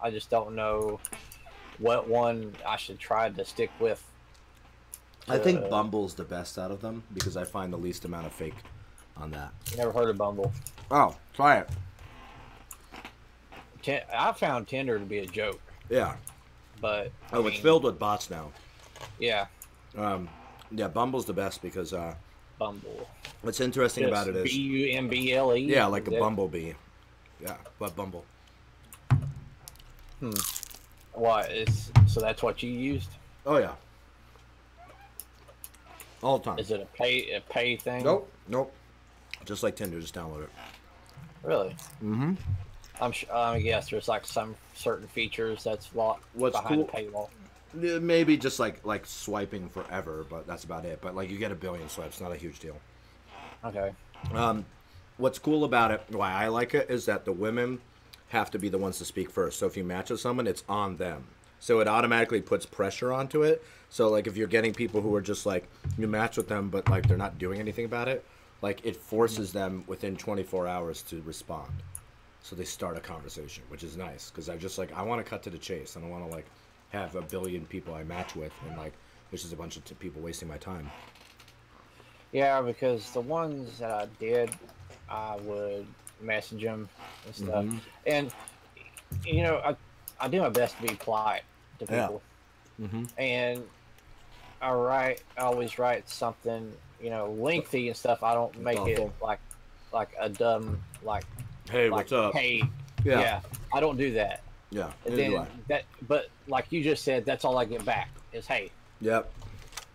I just don't know what one I should try to stick with. I think To Bumble's the best out of them because I find the least amount of fake on that. Never heard of Bumble. Oh, try it. I found Tinder to be a joke, Yeah. but I Oh, it's mean, filled with bots now. yeah, Um, yeah, Bumble's the best because Bumble. what's interesting about it Just is, Bumble. yeah, like Is a it? bumblebee. Yeah, but Bumble. Hmm. What is so? That's what you used. Oh yeah, all the time. Is it a pay thing? Nope, nope. Just like Tinder, just download it. Really? Mm-hmm. I'm sure. I guess there's like some certain features that's locked What's behind cool? a paywall. Maybe just like swiping forever, but that's about it. But like you get a billion swipes, not a huge deal. Okay. Um, what's cool about it, why I like it, is that the women have to be the ones to speak first. So if you match with someone, it's on them. So it automatically puts pressure onto it. So like if you're getting people who are just like you match with them, but like they're not doing anything about it, like it forces them within 24 hours to respond. So they start a conversation, which is nice because I want to cut to the chase. I don't want to like have a billion people I match with and like there's just a bunch of people wasting my time. Yeah, because the ones that I did, I would message them and stuff, Mm-hmm. and I do my best to be polite to Yeah. people, Mm-hmm. and I always write something lengthy and stuff. I don't make it Thoughtful. like a dumb Hey, like what's up? hey, Yeah. yeah, I don't do that. Yeah. And Neither do then I. but like you just said, that's all I get back is hey, Yep.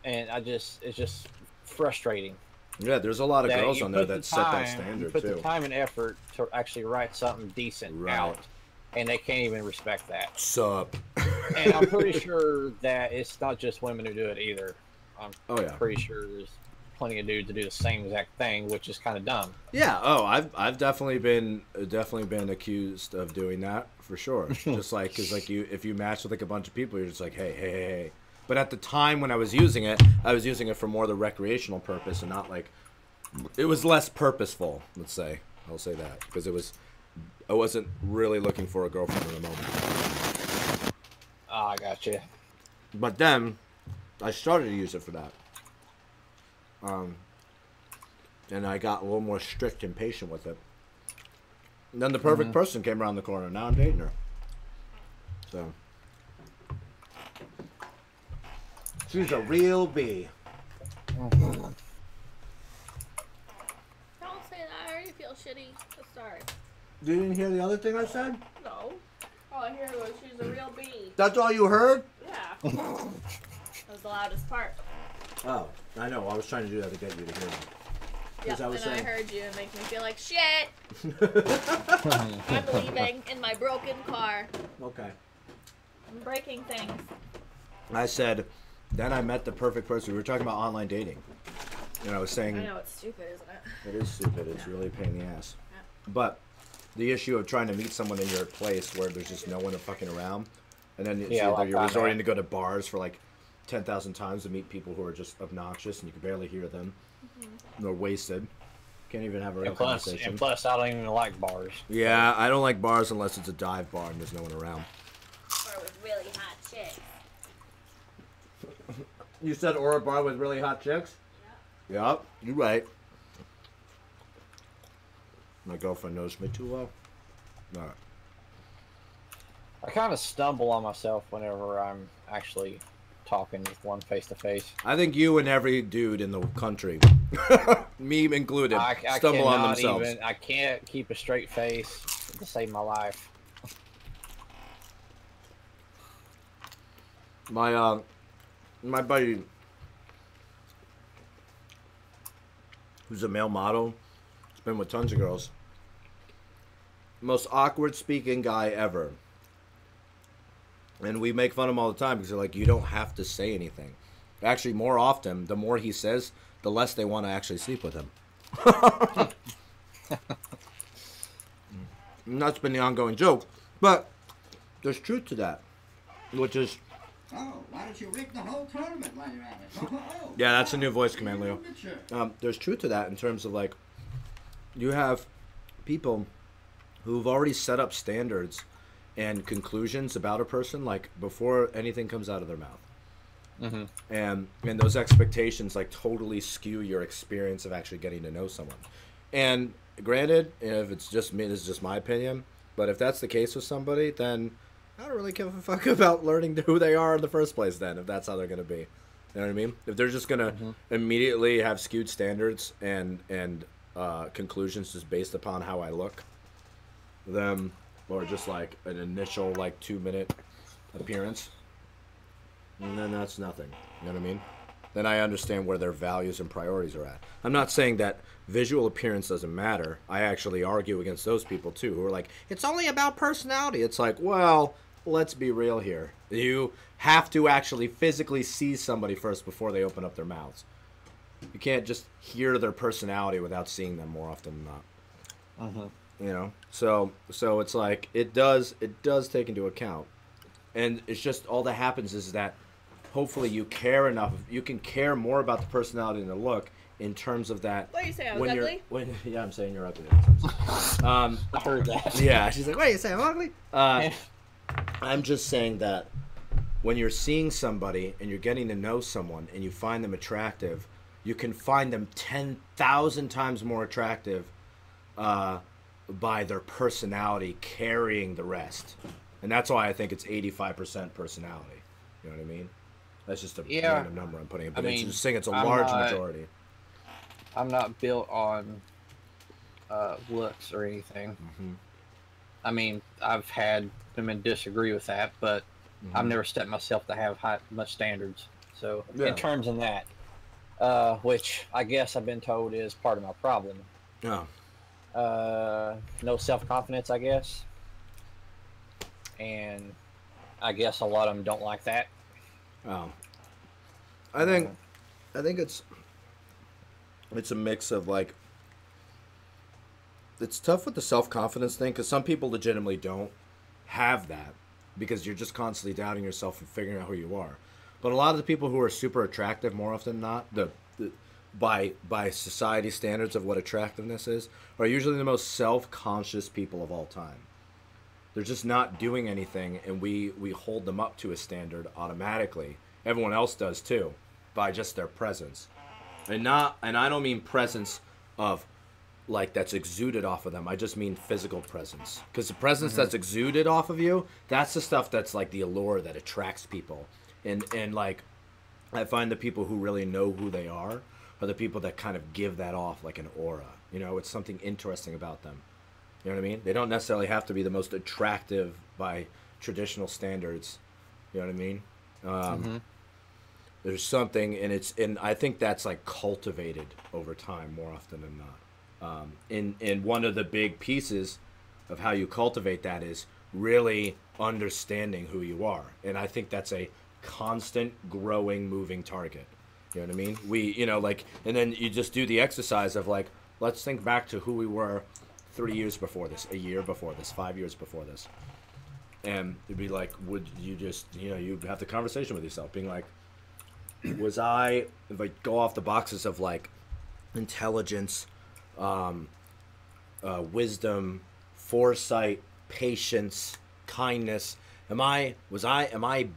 and it's just frustrating Yeah, there's a lot of that girls you on there put the that set that time, standard the too. time and effort to actually write something decent Right. out, and they can't even respect that. Sup? And I'm pretty sure that it's not just women who do it either. I'm Oh yeah. pretty sure there's plenty of dudes to do the same exact thing, which is kind of dumb. Yeah. Oh, I've definitely been accused of doing that for sure. Just like because like if you match with like a bunch of people, you're just like hey. But at the time when I was using it for more the recreational purpose and not like it was less purposeful. Let's say I'll say that because I wasn't really looking for a girlfriend in the moment. Oh, I got you. But then I started to use it for that. And I got a little more strict and patient with it. And then the perfect person came around the corner. Now I'm dating her. So she's a real bee. Don't say that. I already feel shitty to start. You didn't hear the other thing I said? No. All I heard was she's a real bee. That's all you heard? Yeah. That was the loudest part. Oh, I know. I was trying to do that to get you to hear me. Yep, I was and saying- I heard you and make me feel like shit. I'm leaving in my broken car. Okay. I'm breaking things. I said, then I met the perfect person. We were talking about online dating. And I was saying, I know it's stupid, isn't it? it is stupid. It's really a pain in the ass. But the issue of trying to meet someone in your place where there's just no one to fucking around, and then it's Yeah, either like you're that, resorting man. to go to bars for like 10,000 times to meet people who are just obnoxious and you can barely hear them. They're wasted. Can't even have a real conversation. And plus, I don't even like bars. Yeah, I don't like bars unless it's a dive bar and there's no one around. Or with really hot chicks. You said or a bar with really hot chicks? Yeah, you're right. My girlfriend knows me too well. All right. I kind of stumble on myself whenever I'm actually talking with one face to face. I think you and every dude in the country, me included, I stumble on cannot themselves. even. I can't keep a straight face to save my life. My buddy, who's a male model, has been with tons of girls. Most awkward speaking guy ever. And we make fun of him all the time because they're like, you don't have to say anything. Actually, more often, the more he says, the less they want to actually sleep with him. And that's been the ongoing joke. But there's truth to that. Which is, Oh, why don't you rig the whole tournament while you're at it? Oh, yeah, that's a new voice command, Leo. Sure. There's truth to that in terms of like, you have people who've already set up standards and conclusions about a person like before anything comes out of their mouth. Mm-hmm. And those expectations like totally skew your experience of actually getting to know someone. And granted, if it's just me, this is just my opinion, but if that's the case with somebody, then I don't really give a fuck about learning who they are in the first place then, if that's how they're going to be. You know what I mean? If they're just going to immediately have skewed standards and conclusions just based upon how I look, then, or just like an initial like 2-minute appearance, and then that's nothing. You know what I mean? Then I understand where their values and priorities are at. I'm not saying that visual appearance doesn't matter. I actually argue against those people too, who are like, it's only about personality. It's like, well, let's be real here. You have to actually physically see somebody first before they open up their mouths. You can't just hear their personality without seeing them more often than not. You know, so it's like it does take into account, and it's just all that happens is that hopefully you care enough. You can care more about the personality and the look in terms of that. What do you say? I was ugly? Yeah, I'm saying you're ugly. I heard that. Yeah, she's like, what are you saying, I'm ugly? I'm just saying that when you're seeing somebody and you're getting to know someone and you find them attractive, you can find them 10,000 times more attractive by their personality carrying the rest. And that's why I think it's 85% personality. You know what I mean? That's just a random number I'm putting in. But it's just saying it's a large majority. I'm not built on looks or anything. I mean, I've had women disagree with that, but I've never set myself to have much standards. So in terms of that, which I guess I've been told is part of my problem. No self-confidence, I guess. And I guess a lot of them don't like that. I think it's a mix of like, it's tough with the self-confidence thing because some people legitimately don't have that because you're just constantly doubting yourself and figuring out who you are. But a lot of the people who are super attractive, more often than not, by society standards of what attractiveness is, are usually the most self-conscious people of all time. They're just not doing anything, and we hold them up to a standard automatically. Everyone else does too, by just their presence. And I don't mean presence of like that's exuded off of them. I just mean physical presence. Because the presence that's exuded off of you, that's the stuff that's like the allure that attracts people. And like I find the people who really know who they are the people that kind of give that off like an aura. You know, it's something interesting about them. You know what I mean? They don't necessarily have to be the most attractive by traditional standards. You know what I mean? There's something, and I think that's like cultivated over time more often than not. And one of the big pieces of how you cultivate that is really understanding who you are. And I think that's a constant growing moving target. You know what I mean? And then you just do the exercise of like, let's think back to who we were 3 years before this, a year before this, 5 years before this. And it'd be like, would you just, you have the conversation with yourself being like, if I go off the boxes of like intelligence, wisdom, foresight, patience, kindness, am I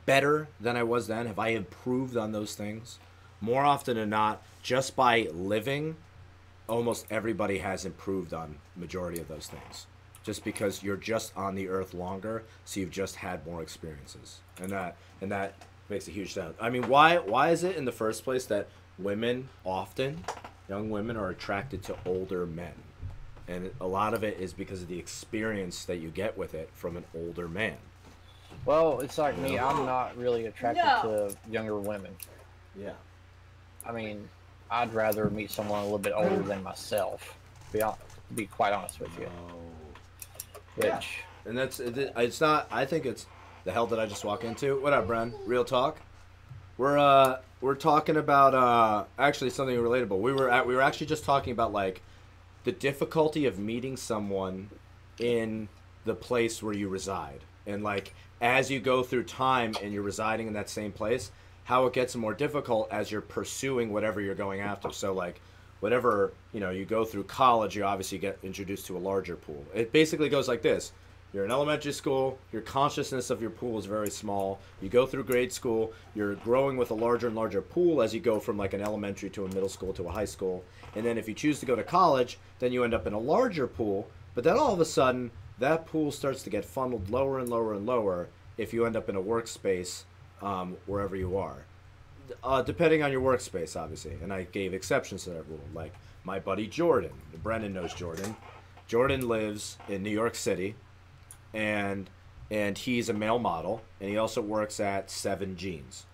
better than I was then? Have I improved on those things? More often than not, just by living, almost everybody has improved on majority of those things. Just because you're just on the earth longer, so you've just had more experiences. And that makes a huge difference. I mean, why is it in the first place that women often, young women, are attracted to older men? And a lot of it is because of the experience that you get with it from an older man. Well, it's like me. I'm not really attracted to younger women. Yeah. I mean, I'd rather meet someone a little bit older than myself. To be quite honest with you. Yeah. And it's not. I think it's the hell did I just walk into? What up, Bren? Real talk. We're talking about actually something relatable. We were actually just talking about like the difficulty of meeting someone in the place where you reside, and like as you go through time and you're residing in that same place, how it gets more difficult as you're pursuing whatever you're going after. So like whatever, you go through college, you obviously get introduced to a larger pool. It basically goes like this. You're in elementary school, your consciousness of your pool is very small. You go through grade school, you're growing with a larger and larger pool as you go from like an elementary to a middle school to a high school. And then if you choose to go to college, then you end up in a larger pool. But then all of a sudden, that pool starts to get funneled lower and lower and lower if you end up in a workspace wherever you are. Depending on your workspace, obviously. And I gave exceptions to that rule. Like my buddy Jordan. Brennan knows Jordan. Jordan lives in New York City. And he's a male model, and he also works at 7 Jeans.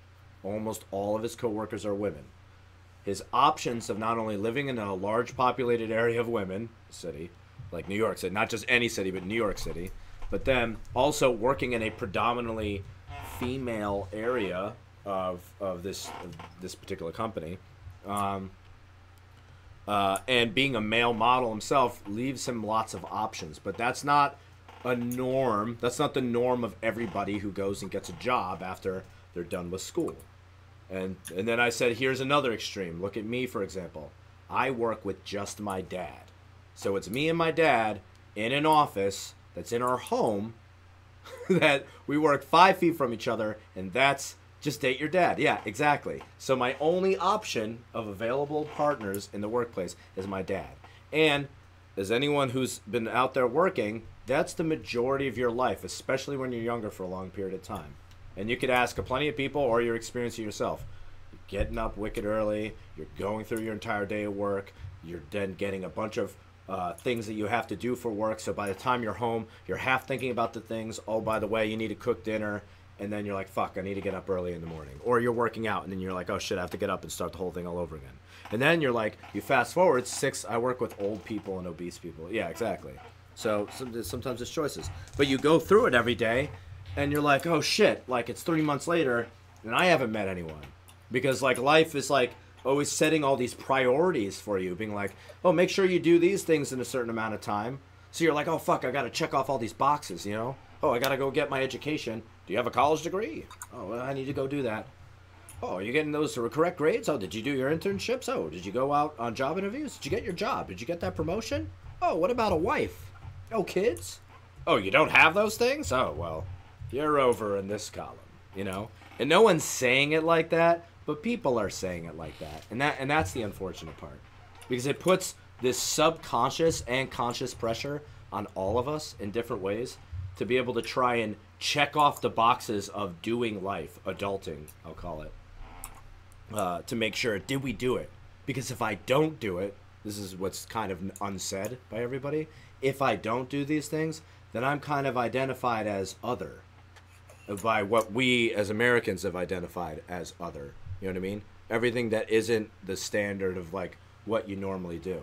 Almost all of his coworkers are women. His options of not only living in a large populated area of women, city, like New York City, not just any city, but New York City, but then also working in a predominantly female area of this particular company, and being a male model himself leaves him lots of options. But that's not a norm. That's not the norm of everybody who goes and gets a job after they're done with school. And then I said, here's another extreme. Look at me, for example. I work with just my dad. So it's me and my dad in an office that's in our home that we work 5 feet from each other, and that's just date your dad. Yeah, exactly. So my only option of available partners in the workplace is my dad. And as anyone who's been out there working, that's the majority of your life, especially when you're younger for a long period of time. And you could ask plenty of people, or you're experiencing it yourself. You're getting up wicked early. You're going through your entire day of work. You're then getting a bunch of things that you have to do for work. So by the time you're home, you're half thinking about the things. Oh, by the way, you need to cook dinner. And then you're like, fuck, I need to get up early in the morning. Or you're working out, and then you're like, oh, shit, I have to get up and start the whole thing all over again. And then you're like, you fast forward 6, I work with old people and obese people. Yeah, exactly. So sometimes it's choices. But you go through it every day, and you're like, oh, shit, like it's 3 months later, and I haven't met anyone. Because, like, life is, like, always setting all these priorities for you, being like, oh, make sure you do these things in a certain amount of time. So you're like, oh, fuck, I got to check off all these boxes, you know? Oh, I got to go get my education. Do you have a college degree? Oh, well, I need to go do that. Oh, are you getting those correct grades? Oh, did you do your internships? Oh, did you go out on job interviews? Did you get your job? Did you get that promotion? Oh, what about a wife? No kids? Oh, you don't have those things? Oh, well, you're over in this column, you know? And no one's saying it like that, but people are saying it like that. And that's the unfortunate part. Because it puts this subconscious and conscious pressure on all of us in different ways to be able to try and check off the boxes of doing life, adulting, I'll call it, to make sure, did we do it? Because if I don't do it, this is what's kind of unsaid by everybody, if I don't do these things, then I'm kind of identified as other, by what we as Americans have identified as other. You know what I mean? Everything that isn't the standard of, like, what you normally do.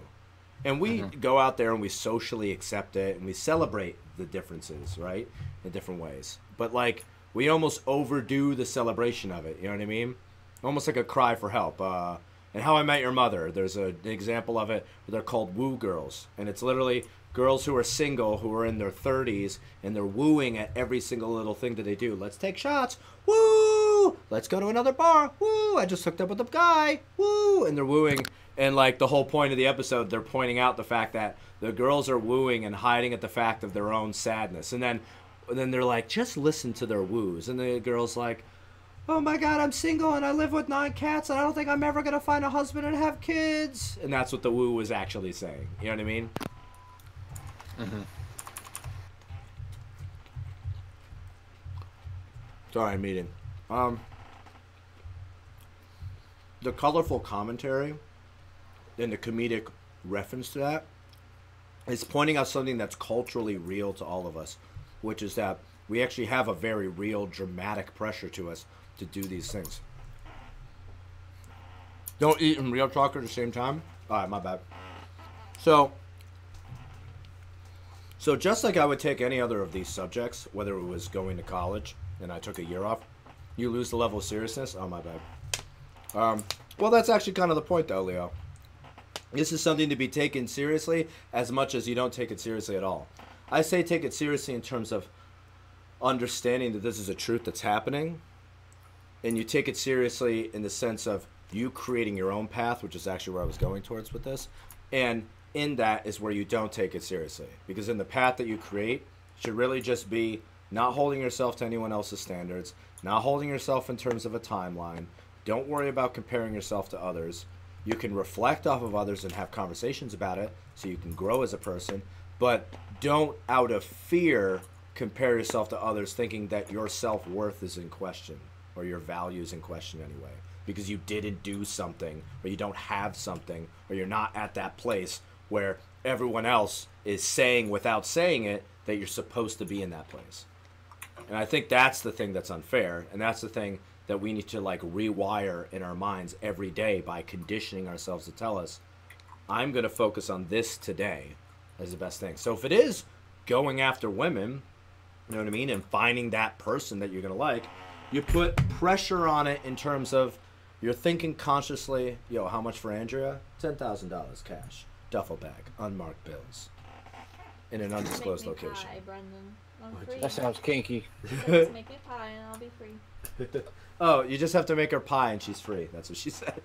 And we go out there and we socially accept it and we celebrate the differences, right? In different ways. But, like, we almost overdo the celebration of it, you know what I mean? Almost like a cry for help. And How I Met Your Mother, there's an example of it where they're called woo girls. And it's literally girls who are single, who are in their 30s, and they're wooing at every single little thing that they do. Let's take shots. Woo! Let's go to another bar. Woo! I just hooked up with a guy. Woo! And they're wooing. And, like, the whole point of the episode, they're pointing out the fact that the girls are wooing and hiding at the fact of their own sadness. And then they're like, just listen to their woos. And the girl's like, oh my God, I'm single and I live with 9 cats and I don't think I'm ever going to find a husband and have kids. And that's what the woo was actually saying. You know what I mean? Mm-hmm. Sorry, I'm eating. The colorful commentary and the comedic reference to that is pointing out something that's culturally real to all of us, which is that we actually have a very real dramatic pressure to us to do these things. Don't eat and real talk at the same time. All right, my bad. So just like I would take any other of these subjects, whether it was going to college and I took a year off, you lose the level of seriousness. Oh, my bad. Well, that's actually kind of the point, though, Leo. This is something to be taken seriously as much as you don't take it seriously at all. I say take it seriously in terms of understanding that this is a truth that's happening, and you take it seriously in the sense of you creating your own path, which is actually where I was going towards with this. And in that is where you don't take it seriously. Because in the path that you create, should really just be not holding yourself to anyone else's standards, not holding yourself in terms of a timeline. Don't worry about comparing yourself to others. You can reflect off of others and have conversations about it so you can grow as a person, but don't, out of fear, compare yourself to others thinking that your self-worth is in question or your value is in question anyway because you didn't do something or you don't have something or you're not at that place where everyone else is saying without saying it that you're supposed to be in that place. And I think that's the thing that's unfair, and that's the thing that we need to like rewire in our minds every day by conditioning ourselves to tell us, I'm going to focus on this today as the best thing. So if it is going after women, you know what I mean, and finding that person that you're going to like, you put pressure on it in terms of you're thinking consciously, yo, how much for Andrea? $10,000 cash, duffel bag, unmarked bills, in an undisclosed Make me location. pie, Brendan. I'm free. That sounds kinky. Just make me pie and I'll be free. Oh, you just have to make her pie and she's free. That's what she said.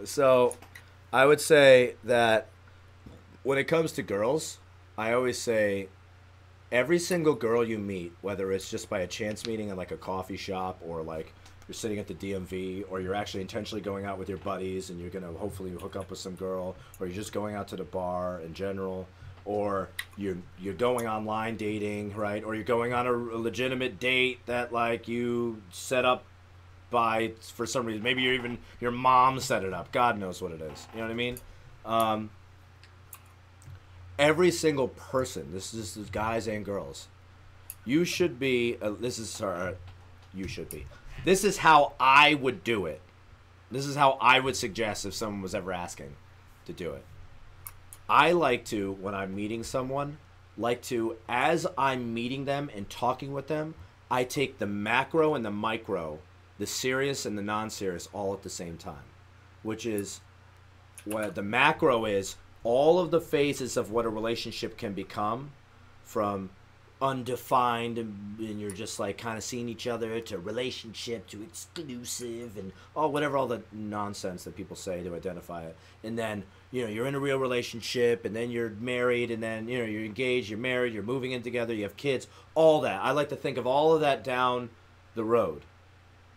So I would say that when it comes to girls, I always say every single girl you meet, whether it's just by a chance meeting in like a coffee shop or like you're sitting at the DMV or you're actually intentionally going out with your buddies and you're going to hopefully hook up with some girl, or you're just going out to the bar in general, or you're going online dating, right? Or you're going on a legitimate date that like you set up by, for some reason, maybe your mom set it up. God knows what it is. You know what I mean? Every single person, this is guys and girls, you should be, this is how I would do it. This is how I would suggest if someone was ever asking to do it. I like to, when I'm meeting someone, as I'm meeting them and talking with them, I take the macro and the micro, the serious and the non-serious all at the same time. Which is, what the macro is, all of the phases of what a relationship can become, from undefined and you're just like kind of seeing each other, to relationship, to exclusive, and whatever all the nonsense that people say to identify it. And then, you know, you're in a real relationship, and then you're married, and then, you know, you're engaged, you're married, you're moving in together, you have kids, all that. I like to think of all of that down the road.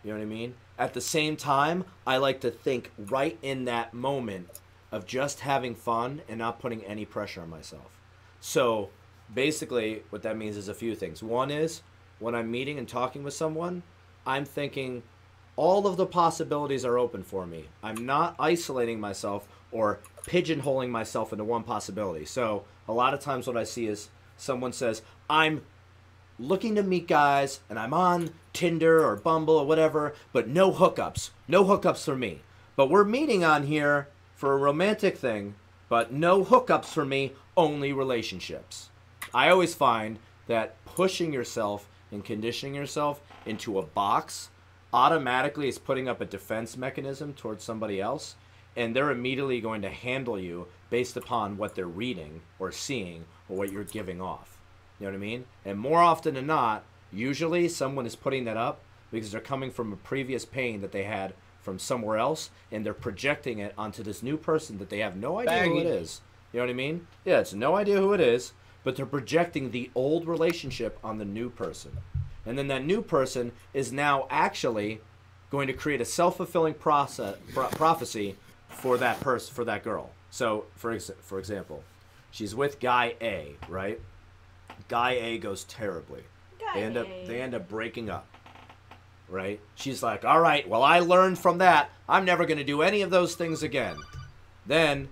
You know what I mean? At the same time, I like to think right in that moment of just having fun and not putting any pressure on myself. So basically what that means is a few things. One is, when I'm meeting and talking with someone, I'm thinking all of the possibilities are open for me. I'm not isolating myself or pigeonholing myself into one possibility. So a lot of times what I see is someone says, I'm looking to meet guys and I'm on Tinder or Bumble or whatever, but no hookups. No hookups for me. But we're meeting on here for a romantic thing, but no hookups for me, only relationships. I always find that pushing yourself and conditioning yourself into a box automatically is putting up a defense mechanism towards somebody else, and they're immediately going to handle you based upon what they're reading or seeing or what you're giving off. You know what I mean? And more often than not, usually someone is putting that up because they're coming from a previous pain that they had from somewhere else, and they're projecting it onto this new person that they have no idea who it is. You know what I mean? Yeah, it's no idea who it is, but they're projecting the old relationship on the new person. And then that new person is now actually going to create a self-fulfilling prophecy for that person, for that girl. So, for example, she's with guy A, right? Guy A goes terribly. They end up breaking up. Right? She's like, all right, well, I learned from that. I'm never going to do any of those things again. Then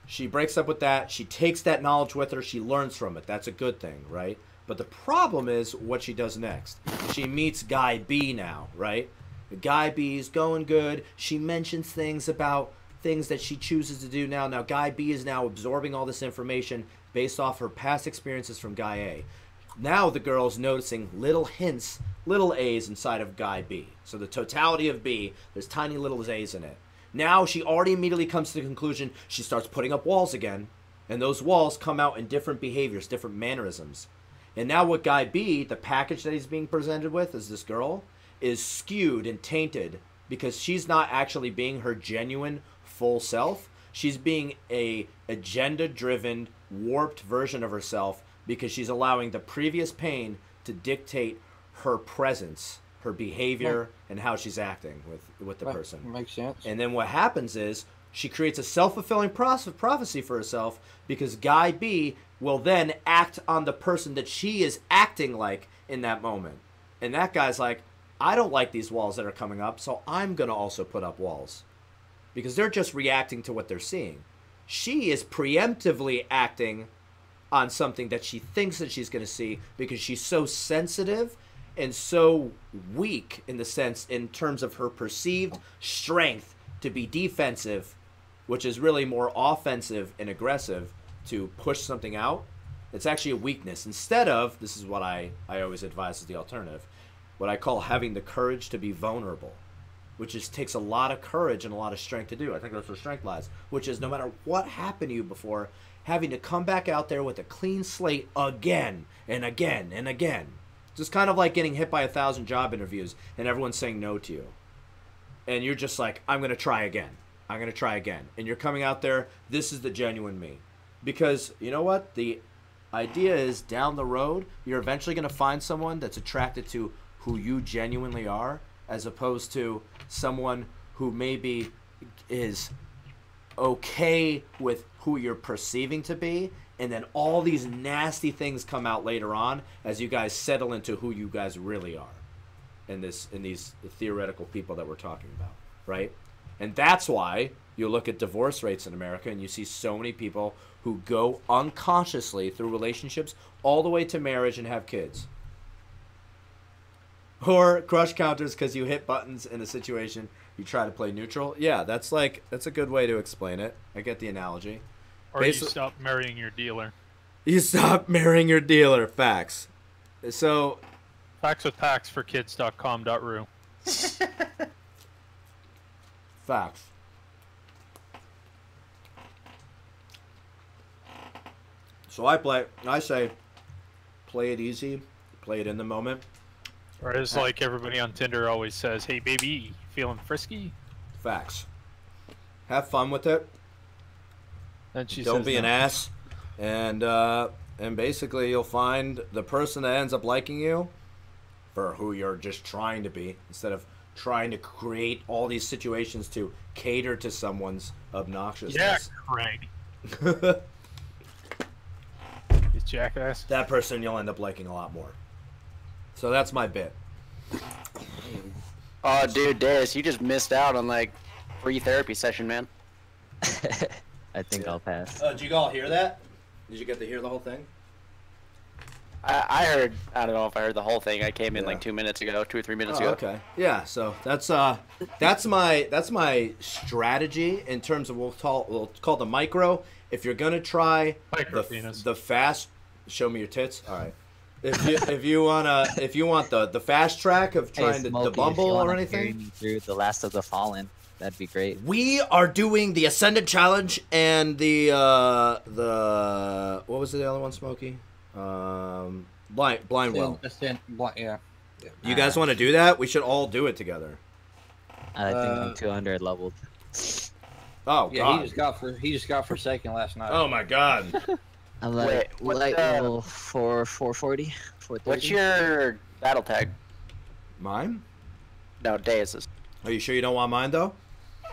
she breaks up with that. She takes that knowledge with her. She learns from it. That's a good thing, right? But the problem is what she does next. She meets guy B now, right? The guy B is going good. She mentions things about things that she chooses to do now. Now, guy B is now absorbing all this information based off her past experiences from guy A. Now the girl's noticing little hints, little A's inside of guy B. So the totality of B, there's tiny little A's in it. Now she already immediately comes to the conclusion, she starts putting up walls again. And those walls come out in different behaviors, different mannerisms. And now what guy B, the package that he's being presented with as this girl, is skewed and tainted because she's not actually being her genuine full self. She's being a agenda-driven, warped version of herself because she's allowing the previous pain to dictate her presence, her behavior, and how she's acting with the person. Makes sense. And then what happens is she creates a self-fulfilling prophecy for herself, because guy B will then act on the person that she is acting like in that moment. And that guy's like, I don't like these walls that are coming up, so I'm going to also put up walls. Because they're just reacting to what they're seeing. She is preemptively acting on something that she thinks that she's going to see, because she's so sensitive and so weak in terms of her perceived strength to be defensive, which is really more offensive and aggressive to push something out. It's actually a weakness. Instead of, this is what I always advise as the alternative, what I call having the courage to be vulnerable, which takes a lot of courage and a lot of strength to do. I think that's where strength lies, which is no matter what happened to you before, having to come back out there with a clean slate again and again and again. Just kind of like getting hit by 1,000 job interviews and everyone's saying no to you. And you're just like, I'm going to try again. I'm going to try again. And you're coming out there, this is the genuine me. Because, you know what? The idea is down the road, you're eventually going to find someone that's attracted to who you genuinely are, as opposed to someone who maybe is okay with who you're perceiving to be, and then all these nasty things come out later on as you guys settle into who you guys really are in these theoretical people that we're talking about, right? And that's why you look at divorce rates in America and you see so many people who go unconsciously through relationships all the way to marriage and have kids. Or crush counters because you hit buttons in a situation you try to play neutral. Yeah, that's a good way to explain it. I get the analogy. Or you stop marrying your dealer. You stop marrying your dealer. Facts. So, Facts with Packs for kids.com.ru. Facts. So I say, play it easy, play it in the moment. Or as like everybody on Tinder always says, hey baby, feeling frisky? Facts. Have fun with it. And she Don't says be no. an ass. And basically you'll find the person that ends up liking you for who you're just trying to be, instead of trying to create all these situations to cater to someone's obnoxiousness. Yeah, Craig. You jackass. That person you'll end up liking a lot more. So that's my bit. Oh, dude, Deus, you just missed out on like free therapy session, man. I think I'll pass. Did you all hear that? Did you get to hear the whole thing? I heard. I don't know if I heard the whole thing. I came in like 2 minutes ago, 2 or 3 minutes ago. Okay. Yeah. So that's my strategy in terms of we'll call the micro. If you're gonna try the fast, show me your tits. All right. If you want the fast track of trying to bumble or anything, Me through The Last of the Fallen, that'd be great. we are doing the Ascendant Challenge and the what was the other one, Smokey? Blind Well. Yeah. You guys want to do that? We should all do it together. I think I'm 200 leveled. Oh Yeah, God. he just got Forsaken last night. Oh my God. I'm Wait, like what, light level 440, 430. What's your battle tag? Mine? No, Deus's. Are you sure you don't want mine though?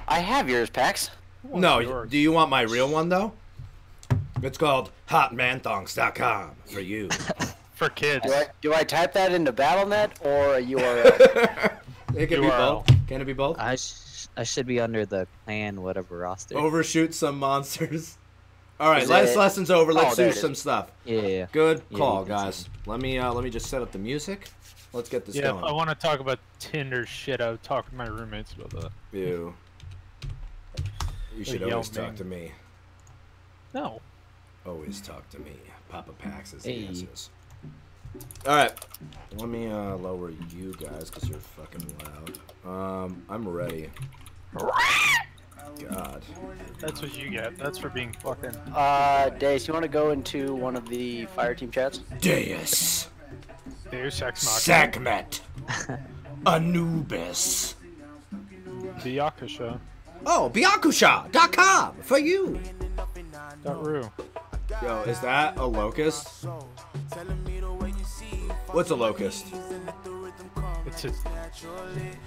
I have yours, Pax. No. yours? Do you want my real one though? It's called hotmanthongs.com for you. For kids. Do I type that into BattleNet or a URL? It can be URL. both. Can it be both? I should be under the clan whatever roster. Overshoot some monsters. All right, Is last it- lesson's over. Let's there do it is. some stuff. Yeah. Good Yeah, call, you can guys. see. Let me just set up the music. Let's get this Yeah, going. I want to talk about Tinder shit. I would talk to my roommates about that. You should Yao always talk Ming. to me. No. Always talk to me. Papa Pax is Hey. the answers. All right, let me lower you guys because you're fucking loud. I'm ready. God. That's what you get. That's for being fucking... Deus, you want to go into one of the fire team chats? Deus. Deus Ex Machina. Sekhmet. Anubis. The Yakusha. Oh, Byakusha.com for you. .ru. Yo, is that a locust? What's a locust? It's a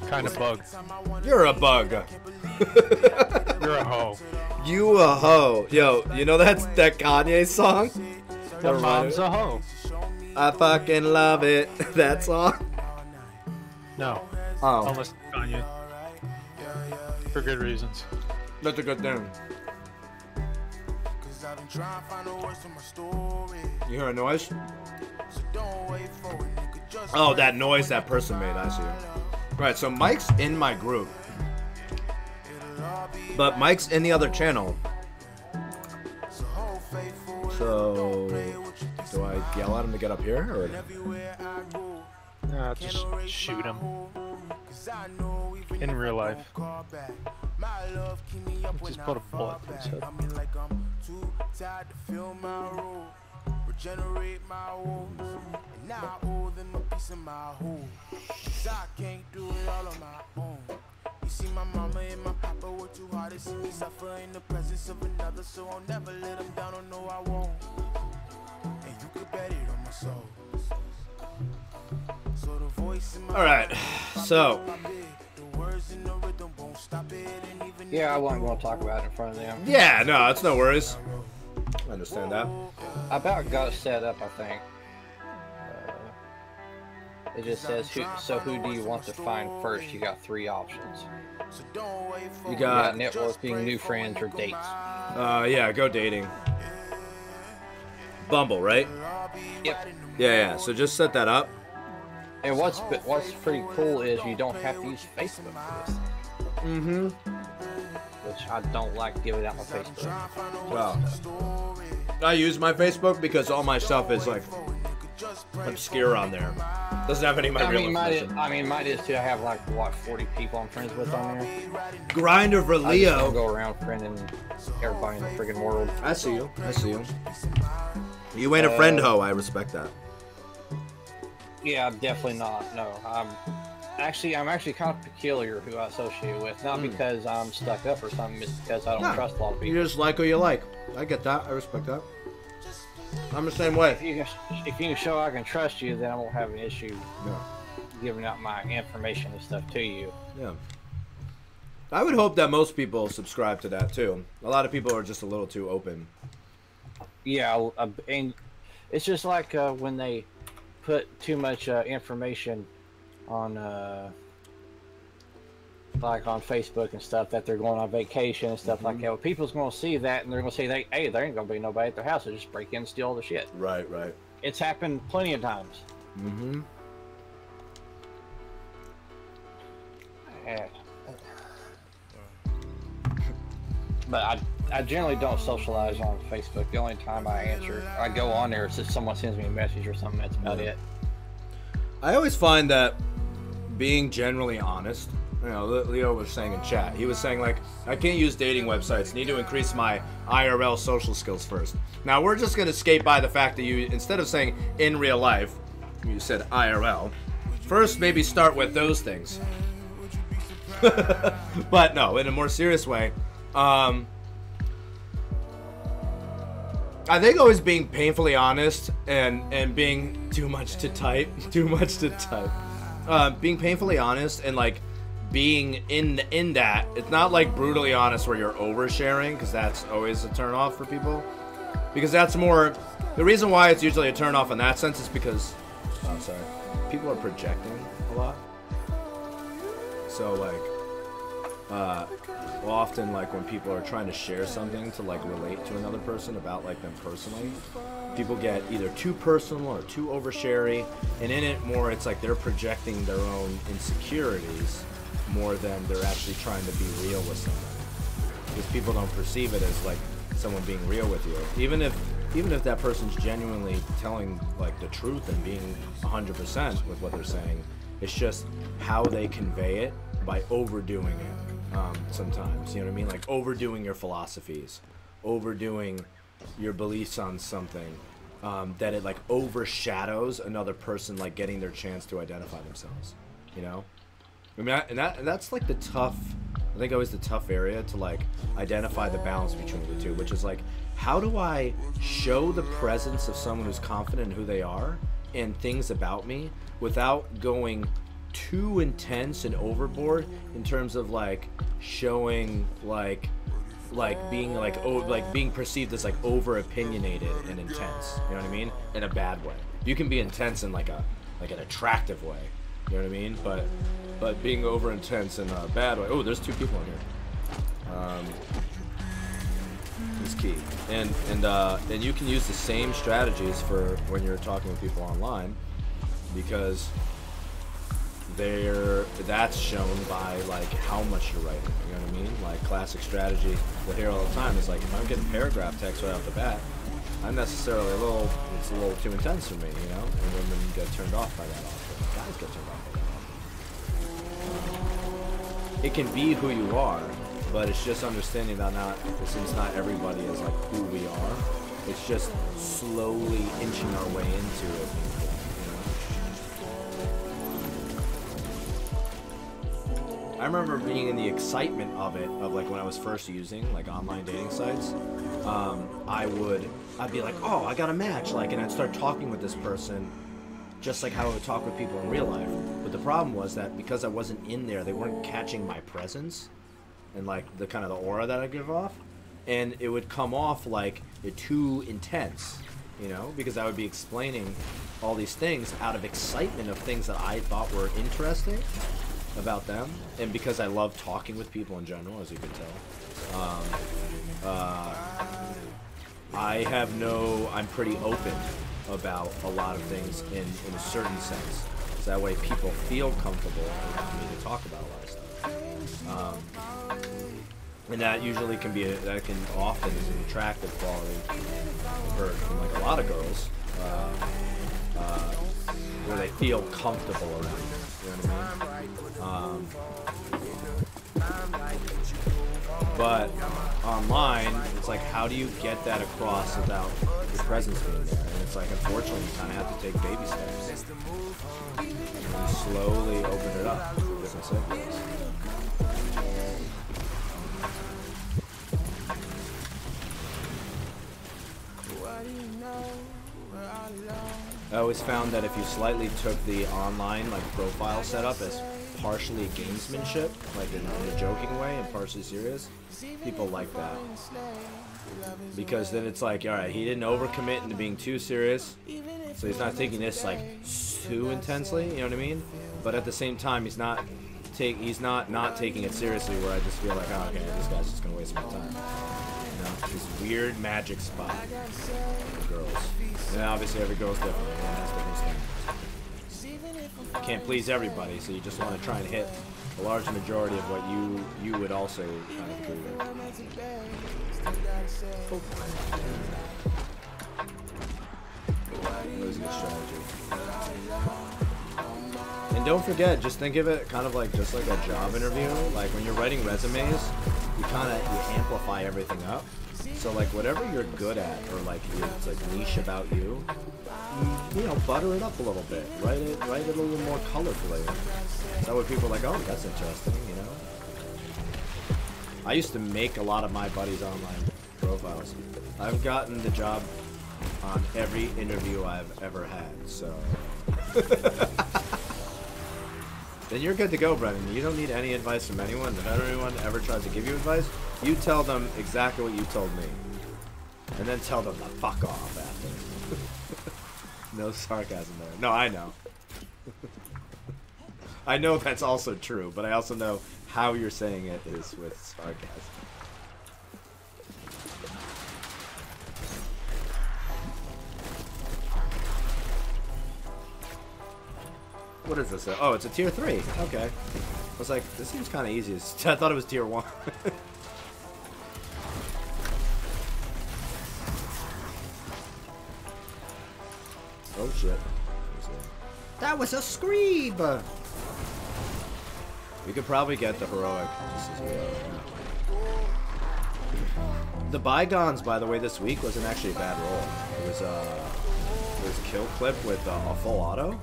kind of bug. You're a bug. You're a hoe. You a hoe. Yo, you know that Kanye song? Your mom's a hoe. I fucking love it. That song? No. Oh. Unless Kanye. For good reasons. That's a good thing. You hear a noise? Oh, that noise that person made. I see. Right, so Mike's in my group. But Mike's in the other channel. So, do I yell at him to get up here? Or? Nah, just shoot him. In real life. Just put a bullet in his head. Regenerate my wounds, and now I owe them a piece of my whole. Cause I can't do it all on my own. You see my mama and my papa were too hard to see me suffer in the presence of another, so I'll never let them down, oh no I won't. And you could bet it on my soul. So the voice in my Alright, so Yeah, I wasn't going to talk about it in front of them. yeah, no, it's no worries. I understand that. I about got it set up, I think. It just says, who do you want to find first? You got 3 options. You You got, got networking, new friends, or dates. yeah, go dating. Bumble, right? Yep. Yeah, so just set that up. And what's pretty cool is you don't have to use Facebook for this. Mm-hmm. Which I don't like giving out my Facebook. Well, I use my Facebook because all my stuff is like obscure on there. Doesn't have any of my real information. Mine is too. I have like what 40 people I'm friends with on there. Grinder for I just don't Leo. go around friending everybody in the friggin' world. I see you. I see you. You ain't a friend hoe. I respect that. Yeah, I'm definitely not. No, I'm actually kind of peculiar who I associate with. Not because I'm stuck up or something. It's because I don't trust a lot of people. You just like who you like. I get that. I respect that. I'm the same way. If you can show I can trust you, then I won't have an issue giving out my information and stuff to you. Yeah. I would hope that most people subscribe to that too. A lot of people are just a little too open. Yeah, and it's just like when they put too much information on like on Facebook and stuff that they're going on vacation and stuff like that. Well, people's going to see that and they're going to say, hey, there ain't going to be nobody at their house. They'll just break in and steal all the shit. Right, right. It's happened plenty of times. Mm-hmm. Yeah. But I generally don't socialize on Facebook. The only time I go on there is if someone sends me a message or something. That's about it. I always find that being generally honest, you know, Leo was saying in chat, he was saying like, I can't use dating websites, need to increase my IRL social skills first. Now we're just going to skate by the fact that you, instead of saying in real life, you said IRL. First maybe start with those things. But no, in a more serious way, I think always being painfully honest and being too much to type, being painfully honest and like being in that, it's not like brutally honest where you're oversharing, because that's always a turn off for people. Because that's more, the reason why it's usually a turn off in that sense is because, oh sorry, people are projecting a lot. So like, well, often like when people are trying to share something to like relate to another person about like them personally, people get either too personal or too oversharing, and in it more it's like they're projecting their own insecurities more than they're actually trying to be real with somebody, because people don't perceive it as like someone being real with you, even if that person's genuinely telling like the truth and being 100% with what they're saying. It's just how they convey it by overdoing it. Sometimes, you know what I mean? Like overdoing your philosophies, overdoing your beliefs on something, that it like overshadows another person like getting their chance to identify themselves, you know? I mean, and that's like the tough I think always the tough area to like identify the balance between the two, which is like, how do I show the presence of someone who's confident in who they are and things about me without going too intense and overboard in terms of like showing like being like being perceived as like over opinionated and intense, you know what I mean, in a bad way. You can be intense in like an attractive way, you know what I mean, but being over intense in a bad way. Oh, there's two people in here. Is key, and you can use the same strategies for when you're talking with people online, because that's shown by like how much you're writing, you know what I mean? Like classic strategy we'll hear all the time is like, if I'm getting paragraph text right off the bat, I'm necessarily it's a little too intense for me, you know, and women get turned off by that often. Guys get turned off by that often. It can be who you are, but it's just understanding that since not everybody is like who we are, it's just slowly inching our way into it. I remember being in the excitement of it, of like when I was first using like online dating sites. I'd be like, oh, I got a match, like, and I'd start talking with this person just like how I would talk with people in real life. But the problem was that because I wasn't in there, they weren't catching my presence and like the kind of the aura that I give off, and it would come off like too intense, you know, because I would be explaining all these things out of excitement of things that I thought were interesting about them, and because I love talking with people in general, as you can tell. I'm pretty open about a lot of things in a certain sense, so that way people feel comfortable enough for me to talk about a lot of stuff. And that usually can often is an attractive quality from like a lot of girls, where they feel comfortable around you. You know what I mean? But online, it's like, how do you get that across without your presence being there? And it's like, unfortunately, you kind of have to take baby steps and slowly open it up to different segments. I always found that if you slightly took the online like profile setup as partially gamesmanship, like in a joking way and partially serious, people like that. Because then it's like, alright, he didn't overcommit into being too serious, so he's not taking this like too intensely, you know what I mean? But at the same time, he's not taking it seriously where I just feel like, oh, okay, this guy's just gonna waste my time. You know, this weird magic spot for girls. And obviously every girl's different, everyone has different standards. You can't please everybody, so you just want to try and hit a large majority of what you would also kind of agree with. That was a good strategy. And don't forget, just think of it kind of like just like a job interview. Like when you're writing resumes, you amplify everything up. So like whatever you're good at, or like it's like niche about you, you know, butter it up a little bit. Write it a little more colorfully. So when people are like, oh, that's interesting, you know. I used to make a lot of my buddies' online profiles. I've gotten the job on every interview I've ever had, so. Then you're good to go, Brennan. You don't need any advice from anyone. If anyone ever tries to give you advice, you tell them exactly what you told me. And then tell them to fuck off after. No sarcasm there. No, I know. I know that's also true, but I also know how you're saying it is with sarcasm. What is this? Oh, it's a tier 3. Okay. I was like, this seems kind of easy. I thought it was tier 1. Oh shit. That was a Screeb! We could probably get the heroic just as well. The Bygones, by the way, this week wasn't actually a bad roll. It was a kill clip with a full auto.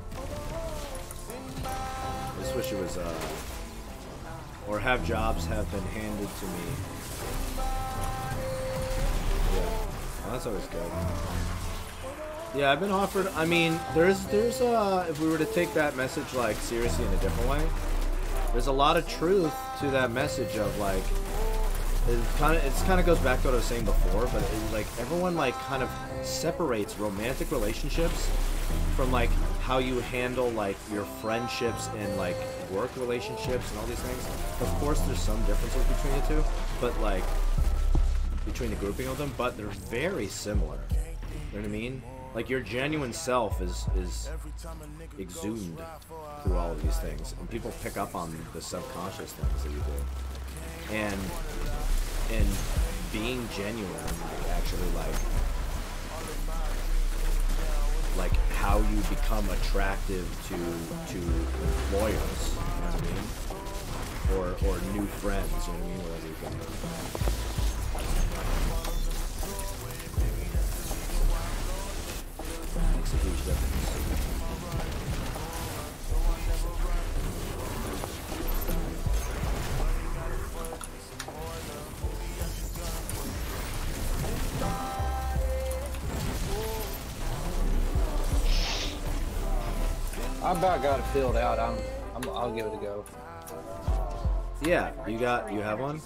I just wish it was or have jobs have been handed to me. Yeah, well, that's always good. Yeah, I've been offered. I mean, there's if we were to take that message like seriously in a different way, there's a lot of truth to that message of like, it kind of goes back to what I was saying before, but it, like everyone like kind of separates romantic relationships from like how you handle like your friendships and like work relationships and all these things. Of course, there's some differences between the two, but like between the grouping of them, but they're very similar. You know what I mean? Like your genuine self is exhumed through all of these things, and people pick up on the subconscious things that you do, and being genuine, actually like how you become attractive to employers, you know what I mean, or new friends, you know what I mean, wherever you go. Makes a huge difference. I about got it filled out. I'll give it a go. Yeah, you have one?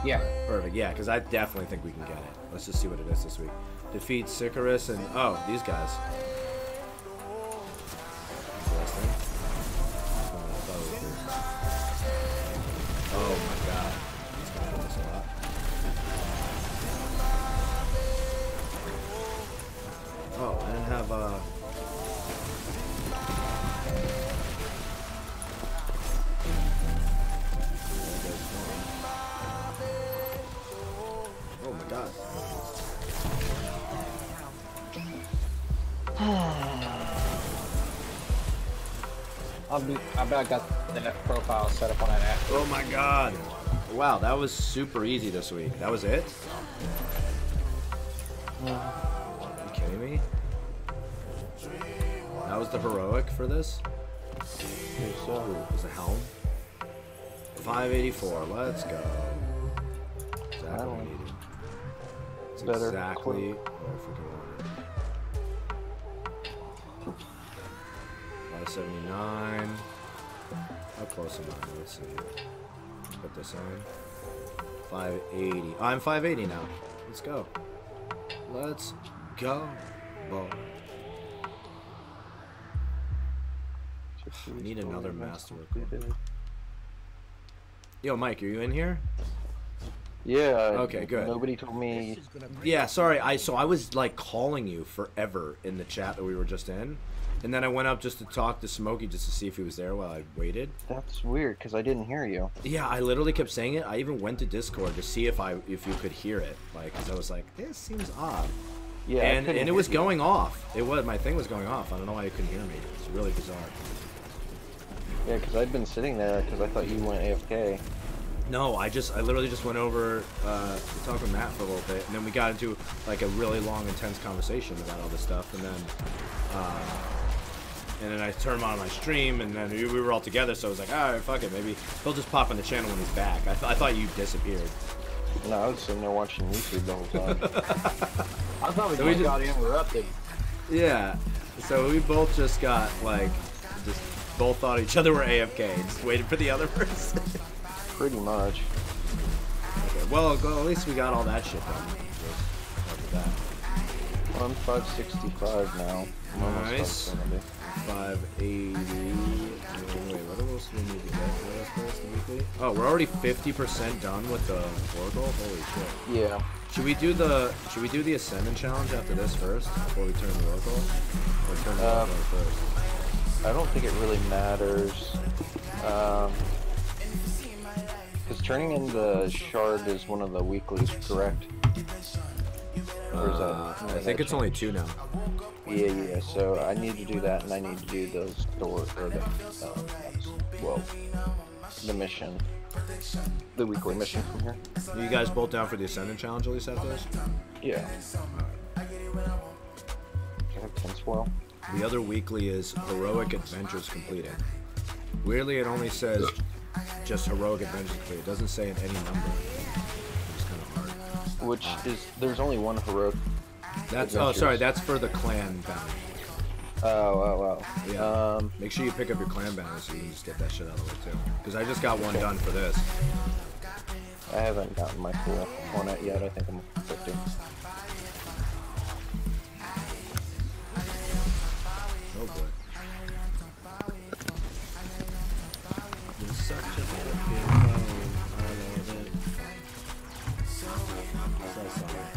Yeah. Perfect. Yeah, because I definitely think we can get it. Let's just see what it is this week. Defeat Sicarus and these guys. Interesting. Oh my god, he's gonna hit us a lot. Oh, I didn't have oh my god. I about got that profile set up on that app. Oh my god. Wow, that was super easy this week. That was it? Are you kidding me? That was the heroic for this? Was the helm? 584, let's go. Exactly what we needed. It's Better. exactly what I freaking wanted. 579. How close am I? Let's see. Let's put this on. 580. I'm 580 now. Let's go. Let's go. Boy. I need another masterwork. Yo, Mike, are you in here? Yeah. Okay, good. Nobody told me. Yeah, sorry. I was like calling you forever in the chat that we were just in, and then I went up just to talk to Smokey just to see if he was there while I waited. That's weird because I didn't hear you. Yeah, I literally kept saying it. I even went to Discord to see if you could hear it, like, because I was like, this seems odd. Yeah. And it was going off. My thing was going off. I don't know why you couldn't hear me. It's really bizarre. Yeah, because I'd been sitting there because I thought you went AFK. No, I literally just went over to talk with Matt for a little bit, and then we got into like a really long, intense conversation about all this stuff, and then I turned him on my stream, and then we were all together, so I was like, all right, fuck it, maybe he'll just pop on the channel when he's back. I thought you disappeared. No, I was sitting there watching YouTube the whole time. I thought we just got interrupted. Yeah, so we both just got like, just both thought each other were AFK, just waited for the other person. Pretty much. Okay, well, at least we got all that shit done. I'm 565 now. I'm almost Nice. done, 580. Wait, what else do we need to get? What else first? The weekly? Oh, we're already 50% done with the Oracle? Holy shit. Yeah. Should we do the Ascendant challenge after this first before we turn the Oracle? Or turn the Oracle first? I don't think it really matters. Because turning in the shard is one of the weeklies, correct? Or is that, I think it's only 2 now. Yeah. So I need to do that, and I need to do the store or the mission, the weekly mission from here. Are you guys both down for the Ascendant challenge at least after this? Yeah. Well. The other weekly is Heroic Adventures Completed. Weirdly, it only says just heroic adventure complete. It doesn't say in any number. It's kind of hard. Which is, there's only one heroic. That's, oh, sorry, that's for the clan bounty. Oh. Yeah. Make sure you pick up your clan bounty so you can just get that shit out of the way too. Because I just got one done for this. I haven't gotten my full one out yet. I think I'm 50. Oh boy. You're such a happy home. I love it. So sorry.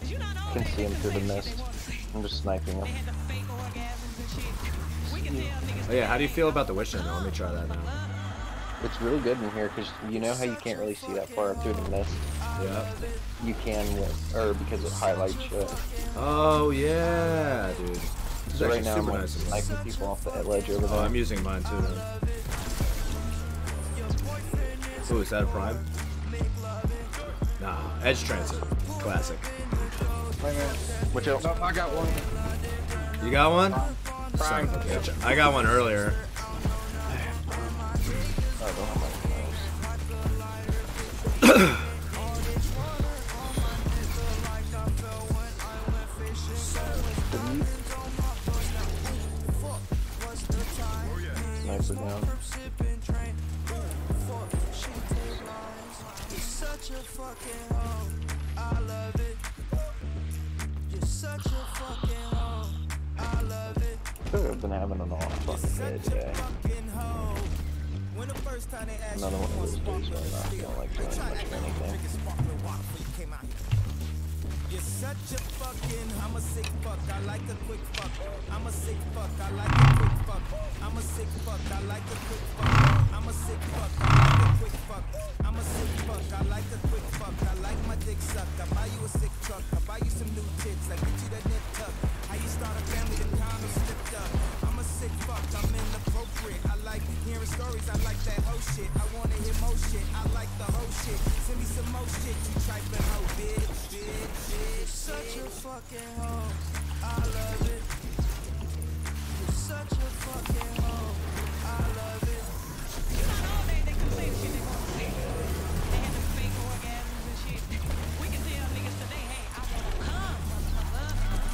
I can see him through the mist. I'm just sniping him. Oh yeah, how do you feel about the Witch Hunter? Let me try that now. It's really good in here because you know how you can't really see that far through the mist. Yeah. You can because it highlights shit. Oh yeah, dude. So right now I'm nice sniping people off the ledge over there. Oh, I'm using mine too then. Ooh, is that a prime? Nah, Edge Transit. Classic. Which else? No, I got one. You got one? Son Prime. of a bitch. I got one earlier. Sniper down. I've been having an off fucking day today. Another one of those days where I'm not feeling like doing much of anything. You're such a fucking, I'm a sick fuck, I like a quick fuck. I'm a sick fuck, I like a quick fuck. I'm a sick fuck, I like a quick fuck. I'm a sick fuck, I like a quick fuck. I'm a sick fuck, I like a quick fuck. I like my dick sucked. I buy you a sick truck, I buy you some new tits, like get you that nip tuck. How you start a family, the condom slipped up. I'm a sick fuck, I'm inappropriate. I like hearing stories, I like that whole shit. I wanna hear more shit, I like the whole shit. Send me some more shit, you trifling hoe, bitch. You're such a fucking hoe, I love it. You're such a fucking hoe, I love it. You know, all day they can say shit they want to say. They have them fake orgasms and shit. We can tell niggas today, hey, I wanna come, motherfucker.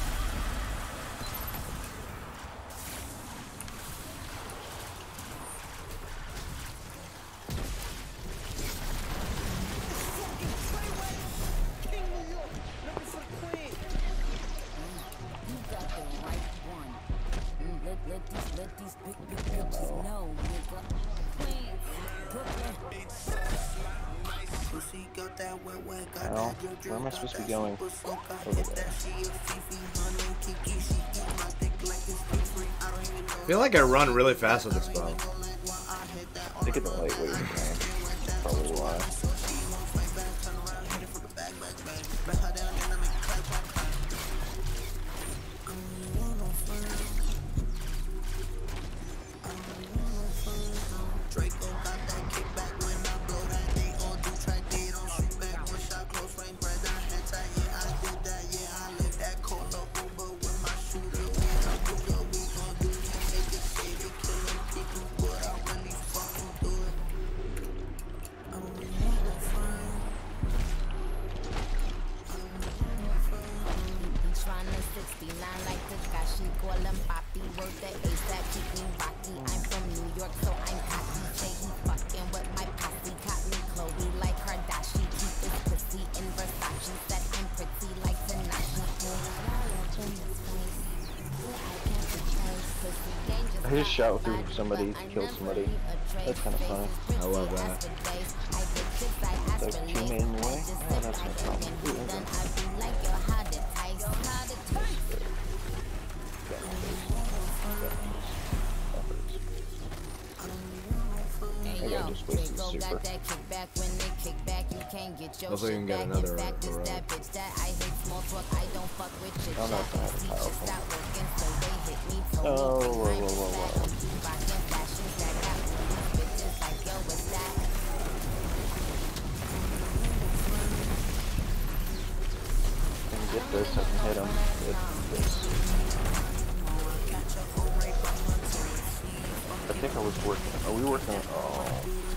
Well, where am I supposed to be going? Over there. I feel like I run really fast with this bow. I think it's a lightweight game. That's probably why. I just shot through somebody to kill somebody. That's kind of funny. I love that. There's a teammate in the way? Oh, that's no problem. Ooh, okay. Maybe I just wasted super. Hopefully you can get another Oh no, it's not powerful. Oh, whoa. I can get this, I can hit him with this. I was working. Are we working? Oh,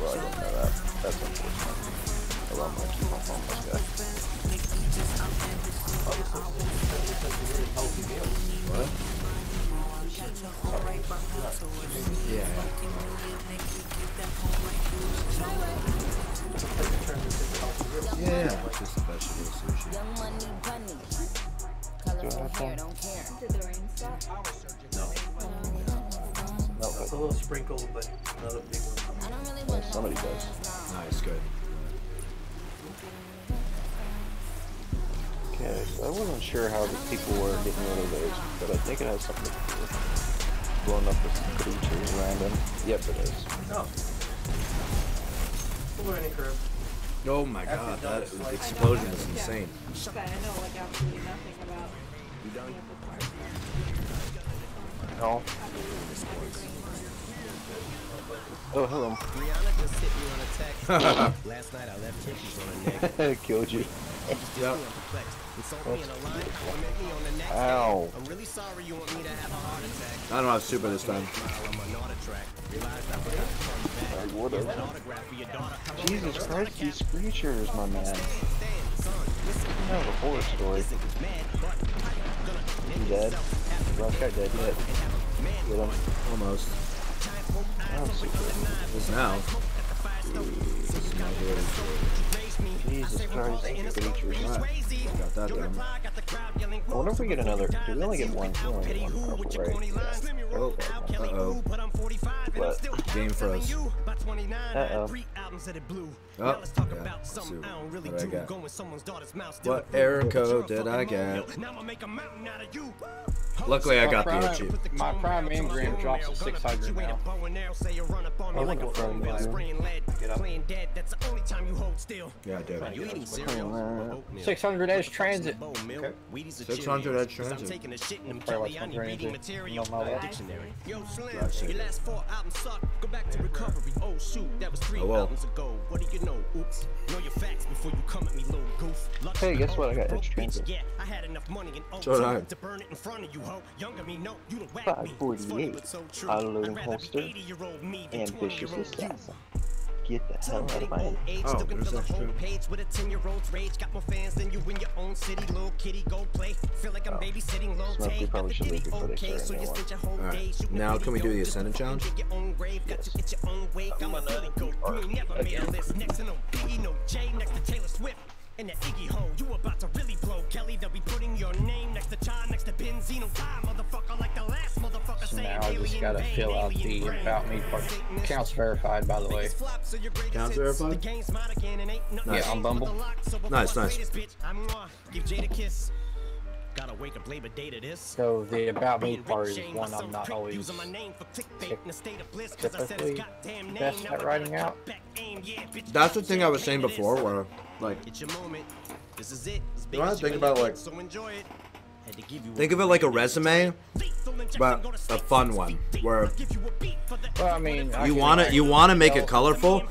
well, I don't know that. That's unfortunate. Well, I'm gonna keep my phone with this guy. What? Yeah. Yeah, just the vegetable sushi. Did the rain stop? No, It's a little sprinkle, but not a big one. but somebody does. Nice, good. Okay, so I wasn't sure how the people were getting rid of those, but I think it has something to do with blowing up the creatures random. Yep, it is. Oh. Learning curve. Oh my god, that explosion is insane. I know like absolutely nothing about. You done? No. Oh, hello. Last night I left tissues on her neck. Killed you. Yep. Ow. I'm really sorry you want me to have a heart attack. I don't have super this time. Jesus Christ, these creatures, my man. You have a horror story. He dead? Last guy dead yet? Get him. Almost. Oh, super. This now. Jesus Christ, these creatures. Alright, got that done. I wonder if we get another. Do we only get one? We only get one purple, right? Oh, uh-oh. What? Game froze. Uh-oh. Oh, yeah. Let's see. What did I get? What error code did I get? Luckily, I got the itchy. My prime engram drops to 600 now. I think I'm from Yeah, I did. 600 edge transit. Okay. 600 edge transit. Probably like 180 on my left. Oh well. Hey, guess what? I got edge transit. So did I. 548. Auto-loading holster. Ambitious assassin. Get the hell out of my head. Oh, there's extra. Smoky probably should leave before they start anymore. Alright, now can we do the Ascendant Challenge? Yes. And that Iggy Ho, you about to really blow. Kelly, they'll be putting your name next to John, next to Benzino. Die, motherfucker, like the last motherfucker. So now I just gotta fill out the about me part. Counts verified, by the way. Counts verified? Nice. Yeah, on Bumble. Nice, nice. Give Jade a kiss. Gotta wake up Labor Day to this. So the about me part is one I'm not always typically best at writing out. That's the thing I was saying before, where, like, you want to think about, like, think of it like a resume, but a fun one, where Well, I mean, you wanna make it colorful,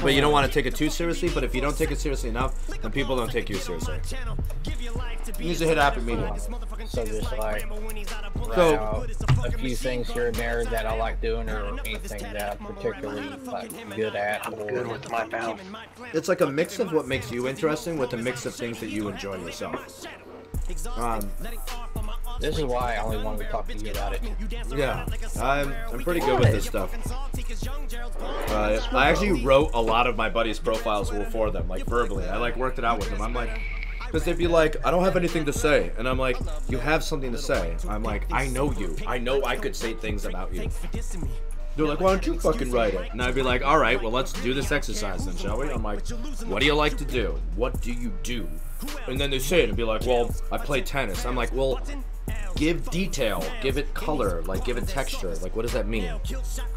but you don't want to take it too seriously. But if you don't take it seriously enough, then people don't take you seriously. You need to hit happy medium. So just like write out a few things here and there that I like doing, or anything that I'm particularly like good at. Or Good with my mouth. It's like a mix of what makes you interesting with a mix of things that you enjoy yourself. This is why I only wanted to talk to you about it. Yeah, I'm pretty good with this stuff. I actually wrote a lot of my buddies' profiles for them, like verbally. I like worked it out with them. I'm like, because they'd be like, I don't have anything to say, and I'm like, you have something to say. I'm like, I know you. I know I could say things about you. They're like, why don't you fucking write it? And I'd be like, all right, well, let's do this exercise then, shall we? I'm like, what do you like to do? What do you do? And then they say it and be like, well, I play tennis. I'm like, well, give detail, give it color, like give it texture. Like, what does that mean? And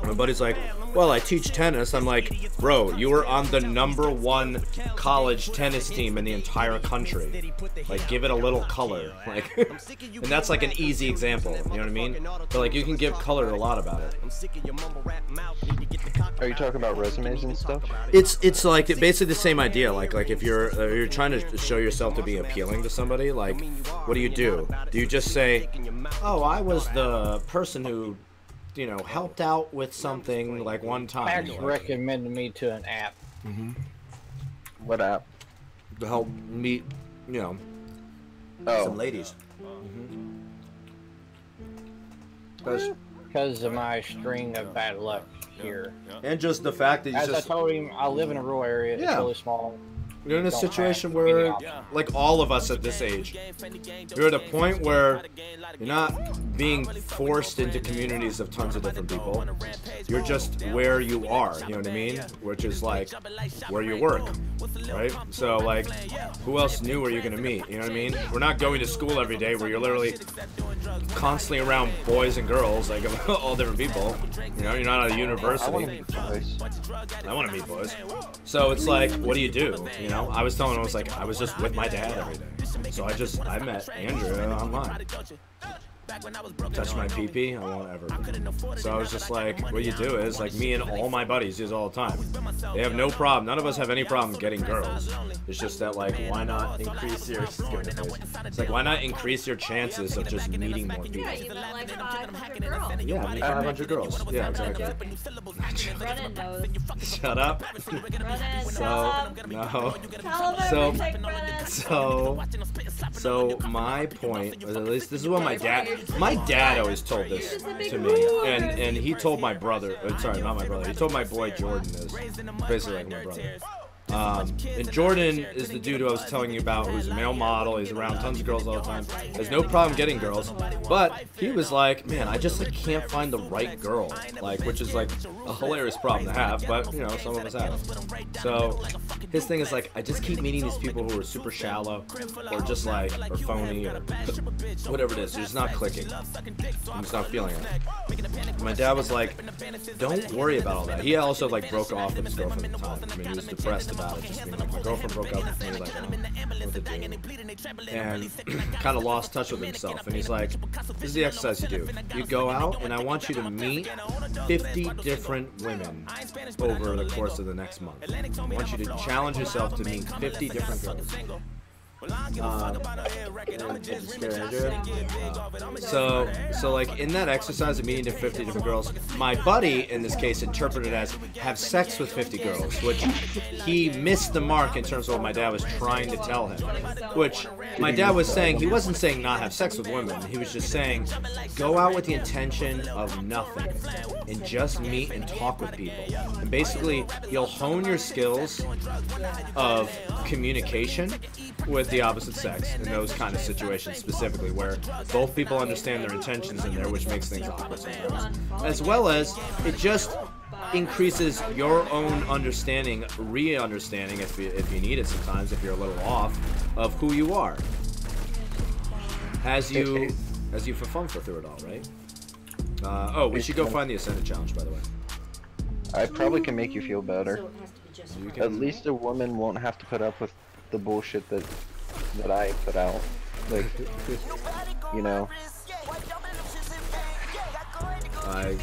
my buddy's like, well, I teach tennis. I'm like, bro, you were on the #1 college tennis team in the entire country. Like, give it a little color. Like, and that's like an easy example. You know what I mean? But like, you can give color a lot about it. Are you talking about resumes and stuff? It's like basically the same idea. Like if you're trying to show yourself to be appealing to somebody, like, what do? Do you just say, oh, I was the person who you know, helped out with something like one time. Max recommended me to an app. Mm-hmm. What app? To help meet, you know, some ladies. Because of my string of bad luck here. And just the fact that you As I told him, I live in a rural area. It's really small. You're in a situation where, like all of us at this age, you're at a point where you're not being forced into communities of tons of different people. You're just where you are, you know what I mean? Which is like where you work, right? So like, who else knew where you're gonna meet? You know what I mean? We're not going to school every day where you're literally constantly around boys and girls, like all different people. You know, you're not at a university. I want to meet boys. So it's like, what do? You know, I was telling him, I was just with my dad every day. So I met Andrew online. Touch my pee-pee, I won't ever. So I was just like, what you do is, like, me and all my buddies do this all the time. They have no problem. None of us have any problem getting girls. It's just that, like, why not increase your... It's like, why not increase your chances of just meeting more people? Yeah, you met like 500 girls. Yeah, I mean, 500 girls. Yeah, exactly. Brennan knows. Shut up. So my point, or at least this is what my dad always told this to me, and he told my brother, sorry, not my brother, he told my boy Jordan this, basically like my brother. And Jordan is the dude who I was telling you about, who's a male model. He's around tons of girls all the time. Has no problem getting girls, but he was like, man, I just like can't find the right girl, like, which is like a hilarious problem to have, but you know, some of us have. So his thing is like, I just keep meeting these people who are super shallow, or just like, or phony, or whatever it is. They're just not clicking. I'm just not feeling it. My dad was like, don't worry about all that. He also like broke off with his girlfriend at the time. I mean, he was depressed about it, just being like, my girlfriend broke up with me, like, I don't know what to do. And kind of lost touch with himself. And he's like, this is the exercise you do. You go out, and I want you to meet 50 different women over the course of the next month. I want you to challenge yourself to meet 50 different girls. So like in that exercise of meeting to 50 different girls, my buddy in this case interpreted as have sex with 50 girls, which he missed the mark in terms of what my dad was trying to tell him. Which my dad was saying, he wasn't saying not have sex with women, he was just saying go out with the intention of nothing and just meet and talk with people. And basically you'll hone your skills of communication with the opposite sex in those kind of situations specifically, where both people understand their intentions in there, which makes things awkward sometimes. As well as it just increases your own understanding, re-understanding if you need it sometimes, if you're a little off, of who you are. As you fun through it all, right? Oh, we should go find the Ascended Challenge, by the way. I probably can make you feel better. At least a woman won't have to put up with the bullshit that I put out. Like, you know. I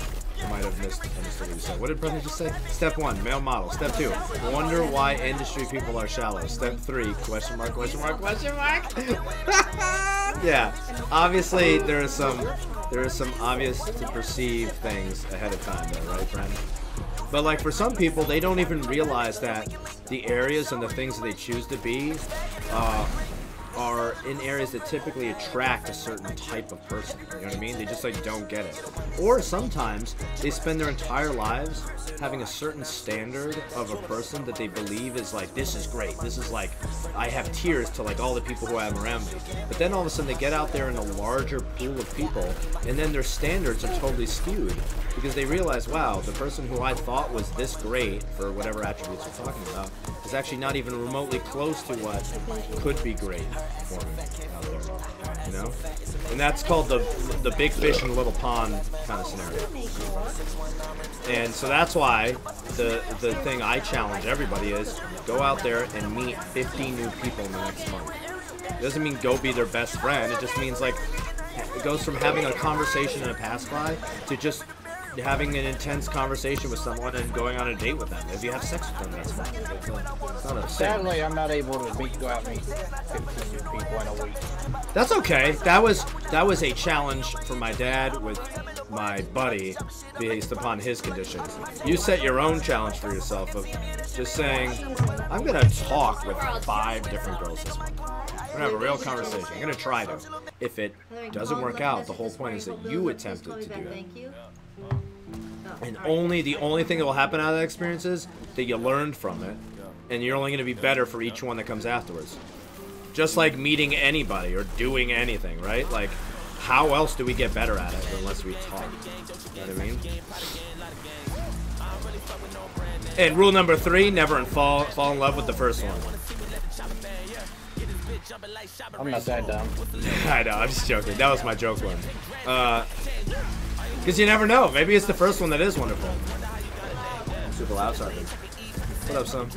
might have missed what you said. What did brother just say? Step 1, male model. Step 2, wonder why industry people are shallow. Step 3, question mark, question mark, question mark. Yeah, obviously there are some obvious to perceive things ahead of time though, right, Brandon? But like for some people, they don't even realize that the areas and the things that they choose to be are in areas that typically attract a certain type of person. You know what I mean? They just like don't get it. Or sometimes they spend their entire lives having a certain standard of a person that they believe is like, this is great. This is like, I have tears to like all the people who I have around me. But then all of a sudden they get out there in a larger pool of people, and then their standards are totally skewed because they realize, wow, the person who I thought was this great for whatever attributes we're talking about is actually not even remotely close to what could be great for me out there, you know? And that's called the big fish in a little pond kind of scenario. And so that's why the thing I challenge everybody is go out there and meet 50 new people in the next month. It doesn't mean go be their best friend. It just means like it goes from having a conversation and a pass by to just having an intense conversation with someone and going on a date with them. If you have sex with them, that's fine. It's not a sin. Sadly, I'm not able to go out and meet 15 new people in a week. That's okay. That was a challenge for my dad with my buddy based upon his conditions. You set your own challenge for yourself of just saying, I'm gonna talk with 5 different girls this month. I'm gonna have a real conversation. I'm gonna try to. If it doesn't work out, the whole point is that you attempted to do it. And the only thing that will happen out of that experience is that you learned from it, and you're only gonna be better for each one that comes afterwards. Just like meeting anybody or doing anything, right? Like, how else do we get better at it unless we talk? You know what I mean? And rule number 3, never fall in love with the first one. I'm not that dumb. I know, I'm just joking. That was my joke one. Because you never know. Maybe it's the first one that is wonderful. Super loud, sorry. What up, son?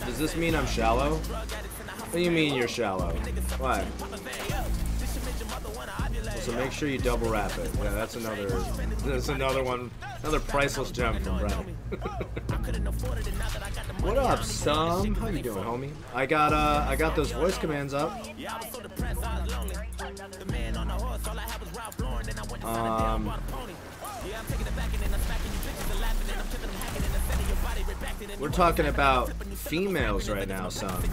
Does this mean I'm shallow? What do you mean you're shallow? Why? So make sure you double wrap it. Yeah, that's another one, another priceless gem from Brad. What up, Sam? How you doing, homie? I got those voice commands up. We're talking about females right now, son.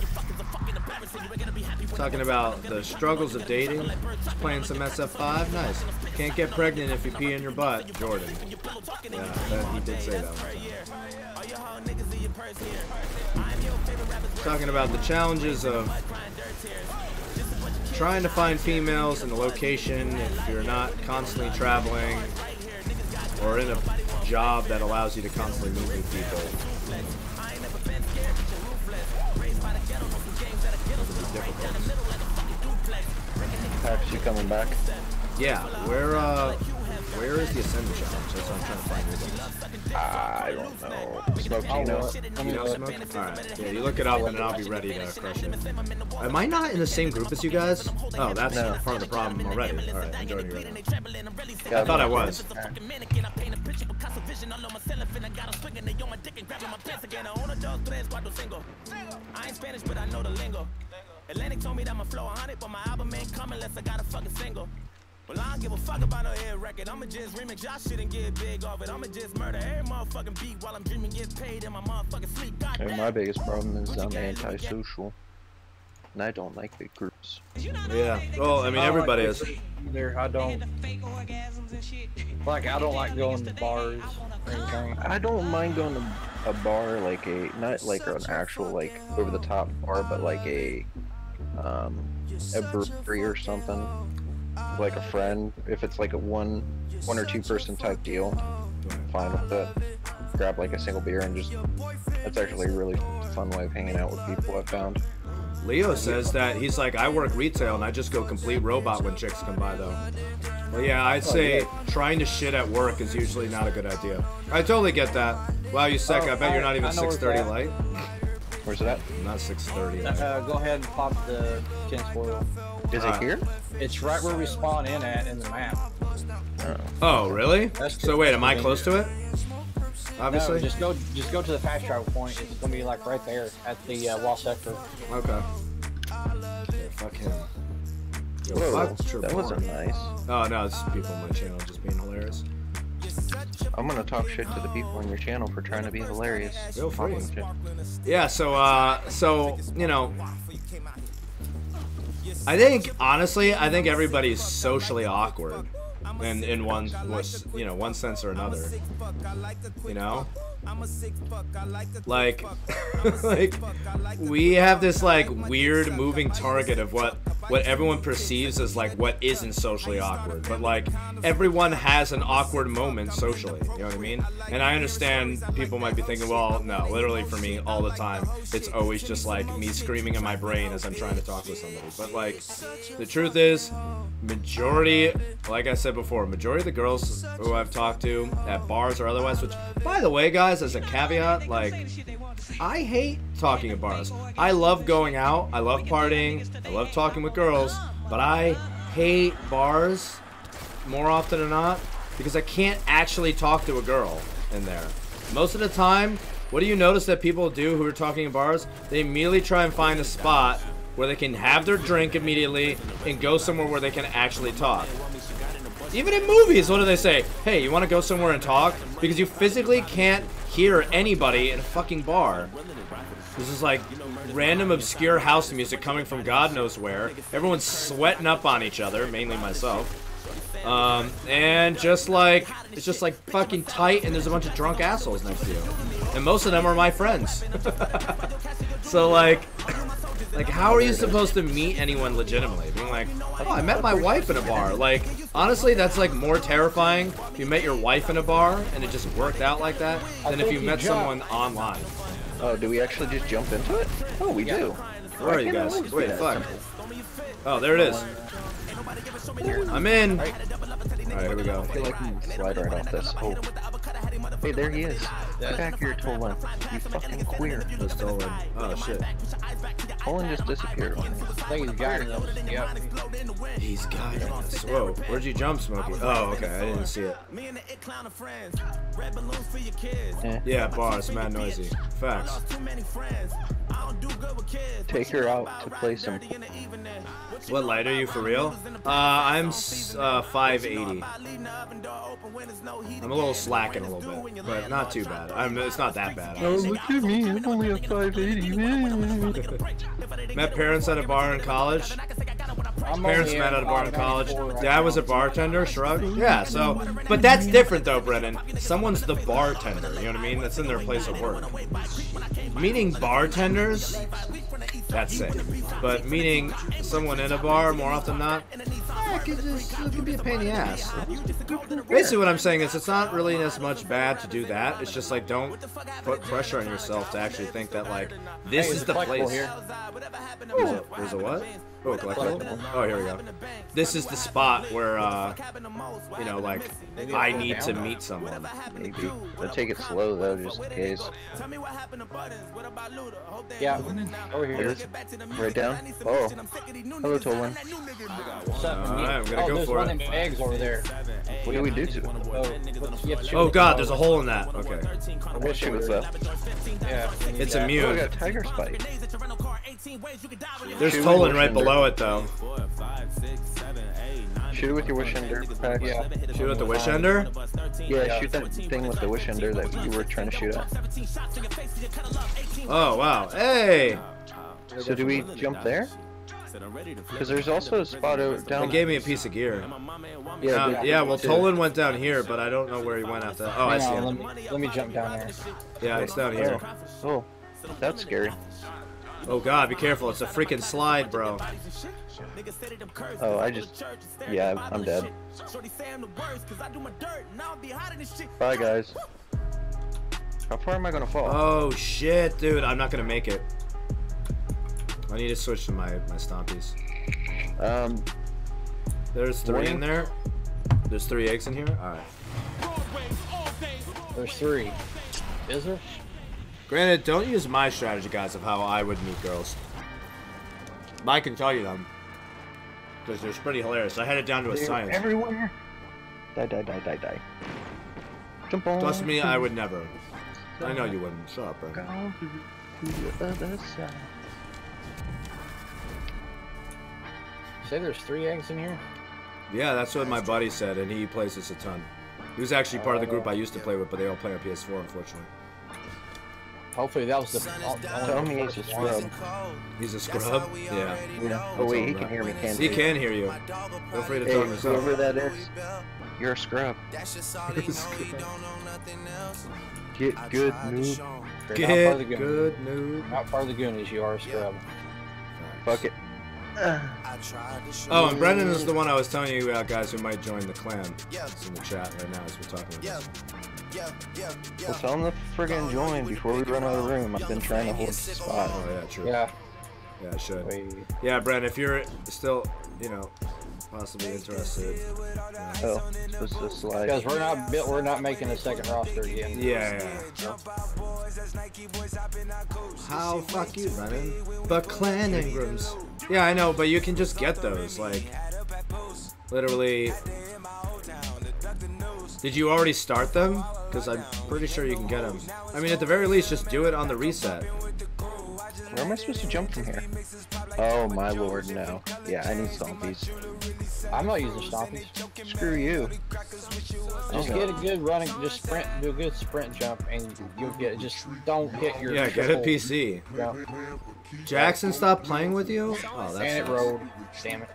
Talking about the struggles of dating. Just playing some SF5. Nice. Can't get pregnant if you pee in your butt, Jordan. Yeah, he did say that one. Talking about the challenges of trying to find females in a location if you're not constantly traveling or in a job that allows you to constantly meet new people. Actually coming back. Yeah, where is the Ascendant challenge? That's what I'm trying to find you guys. I don't know. Smoke, you know Smoke? Alright, yeah, you look it up and then I'll be ready to crush it. Am I not in the same group as you guys? Oh, that's part of the problem already. Alright, I'm joining you right now. I thought I was. I ain't Spanish, but I know the lingo. Atlantic told me that my flow 100, but my album ain't coming unless I got a fucking single. Well, I don't give a fuck about no hit record. I'ma just remix y'all shit and get big off it. I'ma just murder every motherfucking beat while I'm dreaming, get paid in my motherfucking sleep. And my biggest problem is I'm antisocial. And I don't like big groups. Yeah, well, I mean, everybody is. Either I don't. Like, I don't like going to bars or anything. I don't mind going to a bar, like not like an actual, like, over-the-top bar, but like a brewery or something. Like a friend. If it's like a one or two person type deal, I'm fine with it. Grab like a single beer and just, that's actually a really fun way of hanging out with people I've found. Leo says that he's like, I work retail and I just go complete robot when chicks come by though. Well, yeah, I'd say trying to shit at work is usually not a good idea. I totally get that. Wow, you suck. I bet you're not even 6:30 light. Where's it at? Not 6:30. Go ahead and pop the tinfoil. Is it here? It's right where we spawn in at in the map. Oh, really? So wait, am I close to it? Obviously. No, just go to the fast travel point. It's gonna be like right there at the wall sector. Okay. Yeah, fuck him. Yo, Whoa, fuck that wasn't nice. Oh no, it's people on my channel just being hilarious. I'm gonna talk shit to the people on your channel for trying to be hilarious. Feel free. Yeah, so you know, I think honestly, everybody's socially awkward, in one sense or another. You know, like we have this like weird moving target of what everyone perceives as like what isn't socially awkward, but like everyone has an awkward moment socially, you know what I mean? And I understand people might be thinking, well, no, literally for me all the time it's always just like me screaming in my brain as I'm trying to talk with somebody. But like the truth is, majority, like I said before, majority of the girls who I've talked to at bars or otherwise, which by the way guys, as a caveat, like I hate talking at bars. I love going out, I love partying, I love talking with girls, but I hate bars more often than not because I can't actually talk to a girl in there. Most of the time, what do you notice that people do who are talking in bars? They immediately try and find a spot where they can have their drink immediately and go somewhere where they can actually talk. Even in movies, what do they say? Hey, you want to go somewhere and talk? Because you physically can't hear anybody in a fucking bar. This is like random obscure house music coming from God knows where. Everyone's sweating up on each other, mainly myself. And just like, it's just like fucking tight, and there's a bunch of drunk assholes next to you. And most of them are my friends. So like how are you supposed to meet anyone legitimately? Being like, oh, I met my wife in a bar. Like, honestly, that's like more terrifying if you met your wife in a bar and it just worked out like that than if you met someone online. Oh, do we actually just jump into it? Oh, we do. Where are you guys? Wait, fuck. Oh, there it is. I'm in. Alright, here we go. I feel like we can slide right off this. Oh. Hey, there he is. Get back here, Tolan. You fucking queer. That's Tolan. Oh, shit. Tolan just disappeared on me. I think he's guiding us. Yep. He's guiding us. Whoa, where'd you jump, Smokey? Oh, okay, I didn't see it. Yeah, bars, mad noisy. Facts. Take her out to play some. What light are you for real? I'm 580. I'm a little slacking a little bit, but not too bad. It's not that bad. Oh, look at me! I'm only a 580. Met parents at a bar in college. Parents met at a bar in college. Dad was a bartender. Shrug. Yeah. So, but that's different though, Brennan. Someone's the bartender. You know what I mean? That's in their place of work. Meeting bartenders, that's sick. But meeting someone in a bar more often than not, it could be a pain in the ass. Basically what I'm saying is it's not really as much bad to do that. It's just like don't put pressure on yourself to actually think that like this is the place. There's a what? Oh, collectible? Oh, here we go. This is the spot where, you know, like, I need to meet someone. Maybe. But take it slow, though, just in case. Yeah, over here. Right down? Oh. Hello, Tolan. Alright, I'm gonna go for it. Eggs over there. What do we do to it? Oh god, there's a hole in that. Okay. We'll shoot with that. Yeah. It's Oh, I immune. got tiger spike. There's Tolan right below it, though. Shoot it with your wish ender, Pax. Yeah. Shoot at the wish ender? Yeah, shoot that thing with the wish ender that you were trying to shoot at. Oh, wow. Hey! So do we jump there? Because there's also a spot over down. It gave me a piece of gear. Yeah, Yeah, well, Tolan went down here, but I don't know where he went after that. Oh, I see Hang him. on, let me jump down there. Yeah, it's down here. Oh, that's scary. Oh god, be careful. It's a freaking slide, bro. Oh, yeah, I'm dead. Bye, guys. How far am I gonna fall? Oh shit, dude. I'm not gonna make it. I need to switch to my stompies. There's 3 in there. There's 3 eggs in here? Alright. There's 3. Is there? Granted, don't use my strategy, guys, of how I would meet girls. But I can tell you them. Because they're pretty hilarious. I had it down to a science. Everywhere. Die. Jump on. Trust me, I would never. I know you wouldn't. Shut up, bro. Go to the other side. You say there's 3 eggs in here? Yeah, that's what my buddy said, and he plays this a ton. He was actually part of the group I used to play with, but they all play on PS4, unfortunately. Hopefully that was the Tell me he's a scrub. He's a scrub? Yeah. Oh wait, he can hear me, can't he? He can hear you. Feel free to Hey, talk yourself. whoever that is, you're a scrub. Get good, noob. Get good, noob. Not part of the Goonies, you are a scrub. Fuck it. Oh, and Brendan is the one I was telling you about, guys, who might join the clan. It's in the chat right now as we're talking about this. Well, tell him to friggin' join before we run out of room. I've been trying to hold the spot. Oh, yeah, true. Yeah. Yeah, I should. Wait. Yeah, Brendan, if you're still, you know, possibly interested. Oh, supposed to slide. Because we're not making a second roster again. Yeah. How fuck you, Brennan? But Clan Ingrams. Yeah, I know, but you can just get those, like, literally. Did you already start them? Because I'm pretty sure you can get them. I mean, at the very least, just do it on the reset. Where am I supposed to jump from here? Oh my lord, no. Yeah, I need stompies. I'm not using stompies. Screw you. Just get a good running, just sprint, do a good sprint jump, and you'll get it. Just don't hit your. Yeah, get a PC. Jump. Jackson stopped playing with you? Oh, that's. And it rolled. Damn it.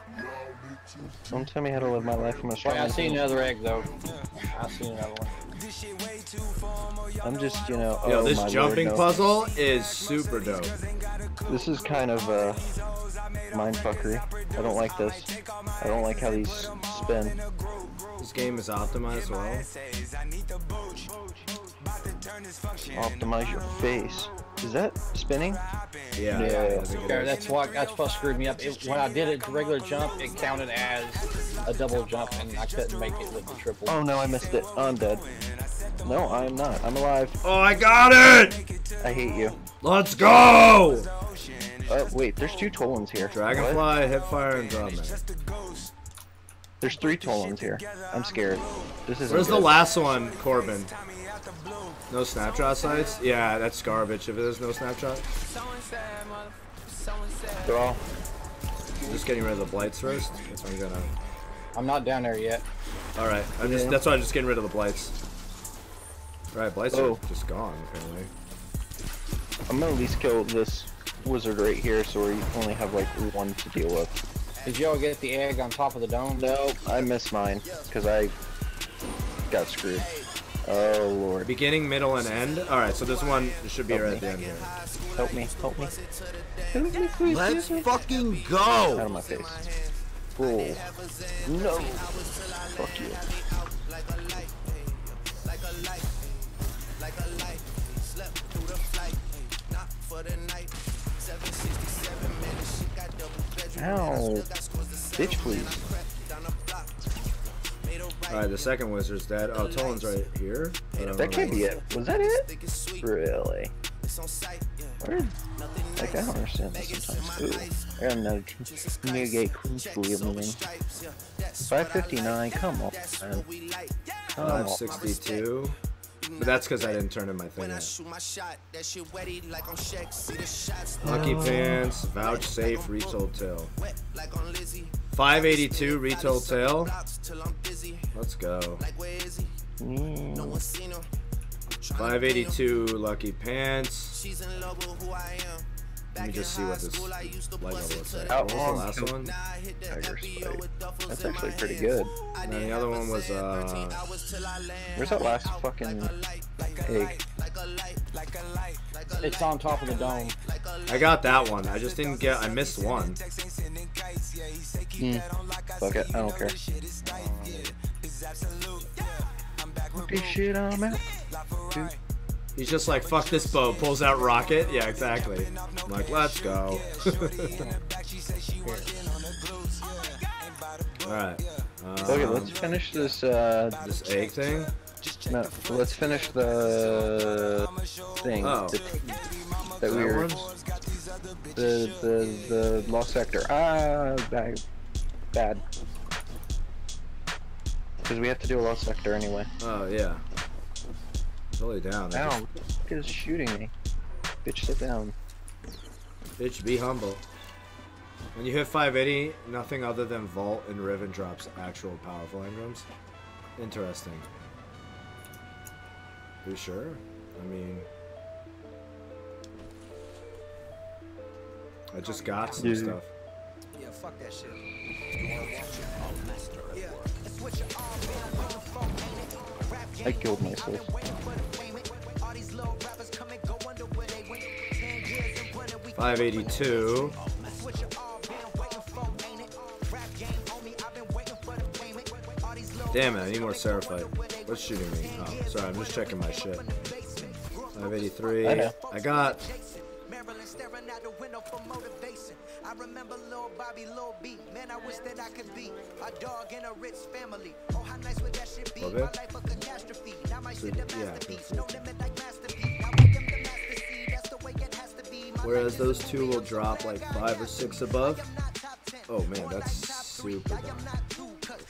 Don't tell me how to live my life. I'm I see another egg though. I see another one. I'm just, you know. Yo, oh, this my jumping lord, no. puzzle is super dope. This is kind of mindfuckery. I don't like this. I don't like how these spin. This game is optimized well. Optimize your face. Is that spinning? Yeah. Yeah, that's what screwed me up. When I did it, the regular jump, it counted as a double jump, and I couldn't make it with the triple. Oh no, I missed it. I'm dead. No, I'm not. I'm alive. Oh, I got it! I hate you. Let's go! Wait, there's 2 Tolans here. Dragonfly, What? Hipfire, and Drawman. There's 3 Tolans here. I'm scared. This is. Where's the last one, Corbin? No snapshot sites? Yeah, that's garbage if there's no snapshot. They're all. Just getting rid of the blights first. That's what I'm gonna. I'm not down there yet. Alright, that's why I'm just getting rid of the blights. Alright, blights are just gone, apparently. I'm gonna at least kill this wizard right here so we only have like 1 to deal with. Did y'all get the egg on top of the dome? No, I missed mine because I got screwed. Oh lord. Beginning, middle, and end? Alright, so this one should be right at the end here. Help me, help me. Help me, please. Let's fucking go! Out of my face. Roll. No. Fuck you. Ow. Bitch, please. Alright, the second wizard's dead. Oh, Tolan's right here. That can't be it. Was that it? Really? Where? Like, I don't understand this sometimes. Ooh. I got another Newgate Queensley of me. 559, come on, man. 562. But that's because I didn't turn in my thing yet. Lucky Pants, Vouchsafe, Retold Tale. 582, Retold Tale. Let's go. 582, Lucky Pants. Let me just see what this light level looks like. What was the last one? Tiger Spite. That's actually pretty good. And then the other one was, where's that last fucking egg? It's on top of the dome. I got that one. I just didn't get, I missed one. Fuck it, I don't care. Okay, shit, I'm out. Dude. He's just like, fuck this boat, pulls out rocket. Yeah, exactly. I'm like, let's go. Alright. Okay, let's finish this, this egg thing? No, let's finish the thing. Oh. That we were... The lost sector. Ah, bad. Because we have to do a lost sector anyway. Oh, yeah. Totally down. Ow, look at shooting me. Bitch, sit down. Bitch, be humble. When you hit 580, nothing other than Vault and Riven drops actual powerful engrams. Interesting. You sure? I mean... I just got some stuff. Yeah, fuck that shit. I killed myself. 582. Damn it, I need more Seraphite. What's shooting me? Oh, sorry, I'm just checking my shit. 583. I got... I remember Lil Bobby, Lil B. Man, I wish that I could be a dog in a rich family. Oh, how nice would that shit be? My life a catastrophe. Now my shit a masterpiece. No limit like masterpiece. I want them to master see. That's the way it has to be. Whereas those two will drop like 5 or 6 above. Oh man, that's super dumb.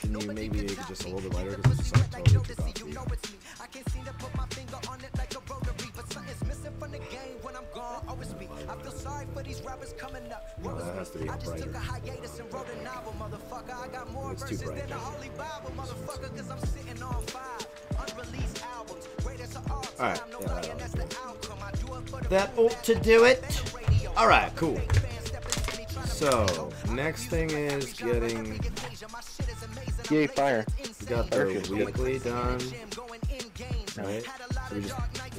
Can you maybe make it just a little bit lighter because it's like totally took off beat. I can't seem to put my finger on it like a rotary, but something's missing from the game when I'm gone. Always me. I feel sorry for these rappers coming up. No, that has to be I just brighter. took a hiatus and wrote a novel, motherfucker. I got more It's too verses bright. than the Holy Bible, motherfucker, because I'm sitting on 5 unreleased albums. Greatest of all time. Alright, No yeah, lying, that's the outcome. I do it for the that ought to do it. Alright, cool. So, next thing is getting... Yay, fire. We got the weekly done. Right? So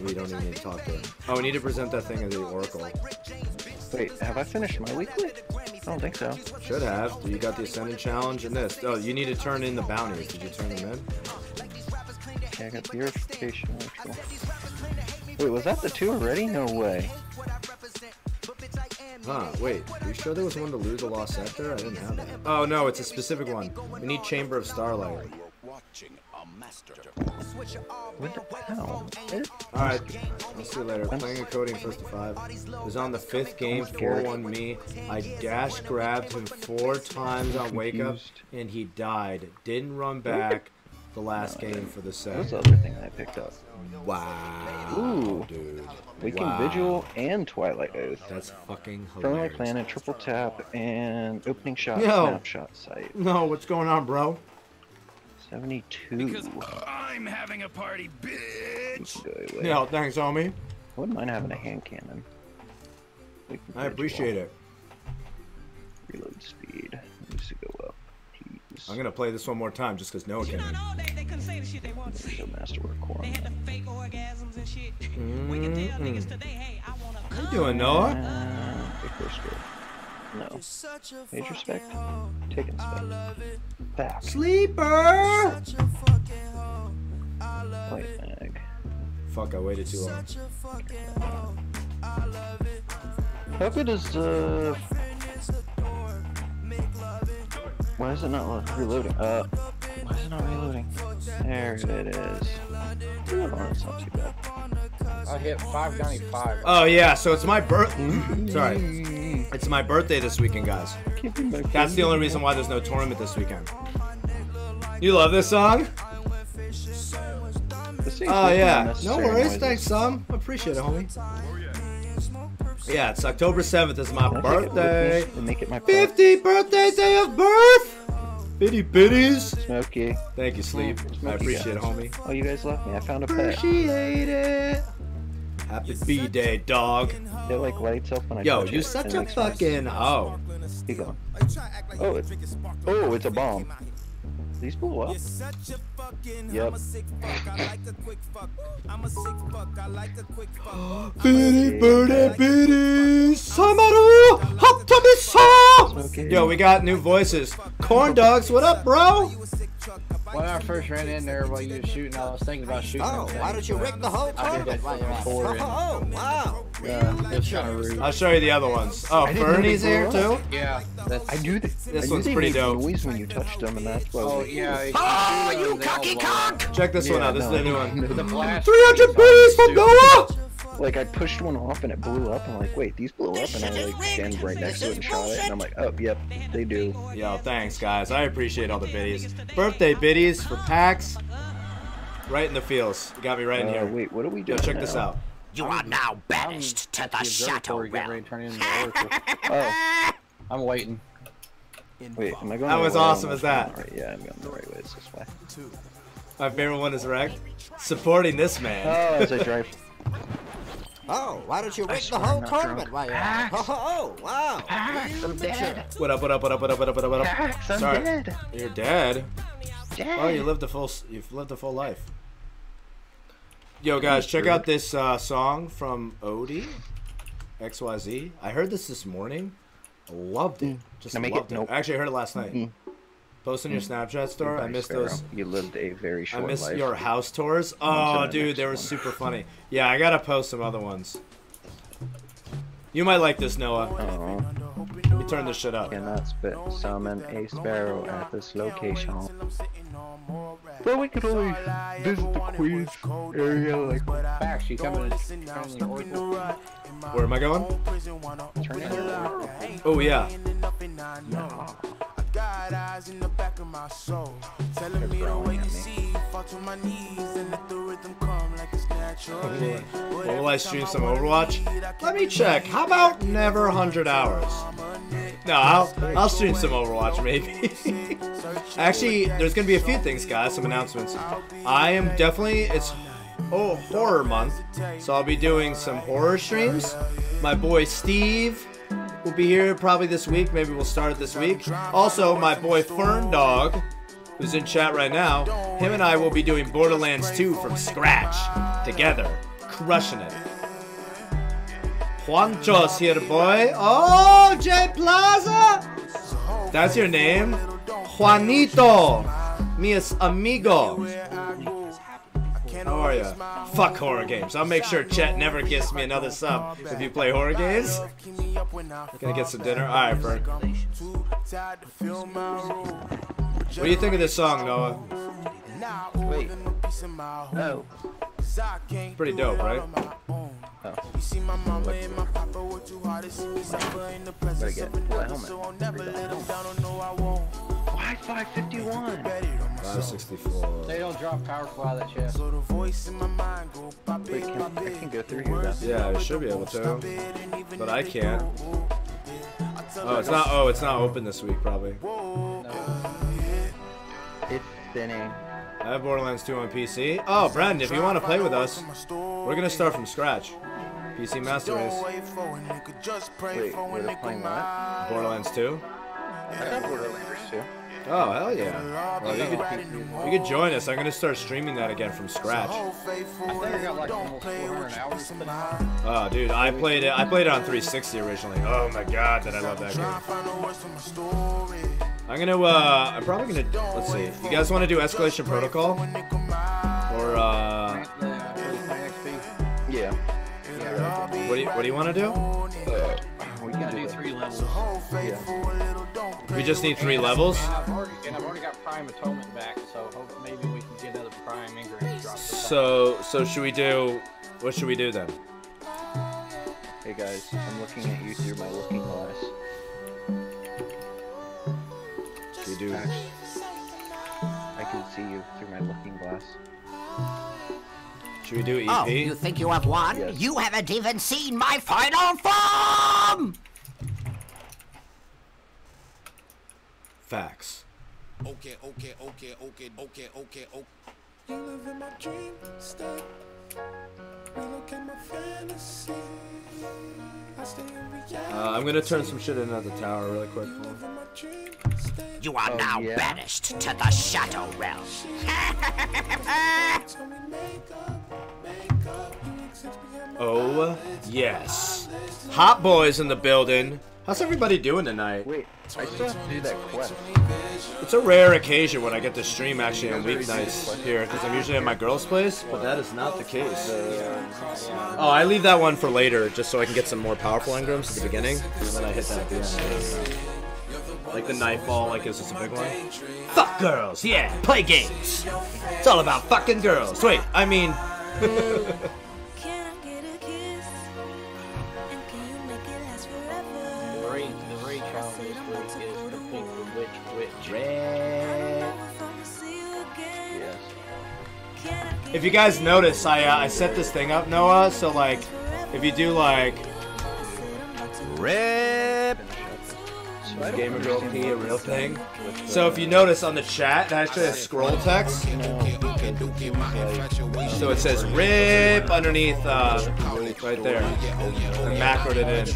we don't even need to talk to it. Oh, we need to present that thing as the Oracle. Wait, have I finished my weekly? I don't think so. Should have. You got the Ascendant Challenge and this. Oh, you need to turn in the bounties. Did you turn them in? Yeah, I got the purification ritual. Wait, was that the 2 already? No way. Huh, wait. Are you sure there was one to lose a lost sector? I didn't have that. Oh, no, it's a specific one. We need Chamber of Starlight. What the hell? Alright, I'll see you later. Playing a coding first to 5. It was on the 5th game, 4-1 me. I dash grabbed him 4 times on wake up, and he died. Didn't run back the last game for the set. That's the other thing I picked up. Wow. Ooh. Dude. Weekend Vigil and Twilight Oath. That's fucking Friendly hilarious. Planet, triple tap, and opening shot, Yo. snapshot site. No, what's going on, bro? 72. Because I'm having a party, bitch. Yeah, thanks, homie. I wouldn't mind having a hand cannon. I appreciate it. Reload speed needs to go up, please. I'm gonna play this one more time just because Noah can. They couldn't say the shit they want to say. Masterwork core. They had the fake orgasms and shit. We can tell niggas today, hey, I wanna How you doing, Noah? Big first grade. No. Major spec. Taking spec. Back. Sleeper! White mag. Fuck, I waited too long. How good is why is it not reloading? Why is it not reloading? There it is. Oh, that's not too bad. I hit 595. Oh yeah, so it's my Sorry. It's my birthday this weekend, guys. That's the only reason why there's no tournament this weekend. You love this song? Oh yeah. No worries, thanks, Sam. Appreciate it, homie. Yeah, it's October 7th. It's my birthday. Make it my 50th birthday day of birth! Bitty bitties. Smokey. Thank you, Sleep. I appreciate it, homie. Oh, you guys left me. I found a pet. Appreciate it. Happy B-Day, dog. It like lights up when I Yo, touch you it, such and a it makes noise. fucking Keep going. Oh, it's a bomb. These blew up. Yep. Bitty birdie bitty. Samaru Hatamisa. Yo, we got new voices. Corn dogs, what up, bro? When I first ran in there while you were shooting, I was thinking about shooting. Oh, why don't you rig the whole I did that tournament while you're at it? before. Oh, wow. Yeah, it's kind of rude. I'll show you the other ones. Oh, Fernie's here too? Yeah, that's, I knew that. This I knew one's they pretty made dope. noise when you touched them, and that's why. I was oh like, yeah. Oh, you cocky cock! Check this one out. This is the new one. The blast 300 bitties from Noah! Like I pushed one off and it blew up. I'm like, wait, these blew up, and I like stand right next to it and shot it, and I'm like, oh, yep, they do. Yo, thanks, guys. I appreciate all the biddies. Birthday biddies for PAX. Right in the feels. You got me right in here. Wait, what are we Yo, doing? check this now? out. You are now banished to the Shadow Realm. Oh, I'm waiting. wait, am I going? That the was right way? awesome as that. Right, yeah, I'm going the right way. It's this way. My favorite one is Reg. Supporting this man. Oh, as I drive. Oh, why don't you rig the swear whole I'm not tournament drunk. while you're at it? Oh, wow. I'm dead. What up, what up, what up, what up, what up, what up, what up? I'm Sorry. dead. You're dead? Dead. Oh, you've lived a full life. Yo, guys, check out this song from Odie, XYZ. I heard this morning. I loved it. Just Can I make loved it? it. Nope. Actually, I heard it last night. Post on your Snapchat store. I Goodbye, missed Sparrow. those. You lived a very I short missed life. your house tours. On to Oh, the dude, next they were one. super funny. Yeah, I gotta post some other ones. You might like this, Noah. Oh, Let me turn this shit up. cannot spit. Summon a sparrow at this location. But we could always visit the Queens area, like Facts, you coming to turn the Oracle? Where am I going? turn it over. Oh, yeah. God eyes in the back of my soul, telling me the way you see, fall to my knees and let the rhythm come like it's natural. Will I stream some Overwatch? Let me check. How about never 100 hours? No, I'll stream some Overwatch maybe. Actually, there's gonna be a few things, guys. Some announcements. I am definitely it's horror month, so I'll be doing some horror streams. My boy Steve will be here probably this week. Maybe we'll start it this week. Also, my boy Fern Dog, who's in chat right now, him and I will be doing Borderlands 2 from scratch together, crushing it. Juancho's here, boy. Oh, Jay Plaza! That's your name? Juanito, mis amigo. How are ya? Fuck horror games. I'll make sure Chet never gives me another sub if you play horror games. Gonna get some dinner? Alright, Fern. What do you think of this song, Noah? Wait. Oh. Pretty dope, right? Oh. Better get the helmet. Why 551? 564. They don't drop power fly that shit. Wait, I can go through here though. Yeah, I should be able to, but I can't. Oh, it's not open this week probably. It's thinning. I have Borderlands 2 on PC. Oh, Brandon, if you want to play with us, we're gonna start from scratch. PC Master Race. Wait, we're playing what? Borderlands 2. I got Borderlands 2. Oh, hell yeah. Well, you could join us. I'm going to start streaming that again from scratch. I think I got like almost 400 hours. Oh, dude, I played it on 360 originally. Oh my god, did I love that game. I'm probably gonna, let's see. You guys want to do Escalation Protocol? Or, Yeah. What do you want to do? We gotta do 3 levels. Yeah. We just need 3 levels? And I've already got Prime Atonement back, so maybe we can get another Prime Ingress drop. So should we do, what should we do then? Hey guys, I'm looking at you through my looking glass. Should we do? I can see you through my looking glass. Should we do EP? Oh, you think you have won? Yes. You haven't even seen my final form! Facts. Okay. You live in my dream state. Relook at my fantasy. I stay in reality. I'm gonna turn some shit into the tower really quick. You are now banished to the Shadow Realm. Oh, yes. Hot Boys in the building. How's everybody doing tonight? Wait, I still have to do that quest. It's a rare occasion when I get to stream actually on weeknights here, because I'm usually at my girl's place, but that is not the case. Oh, I leave that one for later, just so I can get some more powerful engrams at the beginning, and then I hit that at the end. Like the Nightfall, like is this a big one? Fuck girls, yeah, play games. It's all about fucking girls. Wait, I mean... The raid challenge this week is complete the witch. Yes. If you guys notice, I set this thing up, Noah, so like, if you do like... RIP! Gamer Girl P, a real thing. So if you notice on the chat, it actually has scroll text. So it says RIP underneath, right there. I macroed it in.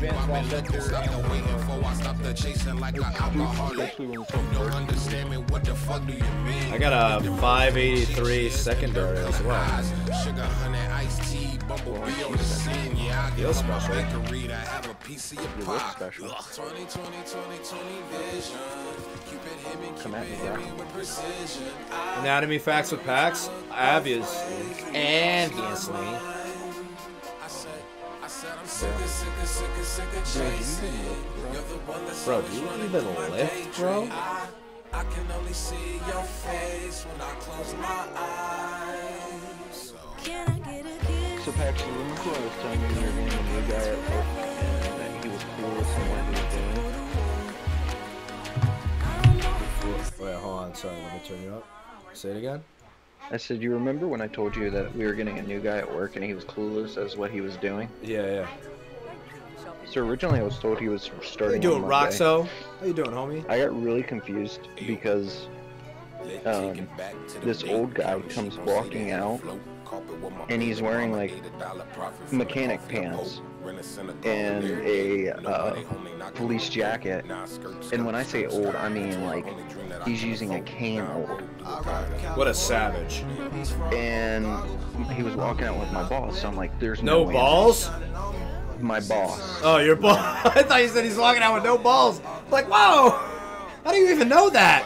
I got a 583 secondary as well. Feels special. You look special. Come at me, bro. Anatomy facts with Pax? Obviously. Bro, do you even lift, bro? I can only see your face when I close my eyes. So Pax, you remember I was telling you you're being a new guy at work and that he was cool with someone he was doing? Wait, hold on. Sorry, let me turn you up. Say it again. I said, you remember when I told you that we were getting a new guy at work and he was clueless as what he was doing? Yeah, yeah. So originally I was told he was starting. How you doing, on Monday. Roxo? How you doing, homie? I got really confused because this old guy comes walking out and he's wearing like mechanic pants and a police jacket. And when I say old, I mean like he's using a cane old. What a savage. And he was walking out with my boss, so I'm like, there's no way balls? My boss. Oh, your boss. I thought you said he's walking out with no balls. Like, whoa! How do you even know that?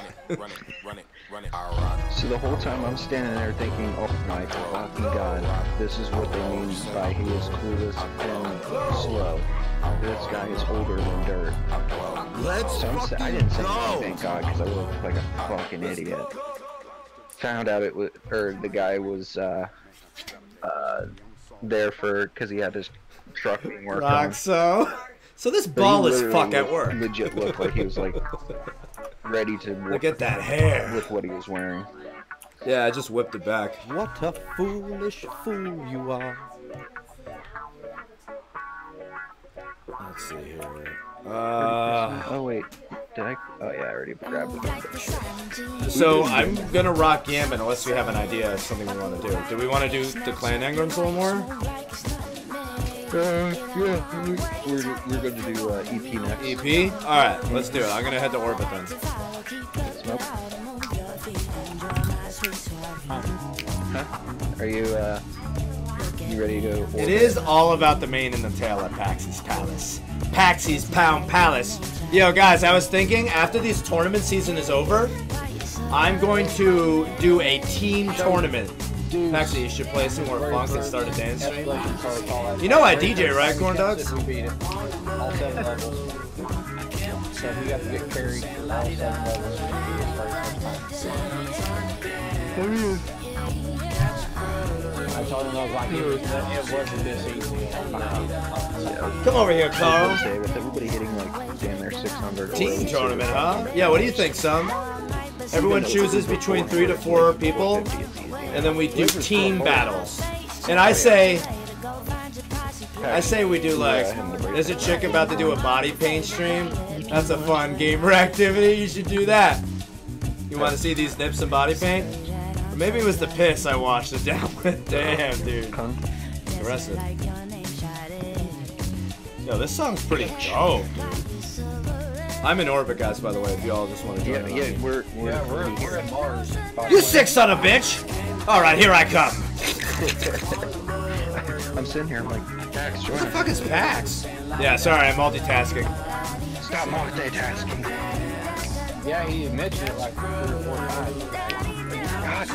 So the whole time I'm standing there thinking, oh my fucking god, this is what they mean by he is clueless and slow. This guy is older than dirt. So I didn't say anything, thank god, because I looked like a fucking idiot. Found out it was, or the guy was there because he had his truck being worked on. So this ball is fuck at work. Legit looked like he was like ready to look at that hair with what he was wearing. Yeah, I just whipped it back. What a foolish fool you are. Let's see here. Oh wait, did I? Oh yeah, I already grabbed it. So I'm gonna rock Gambit unless we have an idea of something we want to do. Do we want to do the Clan Engrams a little more? Yeah, we're going to do EP next. EP? Alright, let's do it. I'm gonna head to Orbit then. Smoke. Huh? Are you ready to Orbit? It is all about the mane and the tail at Paxy's Palace. Paxy's Pound Palace. Yo, guys, I was thinking after this tournament season is over, I'm going to do a team tournament. Paxy, you should play some more funk and start a dance stream. You know I DJ, right, Corn Dogs? We beat it. All 7 levels. So we have to get carried through all 7 levels. I told him I was like, it wasn't this easy. Come over here, Carl. With everybody hitting like damn near 600. Team tournament, huh? Yeah, what do you think, son? Everyone chooses between 3 to 4 people, and then we do team battles. And I say we do like, there's a chick about to do a body paint stream. That's a fun gamer activity. You should do that. You want to see these nips and body paint? Or maybe it was the piss I washed it down with. Damn, dude. Aggressive. Yo, this song's pretty dope, dude. I'm in orbit, guys, by the way, if y'all just want to join in. Yeah, we're at Mars. You sick son of a bitch! Alright, here I come. I'm sitting here, I'm like, Pax, join What the fuck is Pax? Yeah, sorry, I'm multitasking. Stop multitasking. Yeah, he mentioned it like 3 or 4 times. God,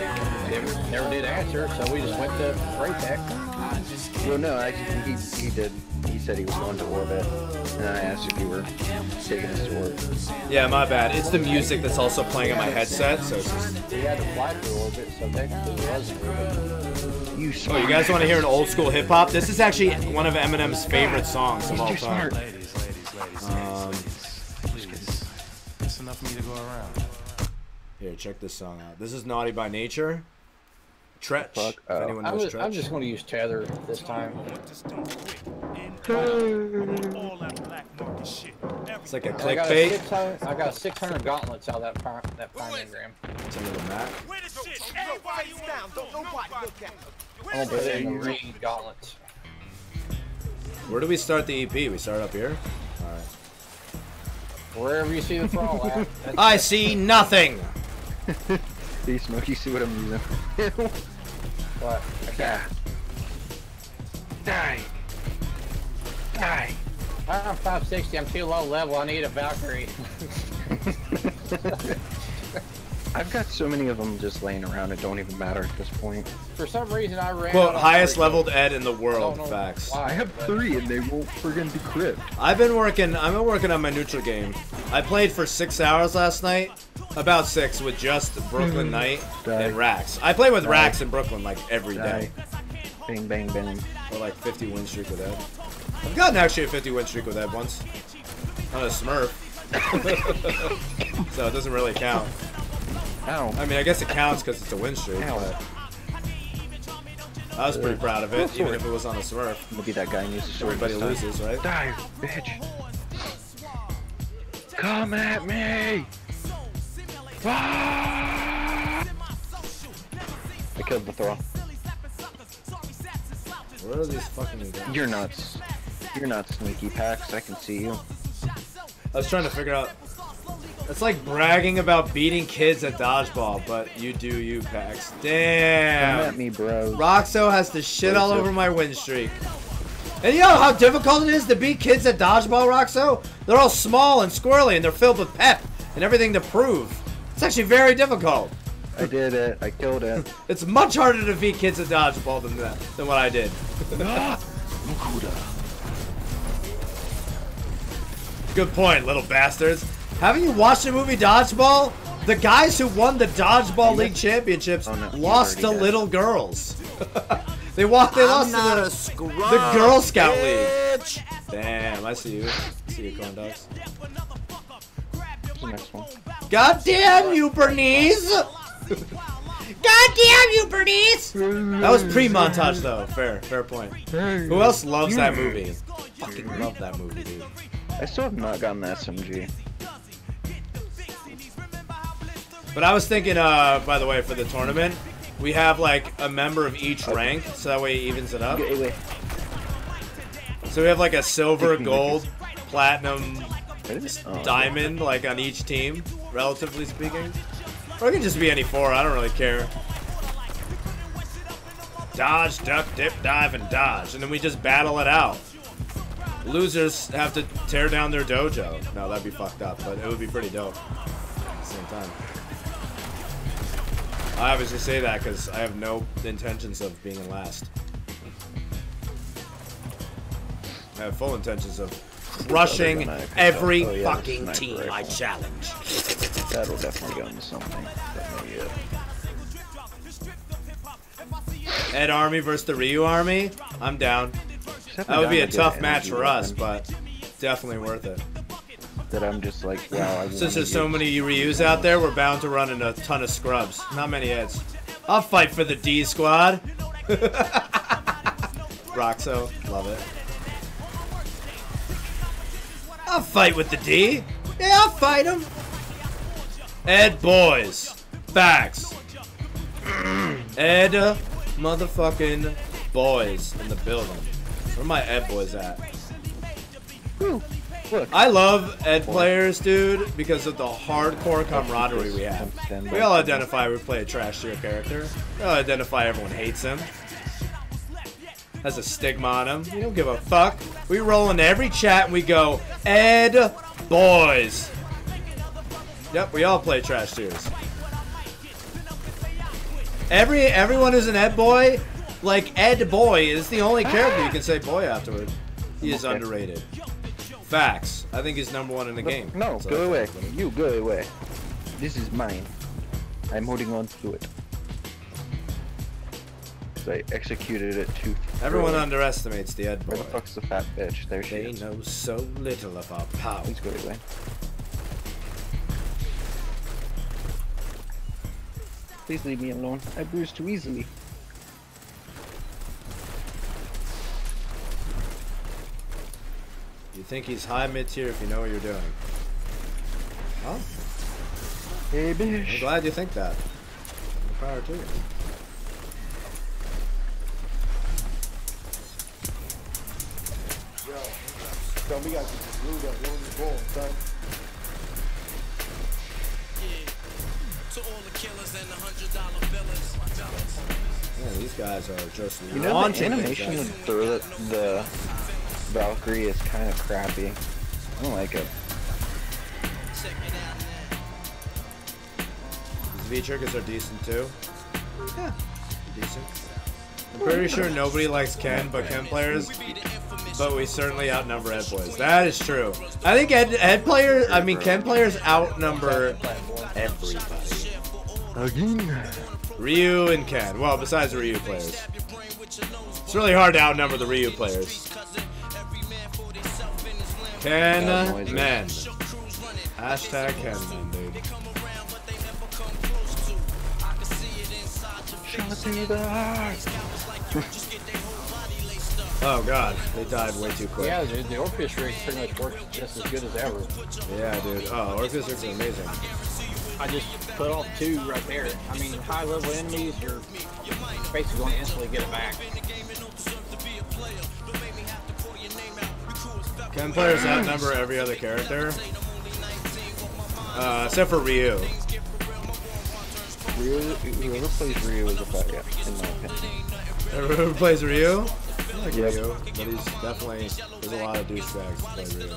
never did answer, so we just went to Raytech. Well, no, actually, he did. He said he was going to Orbit, and I asked if you were taking us to Orbit. Yeah, my bad. It's the music that's also playing on my headset, so it's just... We had to fly through Orbit, so technically it wasn't Orbit. Oh, you guys want to hear an old school hip hop? This is actually one of Eminem's favorite songs of all time. It's enough for me to go around. Here, check this song out. This is Naughty by Nature. Tretch. If anyone knows Tretch. I'm just going to use Tether this time. It's like a clickbait. I got 600 gauntlets out of that Primegram. It's under the map. I'm going to put it in the green gauntlets. Where do we start the EP? We start up here? Alright. Wherever you see the thrall at. I see nothing! See, Smokey, see what I'm using. What? Yeah. Die. Die. I'm 560. I'm too low level. I need a Valkyrie. I've got so many of them just laying around. It don't even matter at this point. For some reason, I ran. Quote, highest leveled Ed in the world. Facts. I have 3 and they won't friggin' decrypt. I've been working on my neutral game. I played for 6 hours last night. About 6 with just Brooklyn Knight and Rax. I play with Rax in Brooklyn like every day. Bang, bang, bang. Or like 50 win streak with Ed. I've gotten actually a 50 win streak with Ed once. On a Smurf. So it doesn't really count. Ow. I mean, I guess it counts because it's a win streak, but I was pretty proud of it, even if it was on a Smurf. Maybe that guy needs to sword. Everybody loses, right? Die, bitch. Come at me! Ah! I killed the throw. Where are these fucking guys? You're nuts. You're not sneaky, Pax. I can see you. I was trying to figure out. It's like bragging about beating kids at dodgeball, but you do you, Pax. Damn. Come at me, bro. Roxo has to shit all over my win streak. And you know how difficult it is to beat kids at dodgeball, Roxo? They're all small and squirrely, and they're filled with pep and everything to prove. It's actually very difficult. I did it. I killed it. It's much harder to defeat kids at dodgeball than what I did. Good point, little bastards. Haven't you watched the movie Dodgeball? The guys who won the Dodgeball League Championships lost to little girls. They lost to the Girl Scout League. Damn, I see you. I see you, corn dogs. Next one. God damn you, Bernice! God damn you, Bernice! That was pre-montage, though. Fair point. Who else loves that movie? Fucking love that movie, dude. I still have not gotten the SMG. But I was thinking, by the way, for the tournament, we have like a member of each rank, so that way it evens it up. So we have like a silver, gold, platinum, diamond, like on each team, relatively speaking. Or it can just be any four, I don't really care. Dodge, duck, dip, dive, and dodge. And then we just battle it out. Losers have to tear down their dojo. No, that'd be fucked up, but it would be pretty dope at the same time. I obviously say that because I have no intentions of being in last. I have full intentions of crushing every fucking team I challenge. That'll definitely go into something. Ed Army versus the Ryu Army? I'm down. That would be a tough match for us, but definitely worth it. That I'm just like, wow. Since there's so many Ryus out there, we're bound to run into a ton of scrubs. Not many Eds. I'll fight for the D squad. Roxo, love it. I'll fight with the D. Yeah, I'll fight him. Ed boys. Facts. Ed motherfucking boys in the building. Where are my Ed boys at? Look. I love Ed players, dude, because of the hardcore camaraderie we have. We all identify we play a trash tier character. We all identify everyone hates him. Has a stigma on him. We don't give a fuck. We roll into every chat and we go, Ed boys. Yep, we all play trash tiers. Everyone who's an Ed boy, like Ed boy, is the only character you can say boy afterward. He is underrated. Facts. I think he's #1 in the game. No, so go away. You go away. This is mine. I'm holding on to it. So I executed it too. Everyone underestimates the Ed boy. Where the fuck's the fat bitch? There she is. They know so little of our power. Please go away. Please leave me alone. I bruise too easily. You think he's high mid-tier if you know what you're doing. Huh? Hey, bitch. I'm glad you think that. More power to you. Yo, son, we got to get glued up. Yo, this ball, son. To all the killers and the $100 billers. Yeah, these guys are just you know, the animation of the Valkyrie is kind of crappy. I don't like it. These V-triggers are decent too. Yeah, decent. I'm pretty sure nobody likes Ken, but Ken players. But we certainly outnumber Ed boys. That is true. I think Ken players outnumber everybody. Again. Ryu and Ken. Well, besides the Ryu players. It's really hard to outnumber the Ryu players. Ken men. Hashtag Ken men, dude. Oh god, they died way too quick. Yeah, dude, the Orpheus rig pretty much works just as good as ever. Yeah, dude. Oh, Orpheus rigs are amazing. I just put off 2 right there. I mean, high level enemies, you're basically going to instantly get it back. Can players outnumber every other character? Except for Ryu. Whoever plays Ryu is a bad guy, in my opinion. Whoever plays Ryu? I like Ryu, but he's definitely, there's a lot of douchebags to play Ryu.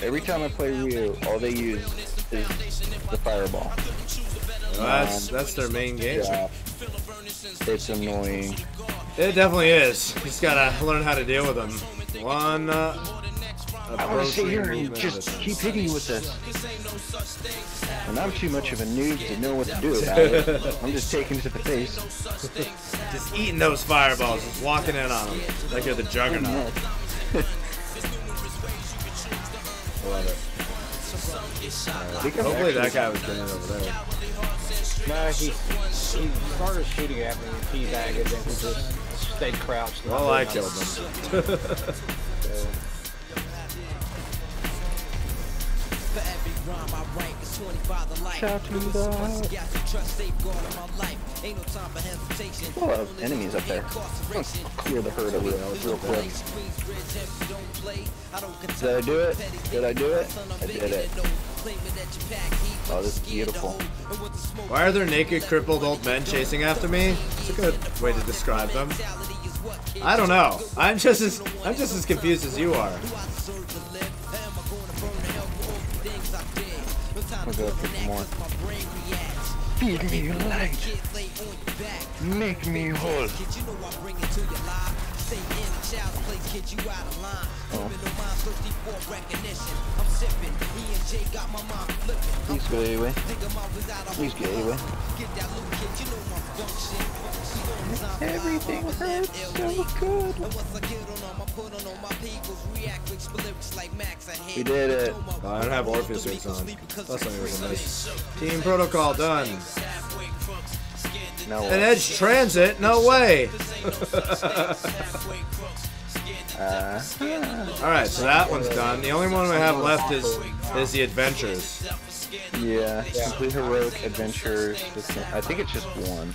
Every time I play Ryu, all they use is the fireball. Well, that's their main game. Yeah. It's annoying. It definitely is. You just gotta learn how to deal with them. One I want to sit here and just keep hitting you with this. And I'm too much of a noob to know what to do about it. I'm just taking it to the face. Just eating those fireballs, just walking in on them like you're the Juggernaut. I love it. Hopefully that guy was getting over there. No, he started shooting at me and teabagged, and then he just stayed crouched. Well, I killed him. Shout to the a lot of enemies up there. Let's clear the herd over there real quick. Did I do it? Did I do it? I did it. Oh, this is beautiful. Why are there naked, crippled old men chasing after me? It's a good way to describe them. I don't know. I'm just as confused as you are. I'll go for some more. Feed me light. Make me whole. Oh. Please go away. Please get away. Everything hurts so good. We did it. I don't have Orpheus rigs on. That's not even a miss. Team protocol done. No An Edge Transit? No way. Alright, so that one's done. The only one we have left is the Adventures. Yeah, Complete Heroic Adventures. I think it's just one.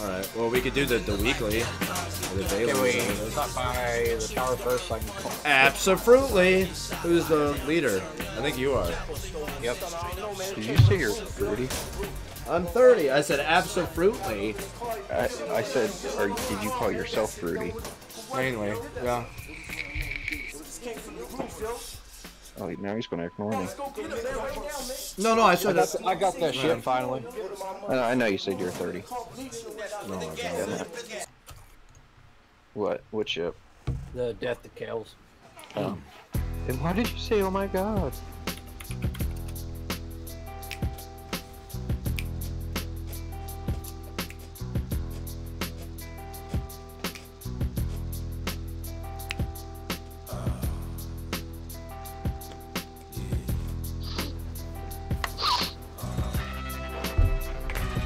Alright, well we could do the weekly. Or the daily. Can we stop by the tower first so I can call? Absolutely! Who's the leader? I think you are. Yep. Did you say you're 30? I'm 30. I said absolutely. I said, or did you call yourself fruity? Anyway, yeah. Oh, now he's gonna ignore me. No, I said I got that shit finally. I know you said you're 30. No, I don't. What? What ship? The Death that Kills. Oh. And why did you say, oh my god?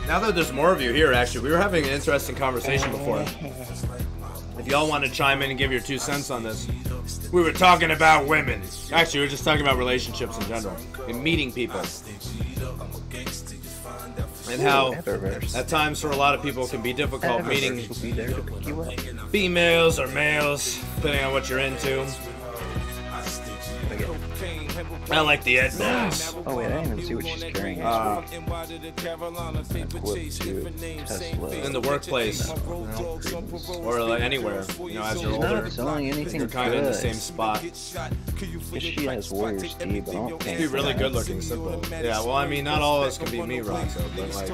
Now that there's more of you here, actually, we were having an interesting conversation before. If y'all want to chime in and give your 2 cents on this, we were talking about women. Actually, we were just talking about relationships in general and meeting people. And how, at times, for a lot of people, it can be difficult meeting females or males, depending on what you're into. I like the Ed boys. Oh wait, I didn't even see what she's carrying. In In the workplace, or like anywhere, you know, as you're older, you're kind of in the same spot. She has Warrior Steve, but I don't think Be really good looking, simple. Yeah, well, I mean, not all of us can be me, Roxo, but like,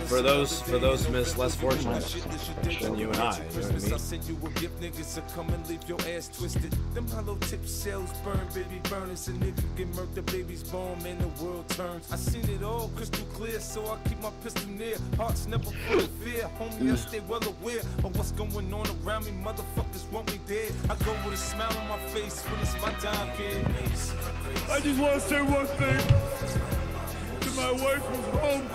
for those less fortunate than you and I, you know what I mean? A nigga get murked, the baby's born, man, the world turns. I seen it all crystal clear, so I keep my pistol near. Hearts never full of fear, homie, I stay well aware of what's going on around me. Motherfuckers want me dead. I go with a smile on my face when it's my time, kid. I just want to say one thing. To my wife who's home.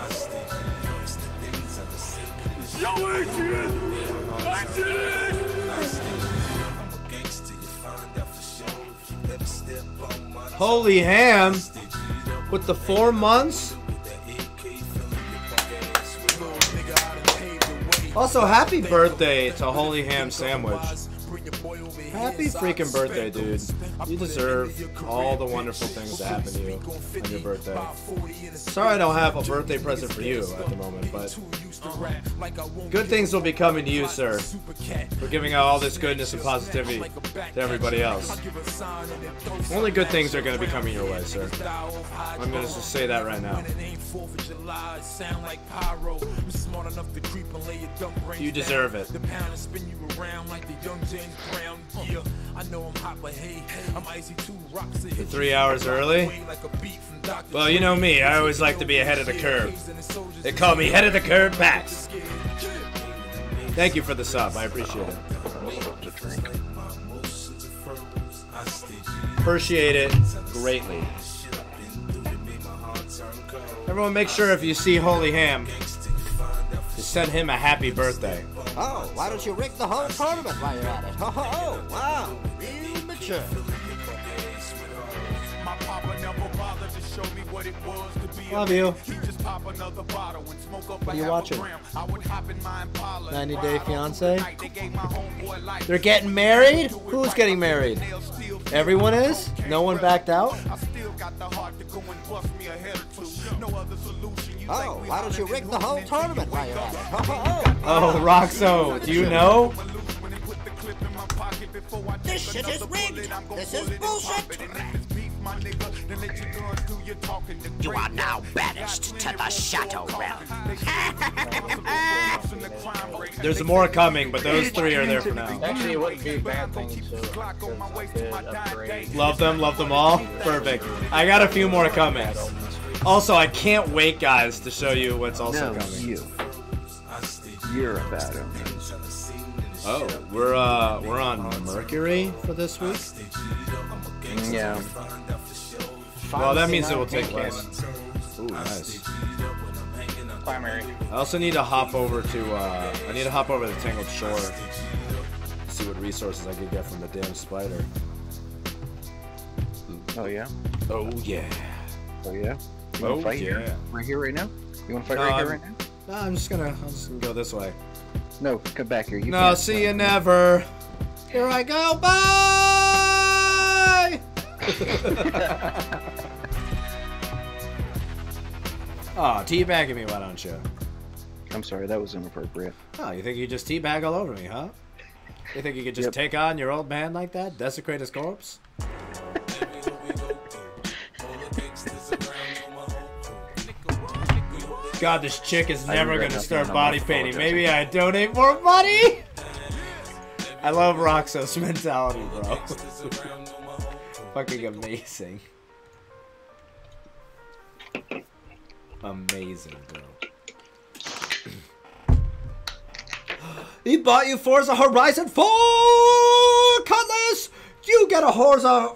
Yo, Adrian! I did it! Holy ham! With the 4 months? Also, happy birthday to Holy Ham Sandwich. Happy freaking birthday, dude. You deserve all the wonderful things that happen to you on your birthday. Sorry I don't have a birthday present for you at the moment, but good things will be coming to you, sir. For giving out all this goodness and positivity to everybody else. Only good things are going to be coming your way, sir. I'm going to just say that right now. You deserve it. 3 hours early? Well, you know me, I always like to be ahead of the curve. They call me head of the curve Max. Thank you for the sub, I appreciate it. Appreciate it greatly. Everyone make sure if you see Holy Ham, to send him a happy birthday. Oh, why don't you rig the whole tournament while you're at it? Oh, wow. Real mature. Love you. What are you watching? 90 Day Fiance? They're getting married? Who's getting married? Everyone is? No one backed out? Oh, why don't you rig the whole tournament while you're at it? Oh, Roxo, do you know? This shit is rigged. This is bullshit. You are now banished to the Shadow Realm. There's more coming, but those 3 are there for now. Actually, it wouldn't be a bad thing, so I could upgrade. Love them all? Perfect. I got a few more coming. Also, I can't wait, guys, to show you what's also coming. You're a bad omen. Oh, we're on Mercury for this week? Yeah. Well, that means it will take less. Ooh, nice. Primary. I also need to hop over to I need to hop over to Tangled Shore. See what resources I can get from the damn spider. Oh yeah. Oh yeah. Oh yeah. You Oh wanna fight yeah. Here? Right here, right now. You want to fight right here, right now? No, I'm just gonna go this way. No, come back here. You no, can't see fight. you never. Here I go. Bye. Oh, teabagging me, why don't you? I'm sorry, that was inappropriate. Oh, you think you just teabag all over me, huh? You think you could just take on your old man like that? Desecrate his corpse? God, this chick is never gonna start body painting. Maybe I donate more money? I love Roxo's mentality, bro. Fucking amazing. Amazing, bro. He bought you Forza Horizon 4! Cutlass! You get a Forza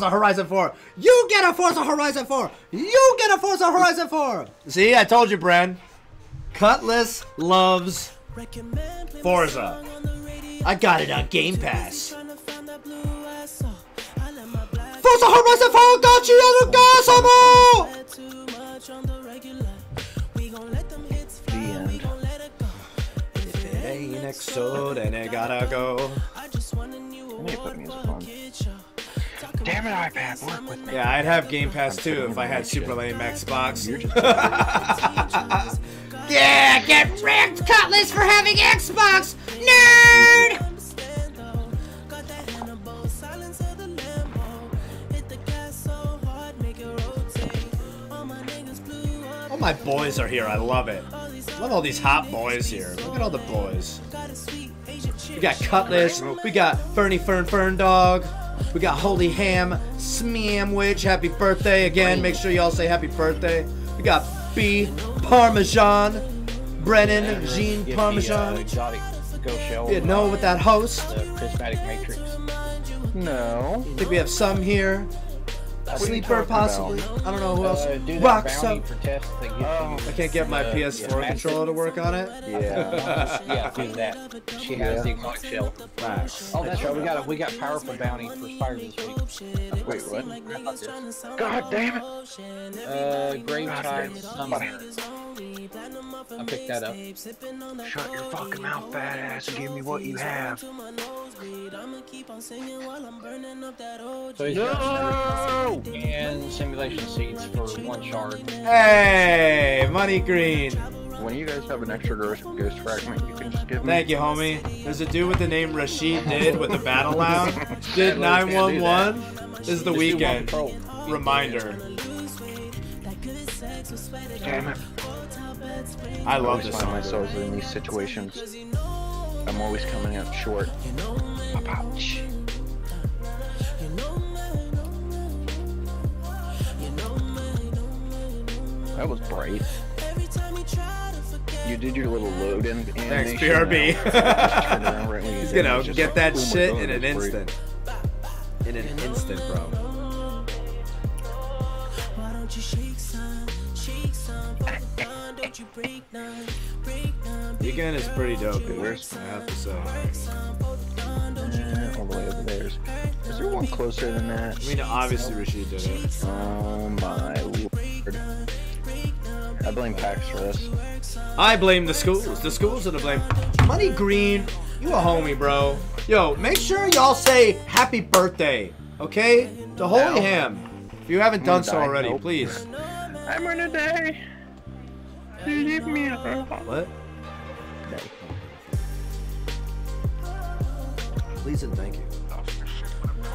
Horizon 4. You get a Forza Horizon 4. You get a Forza Horizon 4. See, I told you, Bren. Cutlass loves Forza. I got it on Game Pass. Forza Horizon 4 got you on the If it ain't exo, then it gotta go. Damn it, iPad, work with me. Yeah, I'd have Game Pass too if I had super lame Xbox. Yeah, get wrecked, Cutlass, for having Xbox, nerd! All my boys are here, I love it. Love all these hot boys here. Look at all the boys. We got Cutlass, we got Fernie Fern Dog, we got Holy Ham Smamwich. Happy birthday again. Make sure y'all say happy birthday. We got B Parmesan, Brennan, Jean Parmesan. You know with that host. The prismatic matrix. No. I think we have some here. Sleeper possibly. I don't know who else. Do that Rocks bounty up. for tests that gives you. I can't get my PS4 controller to work on it. Yeah, do that. She has the exotic shell. Facts. Oh, that's right. We got powerful bounty for Spider this week. Wait, what? God damn it! Gravetide Summoner. I picked that up. Shut your fucking mouth, badass, and give me what you have. So he's got and simulation seeds for 1 shard. Hey, Money Green. When you guys have an extra ghost fragment, you can just give me. Thank you, homie. There's a dude with the name Rashid did with the battle lounge. Did 911. This is the weekend. Reminder. Damn it. I love always this find song. myself in these situations. I'm always coming up short. Ouch. That was bright. You did your little load in Thanks, animation. BRB. He's gonna get that oh shit God, in an that's bright. instant. In an instant, bro. Weekend is pretty dope, dude. I have to say. All the way over there. Is there one closer than that? I mean, obviously Rashid did it. Oh my lord. I blame PAX for this. I blame the schools. The schools are to blame. Money Green, you a homie, bro. Yo, make sure y'all say happy birthday, okay? To Holy Ham. If you haven't done so already, please. I'm gonna die. Leave me alone. What? Please and thank you.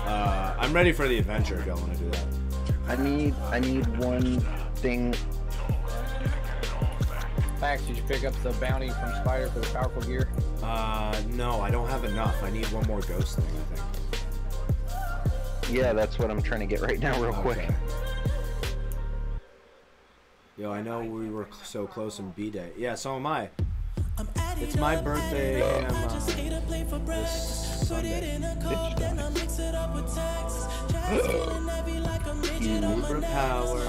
I'm ready for the adventure if y'all want to do that. I need one thing. Max, did you pick up the bounty from Spider for the powerful gear? No, I don't have enough. I need one more ghost thing, I think. Yeah, that's what I'm trying to get right now, real quick. Yo, I know we were so close in B-Day. Yeah, so am I. It's my birthday this Sunday. Uber power.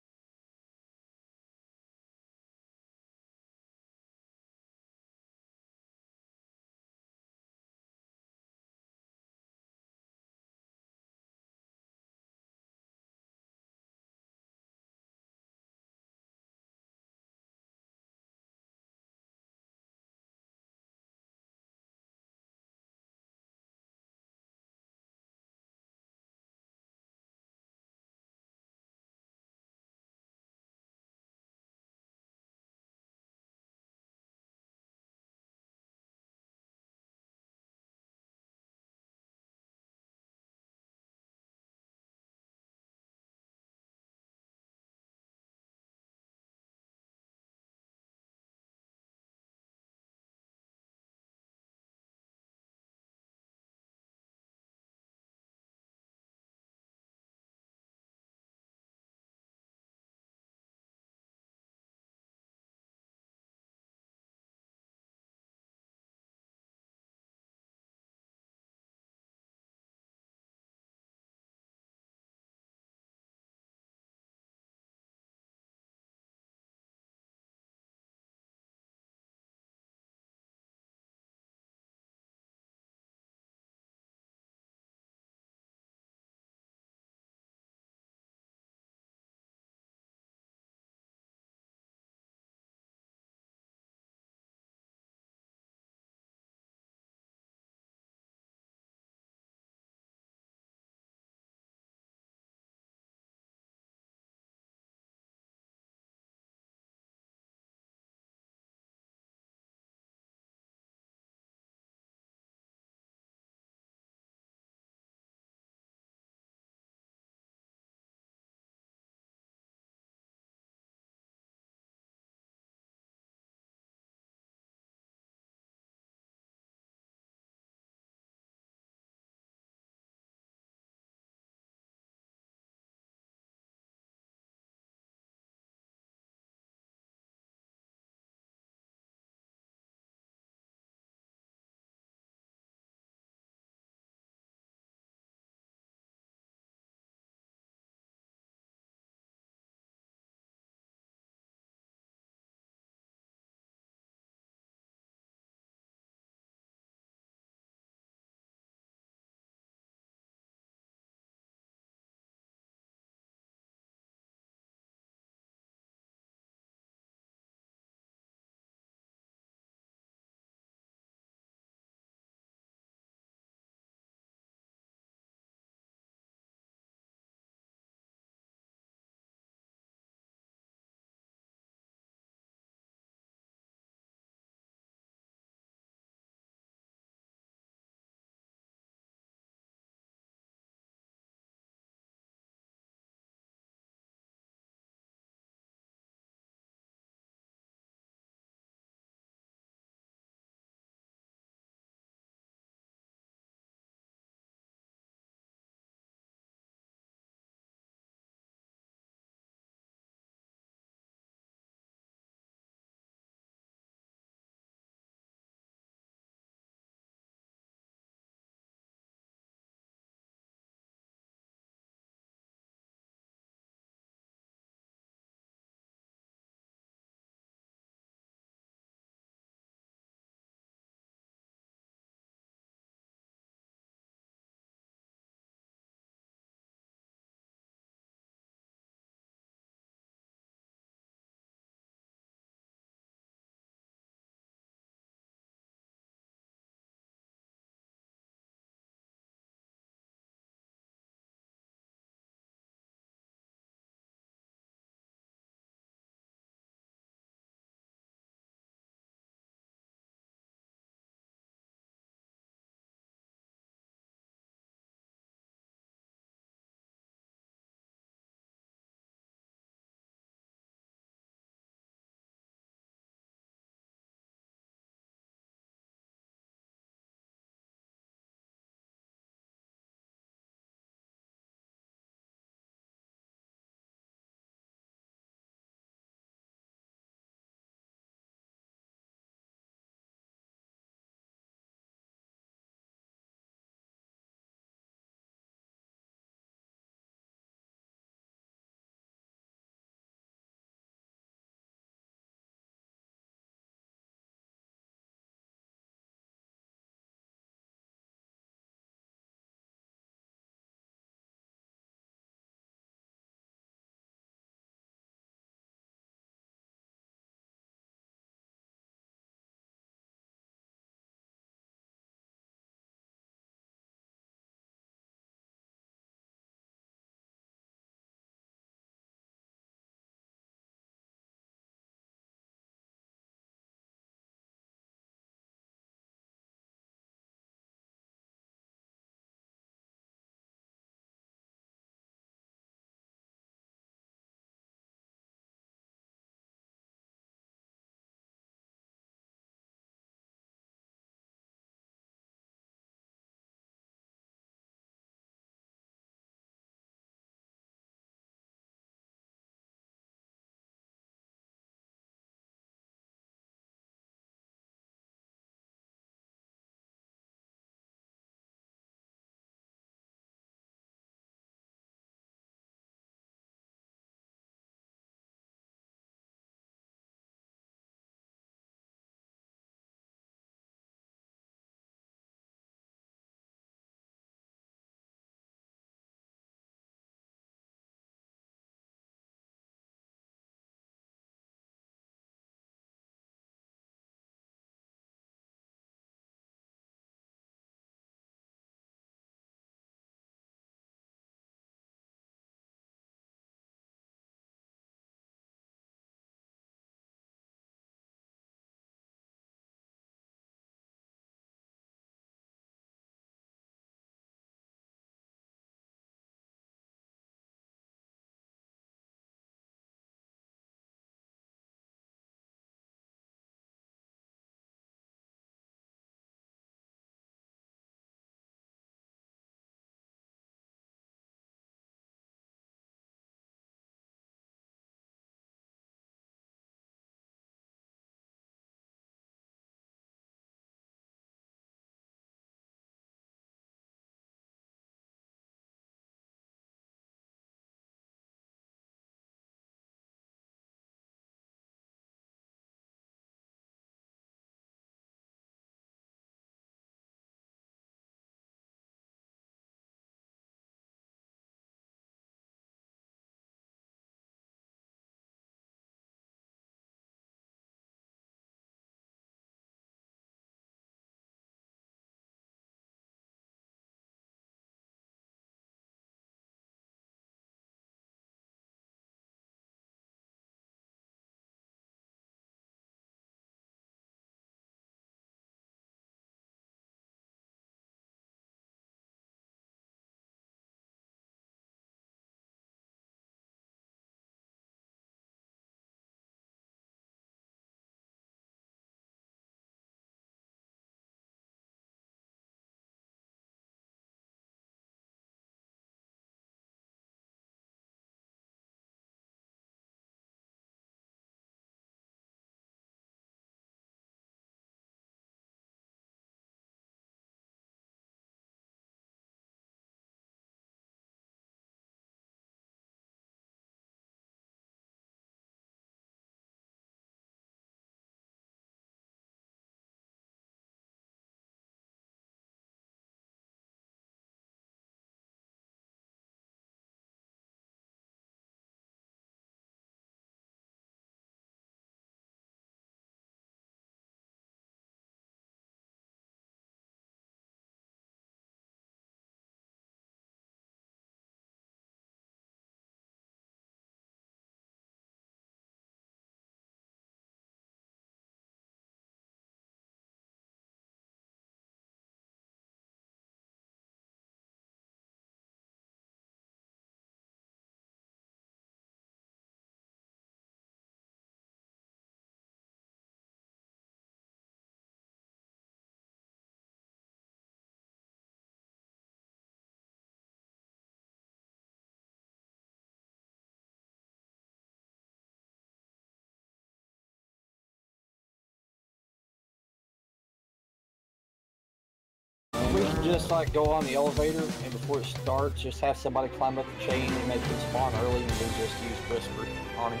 We should just like go on the elevator and before it starts, just have somebody climb up the chain and make them spawn early, and then just use whisper on him.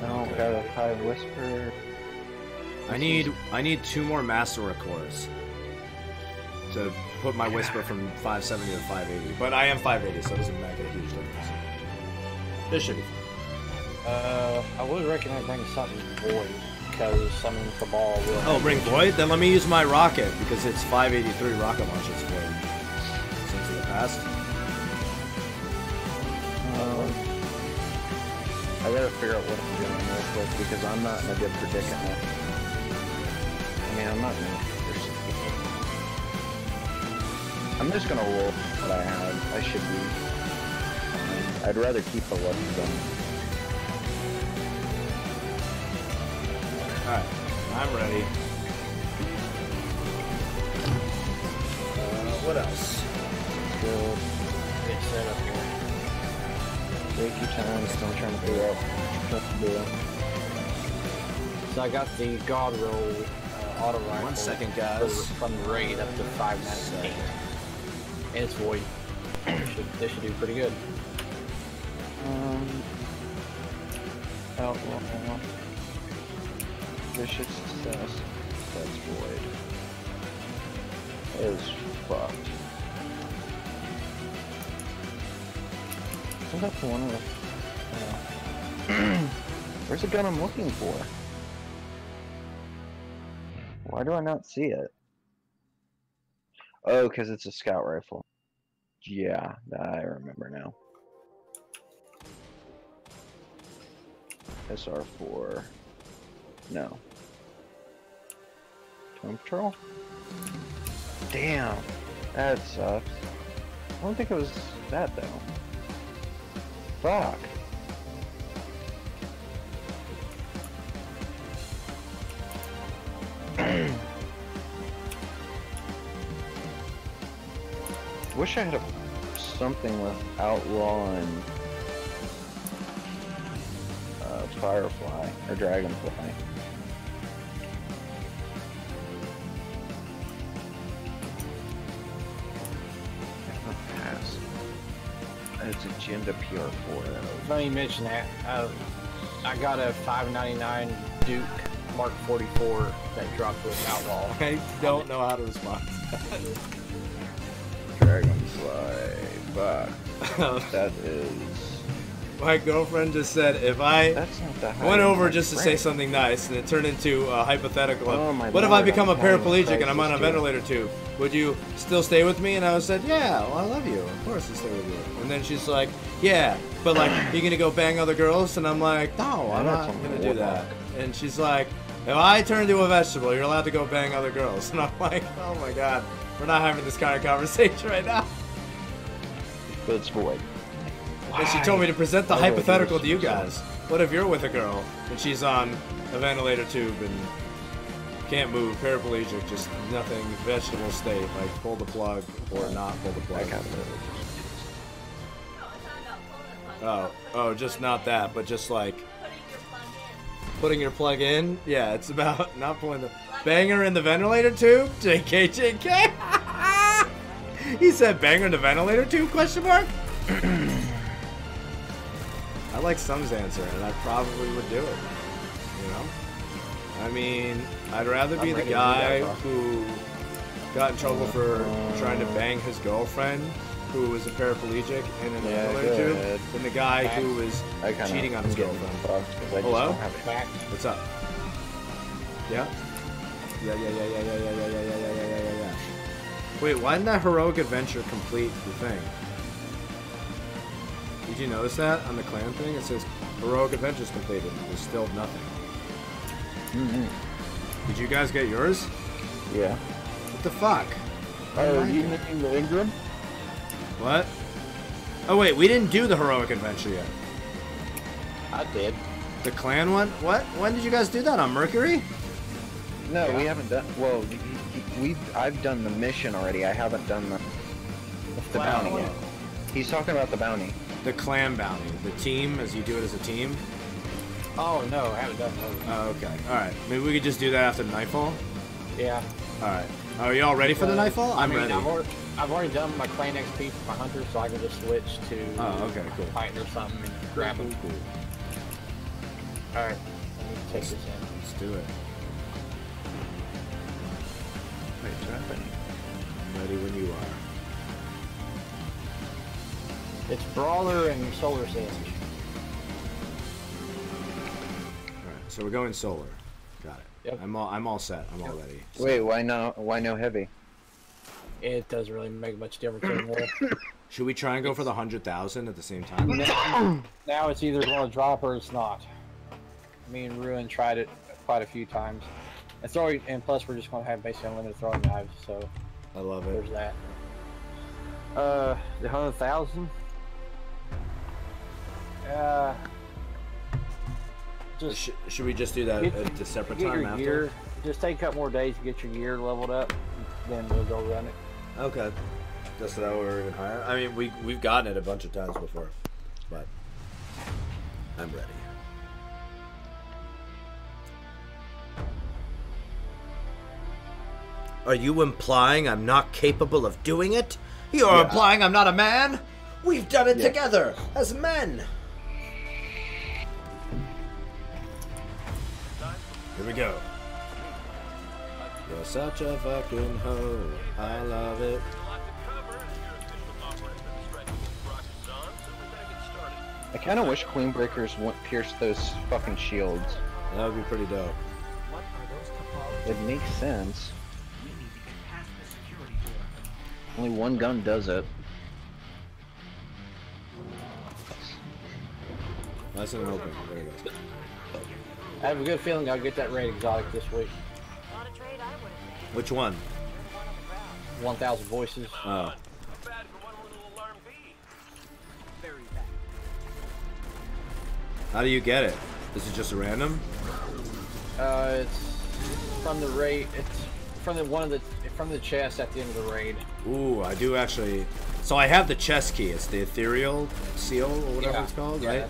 I don't got a 5 whisper. I need 2 more master cores to put my whisper from 570 to 580. But I am 580, so it doesn't make a huge difference. This should be fun. I would recommend bringing something void because I mean the ball will. Oh, bring void? Then let me use my rocket because it's 583 rocket launches void. Since in the past. I gotta figure out what I'm doing real quick because I'm not in a good predicament. I mean, I'm not in a I'm just gonna roll what I have. I should be fine. I'd rather keep the lucky gun. Alright, I'm ready. What else? Good. Get set up here. Take your time, still trying to figure out what to do. So I got the God Roll auto rifle. 1 second, guys. From the raid up to 598. And it's void. They should do pretty good. Outlaw. Vicious success. That's void. That is fucked. Isn't that the one with... Where's the gun I'm looking for? Why do I not see it? Oh, because it's a scout rifle. Yeah, I remember now. SR4. No. Tomb Patrol? Damn. That sucks. I don't think it was that though. Fuck. Wish I had something with Outlaw and Firefly or Dragonfly. Pass. It's Agenda PR4 though. Funny you mention that. I got a 599 Duke Mark 44 that dropped with Outlaw. I don't know how to respond. Dragonfly. Fuck. That is... My girlfriend just said if I went over just to say rank. something nice and it turned into a hypothetical of, Oh my what if lord, I become a I'm having paraplegic and I'm on a crisis, ventilator tube? Would you still stay with me? And I said, yeah, well, I love you. Of course I'll stay with you. And then she's like, yeah, but like, you're going to go bang other girls? And I'm like, no, I'm not going to do that. And she's like, if I turn into a vegetable, you're allowed to go bang other girls. And I'm like, oh my god, we're not having this kind of conversation right now. But it's void. And she told me to present the Why? hypothetical to you guys. What if you're with a girl and she's on a ventilator tube and can't move, paraplegic, just nothing, vegetable state, like pull the plug or not pull the plug? Oh, just not that, but just like putting your plug in. Yeah, it's about not pulling the banger in the ventilator tube. JK. He said banger in the ventilator tube? Question mark. I like Sung's answer, and I probably would do it. You know? I mean, I'd rather be the guy who got in trouble for trying to bang his girlfriend, who was a paraplegic in an ventilator tube, than the guy who was cheating on his girlfriend. Hello? What's up? Yeah? Yeah. Wait, why didn't that heroic adventure complete the thing? Did you notice that on the clan thing? It says heroic adventures completed. There's still nothing. Did you guys get yours? Yeah. What the fuck? Oh, you mean the Ingram? What? Oh wait, we didn't do the heroic adventure yet. I did. The clan one? What? When did you guys do that? On Mercury? No, we haven't done. Well, I've done the mission already. I haven't done the bounty yet. He's talking about the bounty. The clan bounty. The team, as you do it as a team. Oh no, I haven't done those. Oh, okay. Alright. Maybe we could just do that after Nightfall? Yeah. Alright. Are you all ready for the Nightfall? I'm ready. I've already done my Clan XP for my Hunter, so I can just switch to okay, cool. Titan or something and grab them. Cool. Alright, let me take this in. Let's do it. Wait, what's happening? I'm ready when you are. It's Brawler and Solar Sage. Alright, so we're going solar. Got it. Yep. I'm all set. I'm all ready. So. Wait, why no heavy? It doesn't really make much difference anymore. Should we try and go for the 100,000 at the same time? Now it's either going to drop or it's not. Me and Ruin tried it quite a few times. And plus we're just going to have basically unlimited throwing knives, so I love it. There's that. The 100,000. Should we just do that at a separate time after? Gear, just take a couple more days to get your gear leveled up, then we'll go run it. Okay. Just so that we're even higher. I mean, we've gotten it a bunch of times before, but I'm ready. Are you implying I'm not capable of doing it? You're implying I'm not a man? We've done it together as men. Here we go. You're such a fucking hoe. I love it. I kind of wish Queen Breakers wouldn't pierce those fucking shields. That would be pretty dope. It makes sense. Only one gun does it. Nice and open. There you go. I have a good feeling I'll get that raid exotic this week. Which one? 1,000 voices. Oh. How do you get it? Is it just a random? It's from the raid. It's from the chest at the end of the raid. Ooh, I do actually. So I have the chest key. It's the ethereal seal or whatever it's called, right?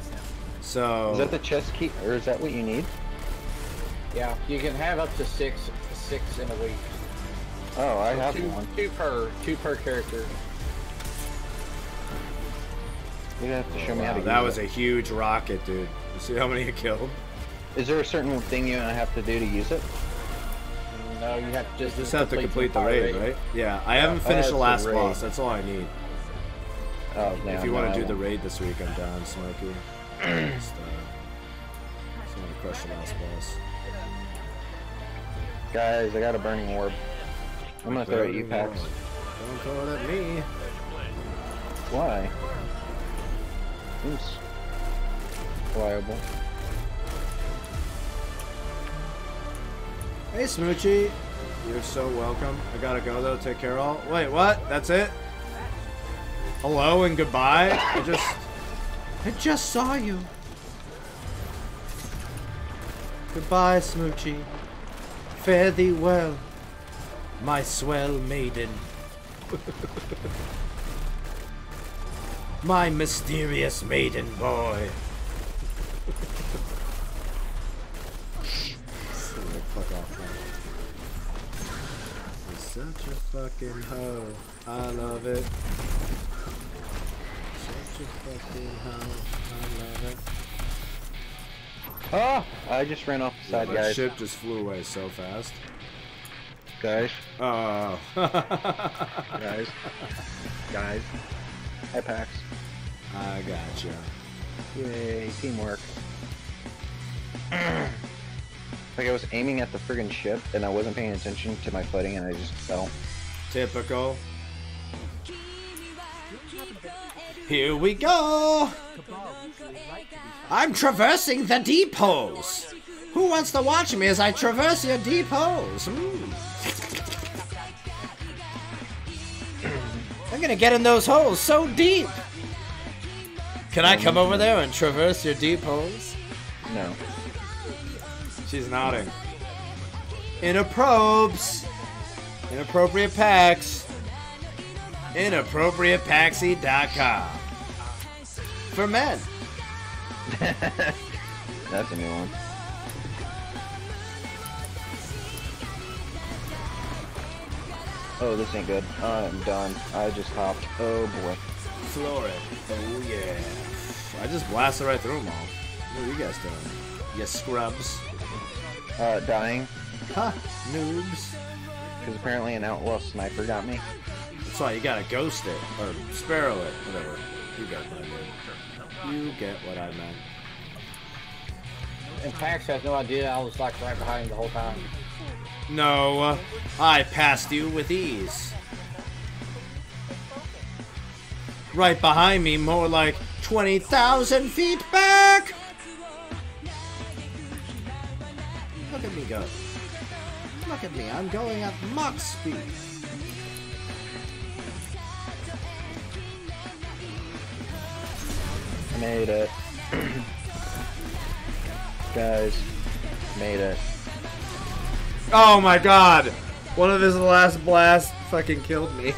So is that the chest key, or is that what you need? Yeah, you can have up to six in a week. Oh, I have one. Two per character. You have to show me how to use it. That was a huge rocket, dude. You see how many it killed? Is there a certain thing you have to do to use it? No, you have to just have to complete the raid, right? Yeah, I haven't finished the last boss. That's all I need. Oh, man. If you want to do the raid this week, I'm down, Smokey. Just want to crush the last boss. Guys, I got a burning orb. I'm gonna throw it at you, Pax. Don't throw it at me. Why? Seems reliable. Hey, Smoochie. You're so welcome. I gotta go, though. Take care, all. Wait, what? That's it? Hello and goodbye? I just saw you. Goodbye, Smoochie. Fare thee well, my swell maiden. My mysterious maiden boy. Fuck off, man. You're such a fucking hoe. I love it. Such a fucking hoe. I love it. Oh! I just ran off the side, My guys. ship just flew away so fast. Guys. Oh. Guys. Hi, Pax. I gotcha. Yay, teamwork. Like I was aiming at the friggin' ship and I wasn't paying attention to my footing and I just fell. Typical. Here we go! I'm traversing the depots! Who wants to watch me as I traverse your depots? I'm gonna get in those holes so deep! Can I come over there and traverse your depots? No. She's nodding. Inapprobes! Inappropriate packs! InappropriatePaxy.com for men. That's a new one. Oh, this ain't good. I'm done. I just hopped. Oh boy. Floor it. Oh yeah. I just blasted right through them all. What are you guys doing? You scrubs. Dying. Huh. Noobs. Because apparently an outlaw sniper got me. That's why you gotta ghost it. Or sparrow it. Whatever. You get what I meant. You get what I meant. And Pax has no idea I was like right behind him the whole time. No, I passed you with ease. Right behind me, more like 20,000 feet back! Look at me go. Look at me, I'm going at Mach speed. Made it. Guys, made it. Oh my god! One of his last blasts fucking killed me.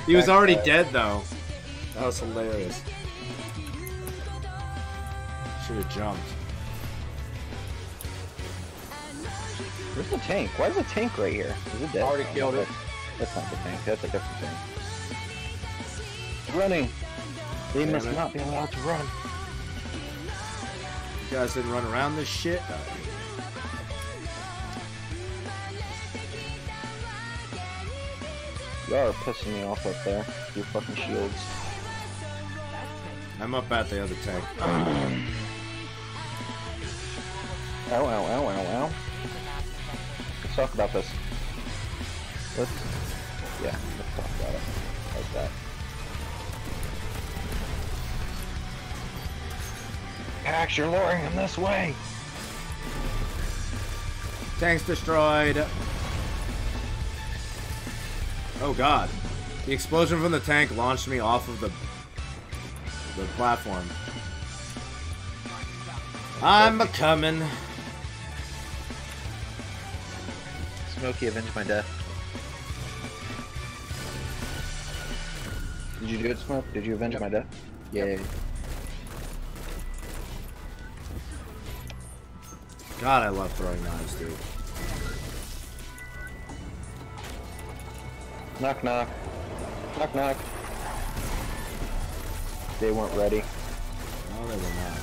He was already dead though. That was hilarious. Should have jumped. Where's the tank? Why is the tank right here? Is it dead? Already killed it. That's not the tank. That's a different tank. Running. They must not be allowed to run. You guys didn't run around this shit? Y'all are pissing me off up there. Your fucking shields. I'm up at the other tank. Ow, ow, ow, ow, ow. Let's talk about this. Let's talk about it. Like that. Pax, you're luring him this way. Tank's destroyed. Oh god. The explosion from the tank launched me off of the platform. I'm a-coming. Smokey, avenge my death. Did you do it, Smoke? Did you avenge my death? Yay. God, I love throwing knives, dude. Knock, knock. Knock, knock. They weren't ready. No, they were not.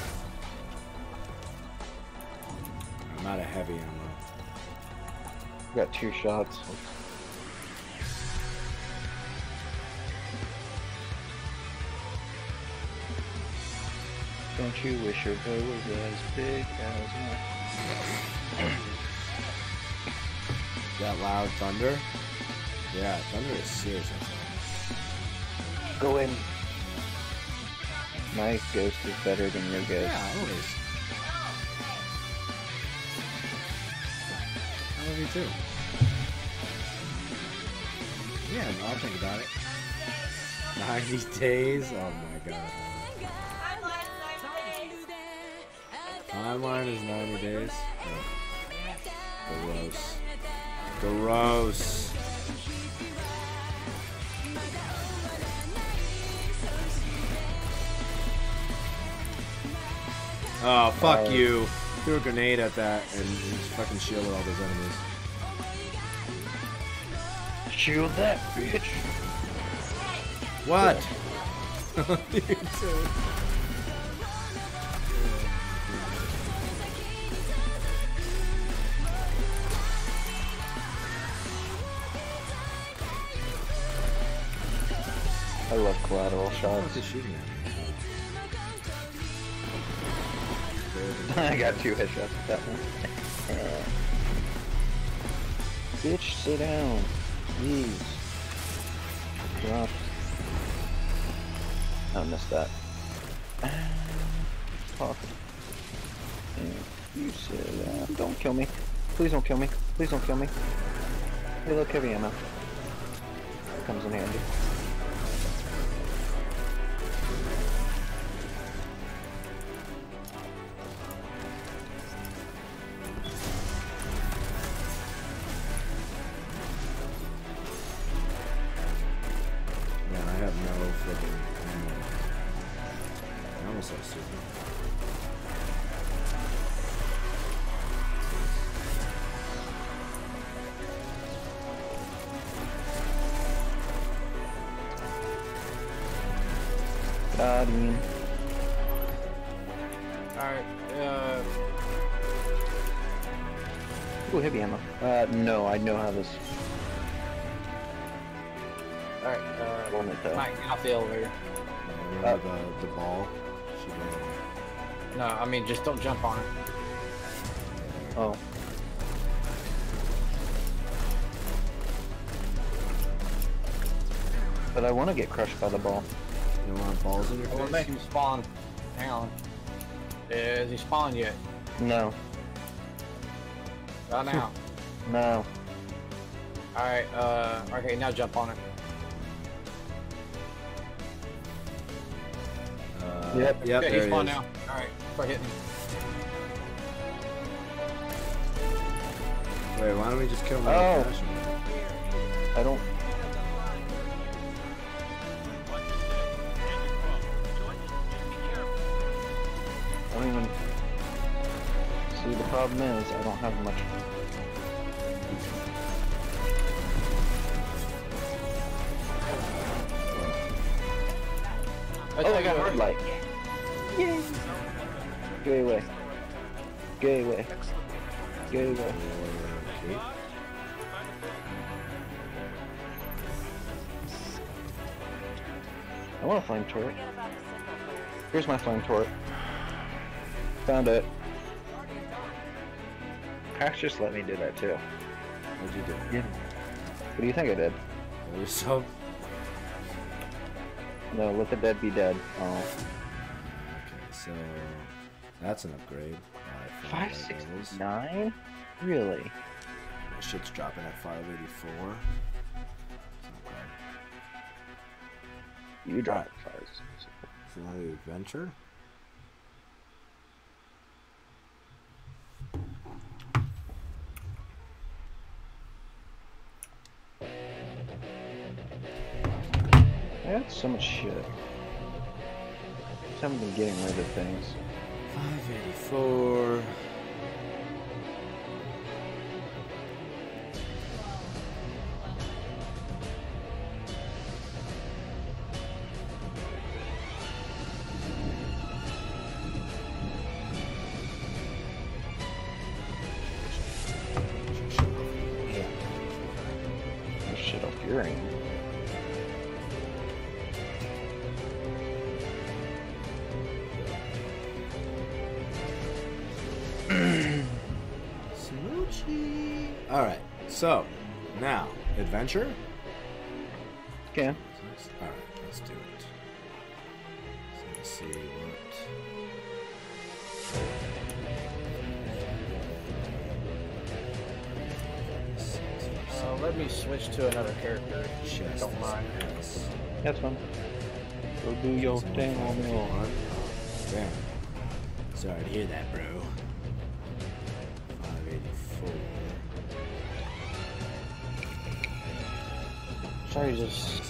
I'm out of heavy ammo. Got 2 shots. Don't you wish your bow was as big as mine? That loud thunder? Yeah, thunder is serious. Go in. My ghost is better than your ghost. Yeah, always. I love you too. Yeah, no, I'll think about it. 90 days? Oh my god. Timeline is 90 days? Oh. Gross. Gross. Oh, fuck you. Threw a grenade at that and just fucking shielded all those enemies. Shield that, bitch. What? I love collateral shots. What's he shooting at? I got 2 headshots with that one. Bitch, sit down. Please. Drop. I missed that. Talk. You sit down. Don't kill me. Please don't kill me. Please don't kill me. Hey, look, heavy ammo. Comes in handy. Got him. Alright, Ooh, heavy ammo. No, I know how this. alright, One at Mike, get off the elevator. The ball. No, I mean, just don't jump on it. Oh. But I want to get crushed by the ball. You don't want balls in your I want to face? make him spawn. Hang on. Is he spawned yet? No. Right now. No. Alright, okay, now jump on it. Yep, Good, there he's he spawned is. now. Alright, start hitting him. Wait, why don't we just kill him? Oh. I don't. I don't even. See, the problem is, I don't have much. Oh, I got hard light. Yay! Go away. Go away. Go away. I want a flame turret. Here's my flame turret. Found it. Pax just let me do that too. What'd you do? Yeah. What do you think I did? Yourself? No, let the dead be dead. Oh. Okay, so that's an upgrade. 569? Really? My shit's dropping at 584. You dropped 5. So now the adventure. I got so much shit. Just haven't been getting rid of things. 584. Shit off your aim. Smoochie. Alright, so now, adventure? Okay. Alright, let's do it. So let's see what. Let me switch to another character. if you Don't mind. That's fine. Go do your thing on me. Damn. Sorry to hear that, bro. 584. Sorry, just.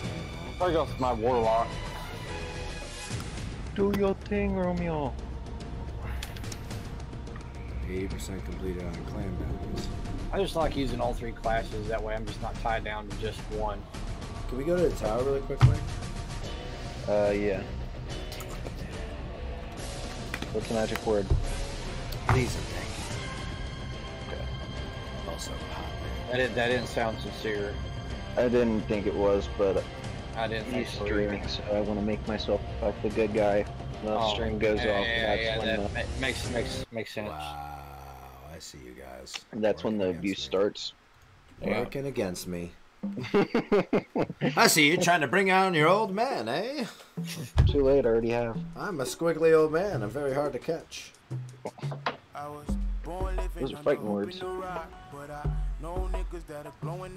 Sorry, go with my warlock. Do your thing, Romeo. 80% completed on clan bounties. I just like using all 3 classes. That way, I'm just not tied down to just one. Can we go to the tower really quickly? Yeah. What's the magic word? Please and thank you. Okay. Also, That didn't sound sincere. I didn't think it was, but I didn't think he's so streaming, either. so I want to make myself like the good guy. When the stream goes off, Yeah, that's when that makes sense. Wow, I see you guys. that's when the abuse starts. Working against me. I see you trying to bring out your old man, eh? Too late, I already have. I'm a squiggly old man. I'm very hard to catch. Those are fighting words. They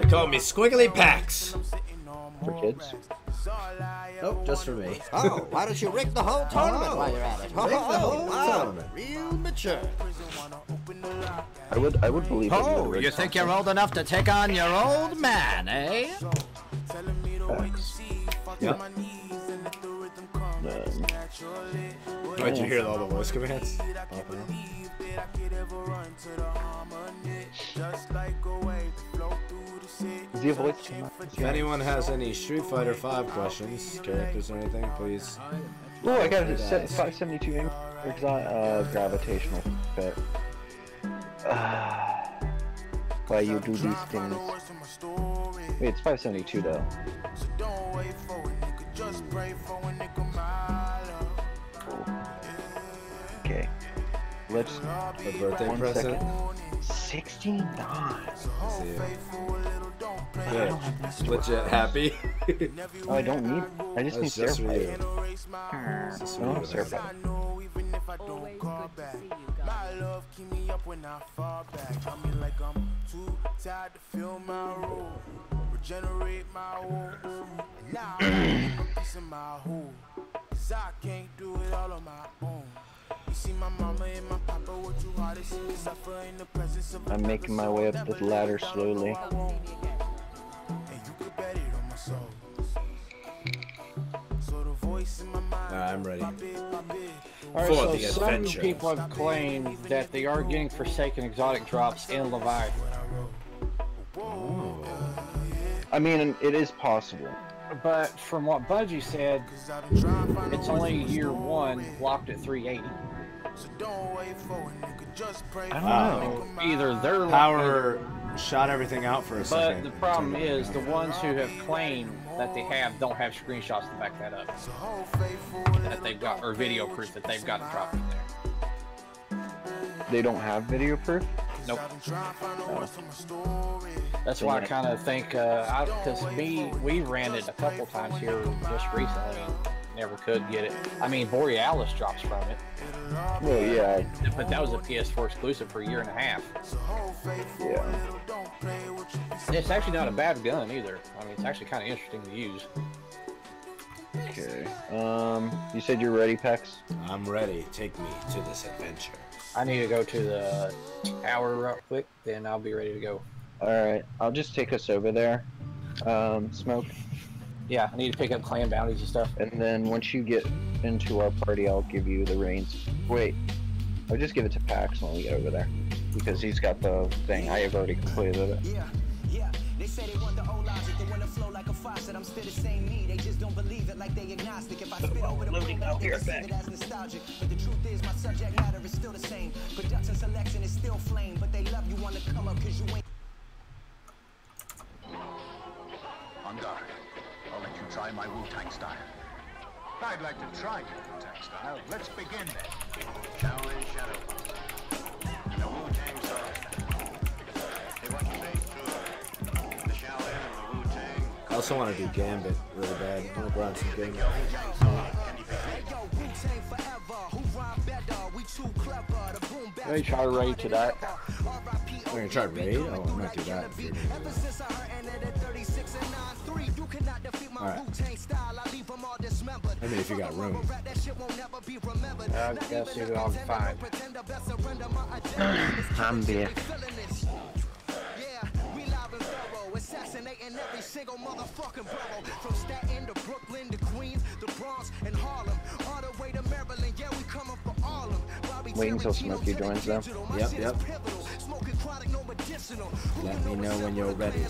call me Squiggly Pax. For kids? Nope, just for me. Oh, why don't you rig the whole tournament while you're at it? Rig the whole tournament. Real mature. I would believe it. Oh, you think you're old enough to take on your old man, eh? Yep. Why'd you hear all the voice commands? Is he a voice? If anyone has any Street Fighter 5 questions, characters or anything, please Oh, I got a 572 gravitational fit. Why you do these things? Wait, it's 572 though. Cool. Okay. Let's. A birthday present. 69. Yeah. Legit happy. Oh, I don't need. I just need just for you. I don't have Sarah. My love keep me up when I fall back. I mean, like I'm too tired to feel my role. Regenerate my wounds. Now I'm a piece of my whole. 'Cause I can't do it all on my own. You see my mama and my papa work too hard to see me suffer in the presence of. I'm making my way up the ladder slowly. And you could bet it on my soul. So the voice in my mind. I'm ready. Alright, For so the some adventure. people have claimed that they are getting Forsaken exotic drops in Leviathan. I mean, it is possible. But from what Budgie said, it's only year 1, locked at 380. I don't know. Either they're Power shot everything out for a but second. the problem is the ones who have claimed that they have don't have screenshots to back that up. That they've got, or video proof that they've got it dropped in there. They don't have video proof? Nope. That's why I kind of think, because we ran it a couple times here just recently and never could get it. I mean, Borealis drops from it. Well, yeah. But that was a PS4 exclusive for a year and a half. Yeah. It's actually not a bad gun either. I mean, it's actually kind of interesting to use. Okay. You said you're ready, Pex? I'm ready. Take me to this adventure. I need to go to the tower real quick, then I'll be ready to go. Alright, I'll just take us over there. Smoke. Yeah, I need to pick up clan bounties and stuff. And then once you get into our party, I'll give you the reins. Wait, I'll just give it to Pax when we get over there. Because he's got the thing. I have already completed it. Yeah, they say they want the old logic, they want to flow like a faucet. I'm still the same me, they just don't believe it like they agnostic. If I spit over the room, they receive it as nostalgic. But the truth is, my subject matter is still the same. Production selection is still flame, but they love you, want to come up because you ain't. On guard. I'll let you try my Wu-Tang style. I'd like to try your Wu-Tang style. Let's begin then. Shaolin Shadow. The Wu-Tang style. Hey, what you say to the Shaolin and the Wu-Tang? I also want to do Gambit really bad. I want to grind some Gambit. Let me try raid to that. I'm going to try raid? Oh, I might do that. Alright. I mean, if you got room. I guess you I'll find. I'm there. Assassinating every single motherfucking borough, from Staten to Brooklyn to Queens, the Bronx and Harlem, all the way to Maryland. Yeah, we coming for all of them. Wait until Smokey joins them. Yep. Let me know when you're ready.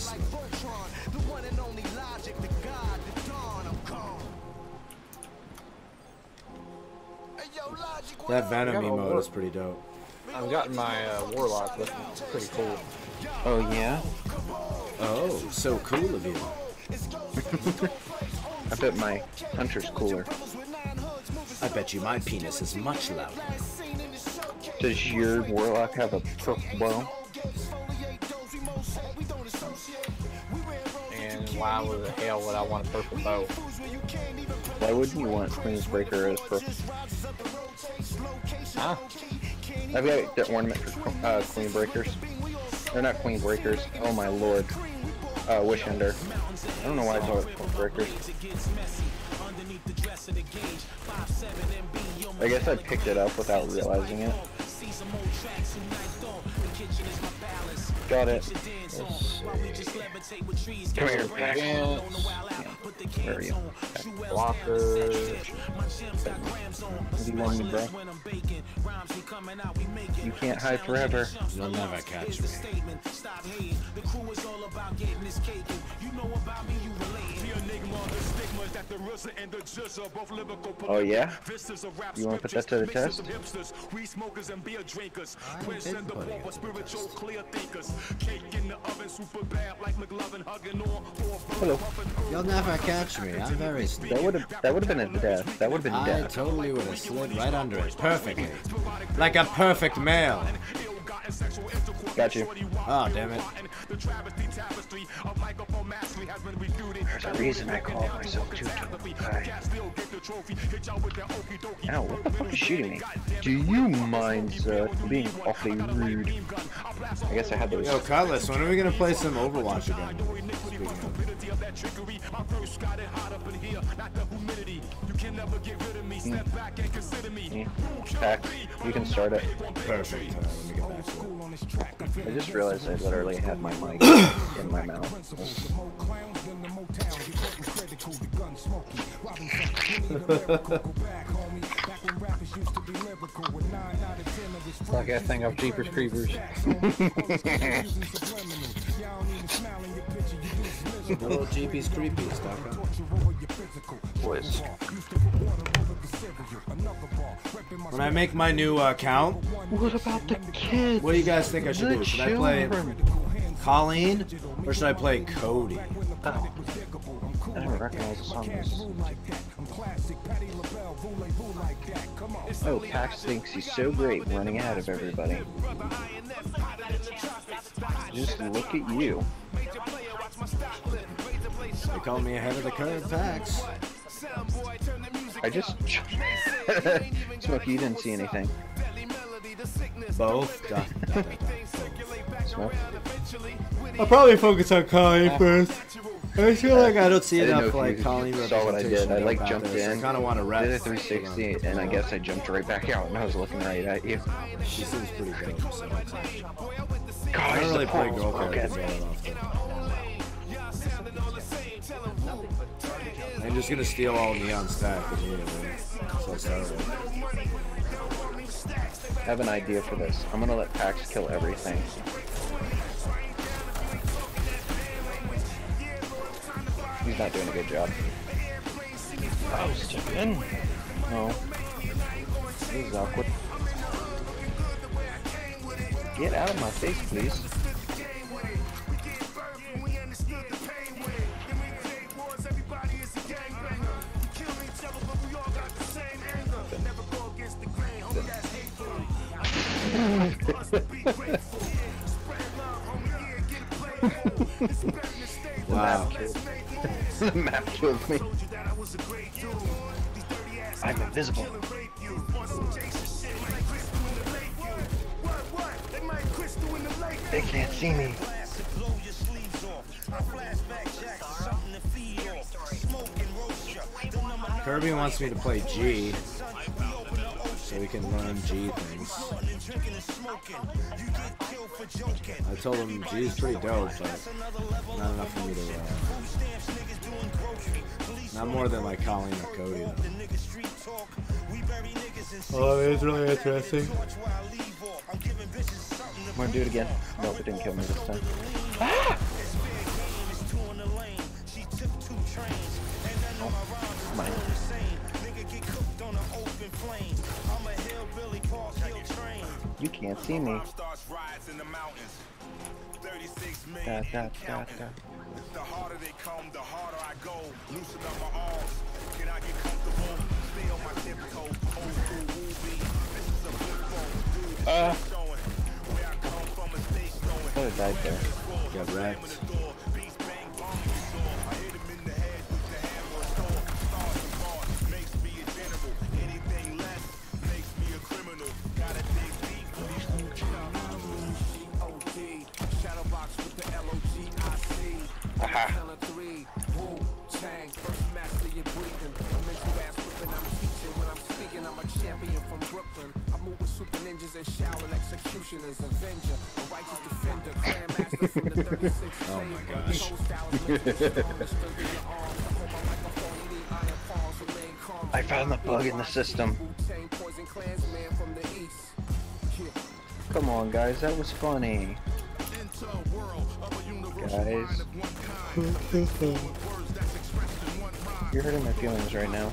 That Venom emote is pretty dope. I've gotten my Warlock looking pretty cool. Oh, yeah? Oh, so cool of you. I bet my Hunter's cooler. I bet you my penis is much louder. Does your Warlock have a purple bow? And why the hell would I want a purple bow? Why wouldn't you want Queensbreaker as purple? Huh? I've got the ornament for Queenbreakers. They're not Queenbreakers. Oh my lord. Wishender. I don't know why I call it Queenbreakers. I guess I picked it up without realizing it. Got it. Come here, Pax. Where are you? Okay. Blocker. What do you want me, bro? You can't hide forever. You'll never catch me. Oh yeah? You want to put that to the test? Hello. You'll never catch me. I'm very sneaky. That would have been a death. That would have been a I death. totally would have slid right under it perfectly. Like a perfect male. Got you. Oh, damn it. There's a reason I call myself Tutu. Ow, what the fuck is shooting me? Do you mind, sir, being awfully rude? I guess I had those. Yo, Cutlass, when are we gonna play some Overwatch again? Pack, you can start it. Perfect. Let me get back to it. I just realized I literally had my mic in my mouth. Like that thing of Jeepers Creepers. Little Jeepies Creepies, Boys. When I make my new account, what about the kids? What do you guys think I should do? Should I play Colleen or should I play Cody? Oh. I don't recognize the song. Oh, Pax thinks he's so great running ahead of everybody. Just look at you. They call me ahead of the curve, Pax. I just... Smokey, you didn't see anything. Both. Smoke? I'll probably focus on Colleen first. I feel like I don't see enough like Colleen saw what I did. I like jumped this. in, I kind of want to rest. did a 360, and I guess I jumped right back out, and I was looking right at you. She seems pretty dope. So. God, I don't really play girl characters very often. I'm just gonna steal all Neon stack immediately. So sorry. I have an idea for this. I'm gonna let Pax kill everything. He's not doing a good job. Oh, step in. No. This is awkward. Get out of my face, please. Wow. The map killed me. I'm invisible. They can't see me. Kirby wants me to play G, so we can learn G things. I told him G is pretty dope, but not enough for me to not more than like Colleen or Cody though. Oh, it's really interesting. I'm gonna do it again. Nope, it didn't kill me this time. Ah! Oh, mine. You can't see me. Da, da, da, da. The harder they come, the harder I go. Loosen up my arms. Can I get comfortable? Stay on my tiptoes. Old school movie. This is a flip phone. Showing where I come from a stage going. I thought I died there. Got wrecked. Oh my gosh. I found the bug in the system. Come on, guys, that was funny. Guys. You're hurting my feelings right now.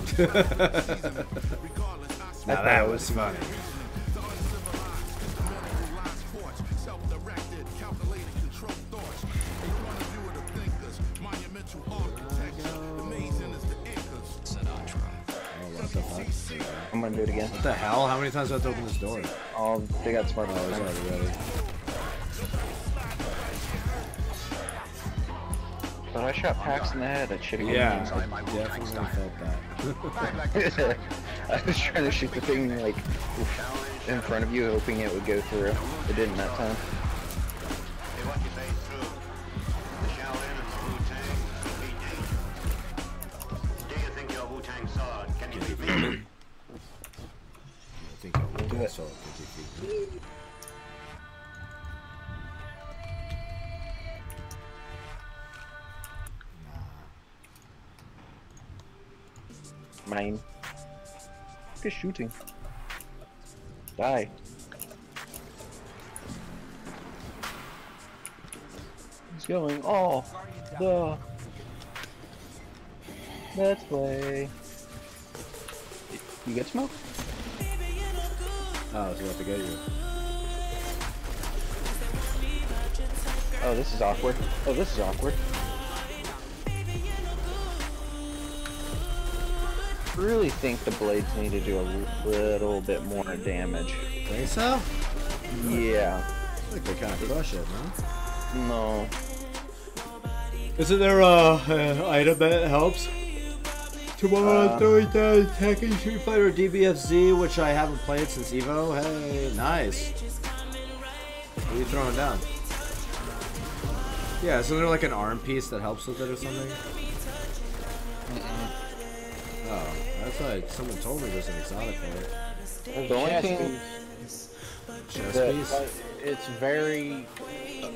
Now that was funny. I'm gonna do it again. What the hell? How many times do I have to open this door? Oh, they got smart. Oh, it's already ready. But I shot Pax in the head at shitty. Yeah, I definitely felt that. I was trying to shoot the thing like in front of you, hoping it would go through. It didn't that time. Mine. Look at shooting. Die. He's going all the that way. You get smoke? Oh, I was about to get you. Oh, this is awkward. Oh, this is awkward. I really think the blades need to do a little bit more damage. Think so? Yeah. I think they kind of crush it, huh? No. Isn't there a item that helps? Tomorrow, Thursday, Tekken Street Fighter DBFZ, which I haven't played since Evo. Hey, nice. What are you throwing down? Yeah, isn't there like an arm piece that helps with it or something? Oh, that's like someone told me there's an exotic for it. The only thing, Chest piece? it's very. You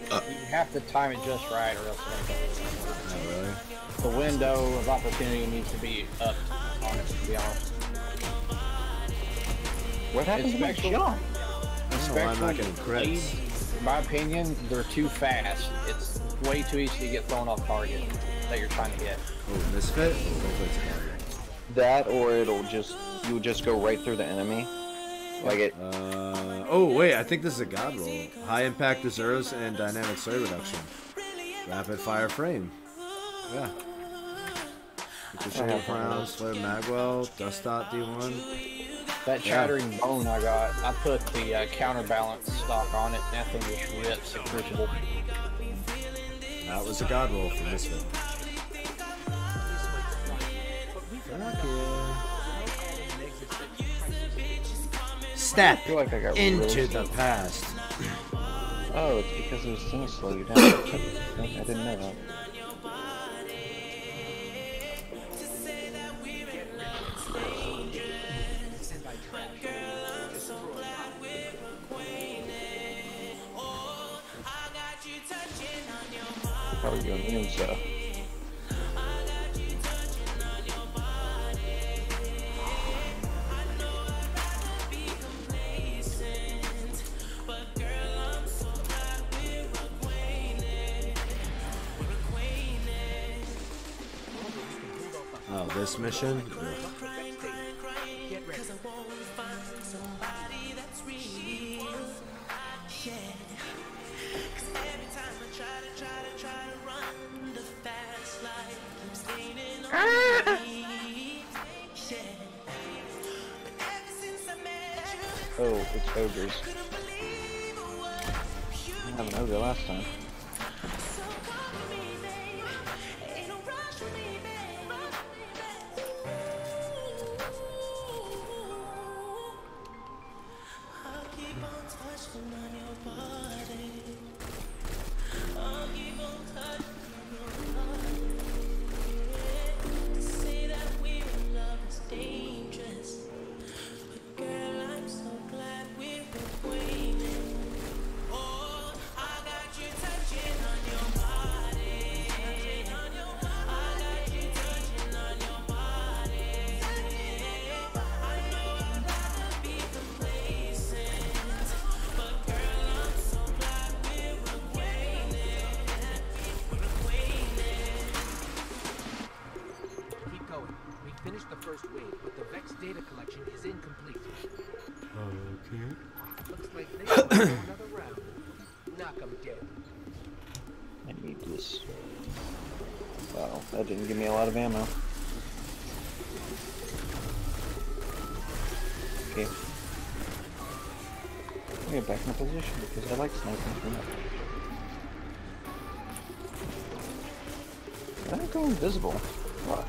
have to time it just right, or else it's going to go. Oh, really? The window of opportunity needs to be up on it, to be honest. What happened to my shot? I'm not getting crits. In my opinion, they're too fast. It's way too easy to get thrown off target that you're trying to hit. Oh, misfit? Oh, that, or it'll just you would just go right through the enemy. Like it. Oh wait, I think this is a god roll. High impact reserves and dynamic sway reduction. Rapid fire frame. Yeah. Shade Crown, Slayer Magwell, Dust Dot D1. That Chattering Bone I got, I put the counterbalance stock on it, and that thing just rips and crucible. That was a god roll for this one. Step into the past. Oh, it's because those things slow you down. I didn't know that. How are you immune stuff? Oh, this mission? Oh, it's ogres. I didn't have an ogre last time. finished the first wave, but the Vex data collection is incomplete. Okay. Looks like they want another round. Knock 'em dead. I need this. Wow, that didn't give me a lot of ammo. Okay. I'm gonna get back in position because I like sniping from up. I don't go invisible. Fuck.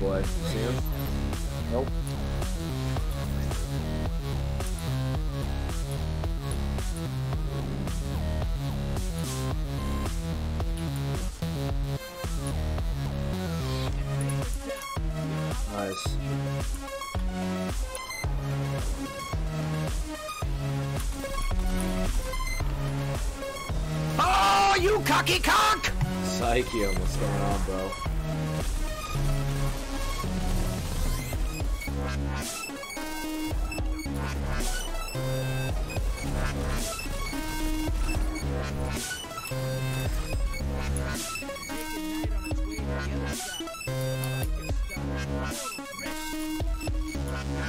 boy. See him? Nope. Nice. Oh, you cocky cock! Psyche, what's going on, bro?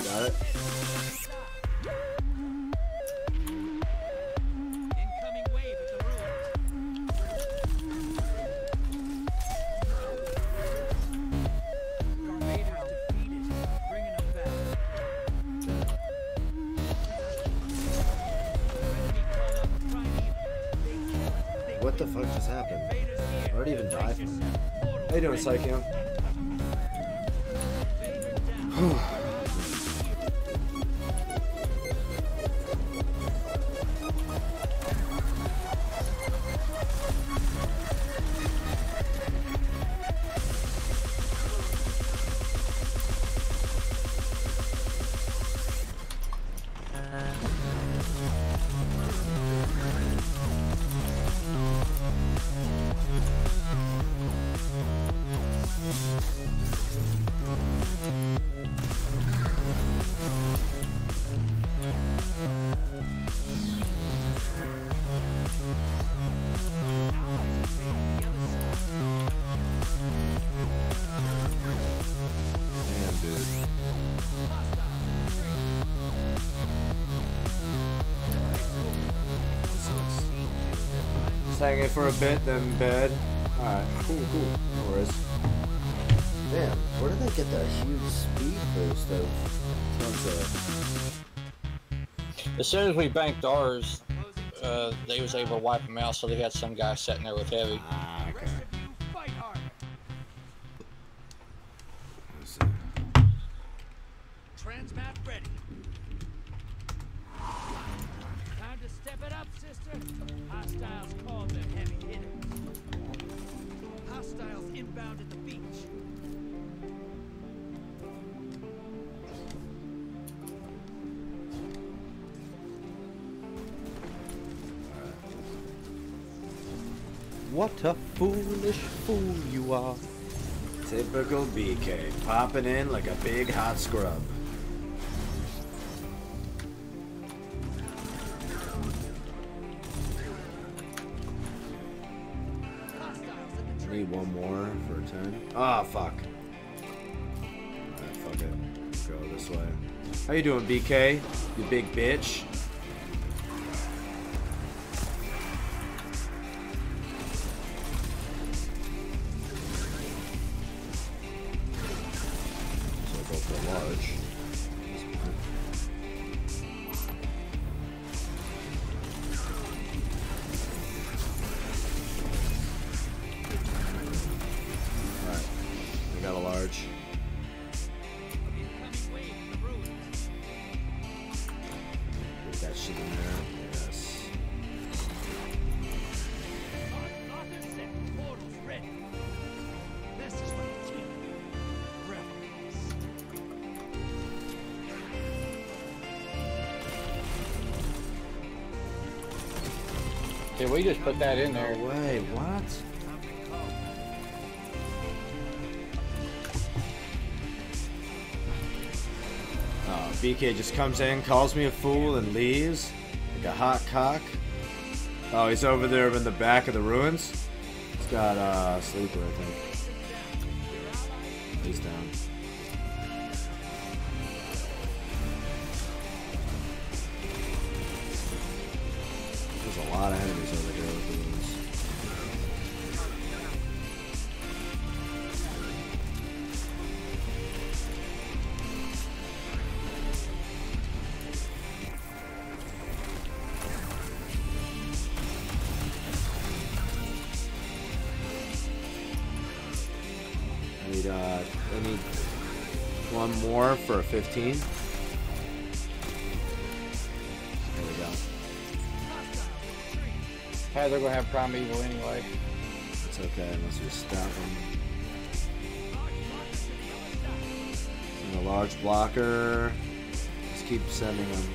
Got it? What the fuck just happened? I already even died. How you doing, Psycho? Hanging for a bit, then bed. Alright, cool. No worries. Damn, where did they get that huge speed boost of tons of... As soon as we banked ours, they was able to wipe them out, so they had some guy sitting there with heavy. Ah, okay. Transmat ready. Time to step it up, sister. Hostiles called their heavy hitters. Hostiles inbound at the beach. What a foolish fool you are. Typical BK, popping in like a big hot scrub. Need one more for a turn. Ah, fuck. Alright, fuck it. Go this way. How you doing, BK? You big bitch. So I'll go for a large. Alright. I got a large. Put that shit in there. Yes. This is what the team revelries. Yeah, we just put that in there. No way, what? Oh, BK just comes in, calls me a fool, and leaves. Like a hot cock. Oh, he's over there in the back of the ruins. He's got sleeper, I think. He's down. There's a lot of enemies over here with the ruins. I need One more for a 15. There we go. Hey, they're gonna have Primeval anyway. It's okay unless we stop them. And a large blocker. Just keep sending them.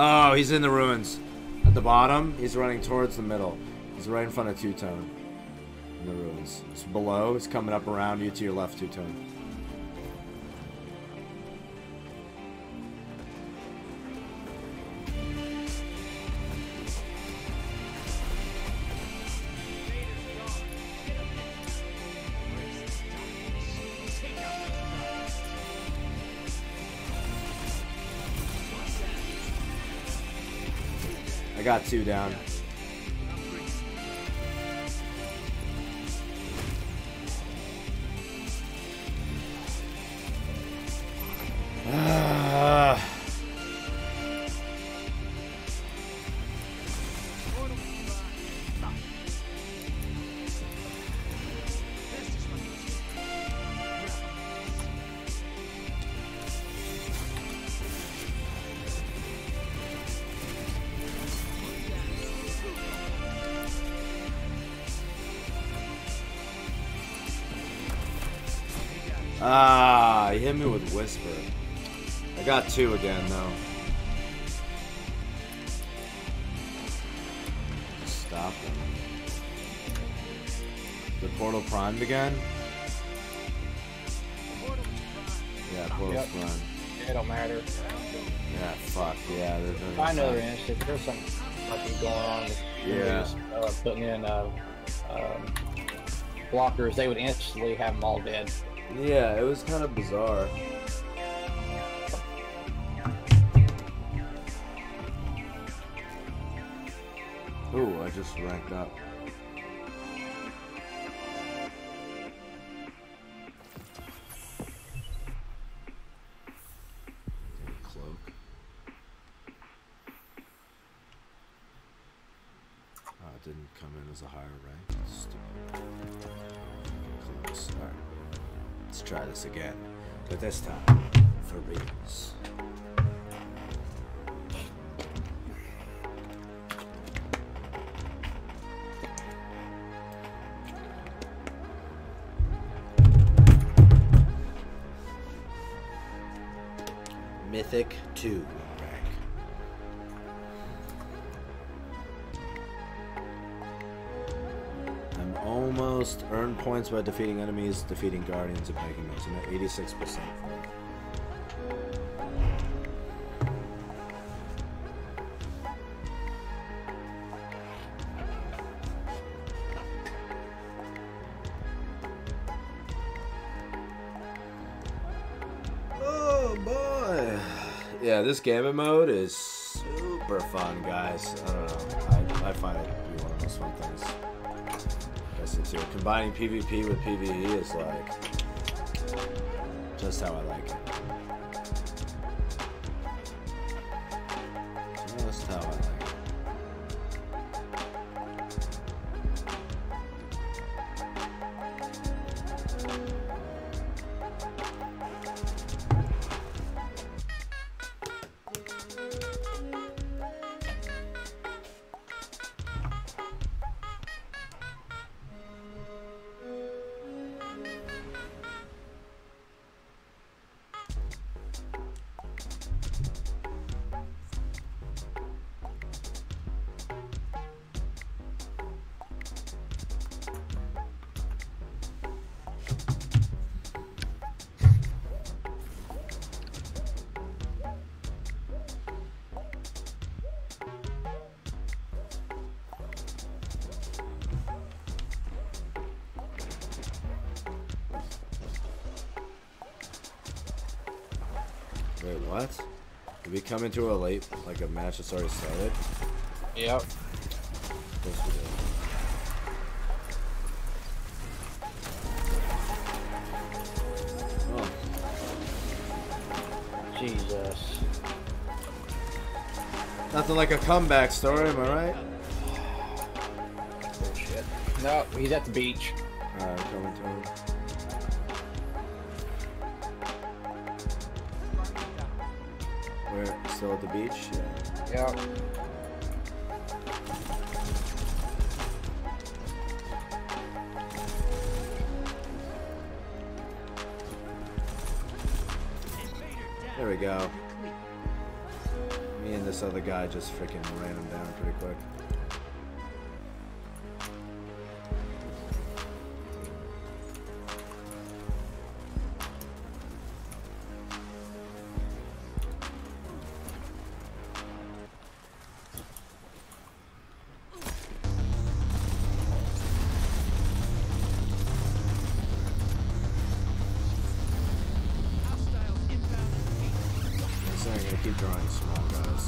Oh, he's in the ruins. At the bottom, he's running towards the middle. He's right in front of Two-Tone. In the ruins. It's below, it's coming up around you to your left, Two-Tone. I got 2 down. Ah, he hit me with Whisper. I got 2 again, though. Stop him. The portal primed again? Yeah, portal's primed. It don't matter. Yeah, fuck, yeah. I know they're interested. There's something fucking going on with putting in blockers. They would instantly have them all dead. Yeah, it was kind of bizarre. Ooh, I just ranked up. Cloak. Oh, it didn't come in as a higher rank. Stupid. Close. Alright. Let's try this again, but this time for reals. Mythic 2 rank. I'm almost earned points by defeating enemies, defeating guardians, and making those. I'm at 86%. Oh boy! Yeah, this Gambit mode is super fun, guys. I don't know. I find it to be one of those fun things. Combining PvP with PvE is like just how I like it. Just how I like it. Wait, what? Did we come into a late, like a match that's already started? Yep. Of course we did. Oh. Jesus. Nothing like a comeback story, am I right? Bullshit. No, he's at the beach. Alright, coming to him. We're still at the beach? Yeah. Yep. There we go. Me and this other guy just freaking ran him down pretty quick. I'm gonna keep drawing small guys.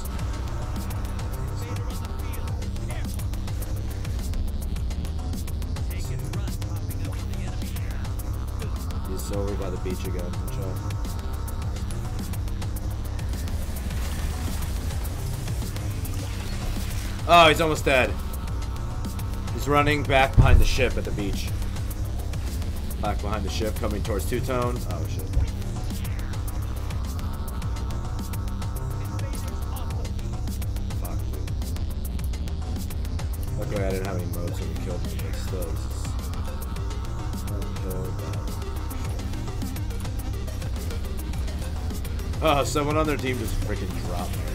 He's over by the beach again. Watch out. Oh, he's almost dead. He's running back behind the ship at the beach. Back behind the ship, coming towards Two-Tone. Oh shit. Luckily I didn't have any modes that would kill me, but still, this is oh, someone on their team just freaking dropped me.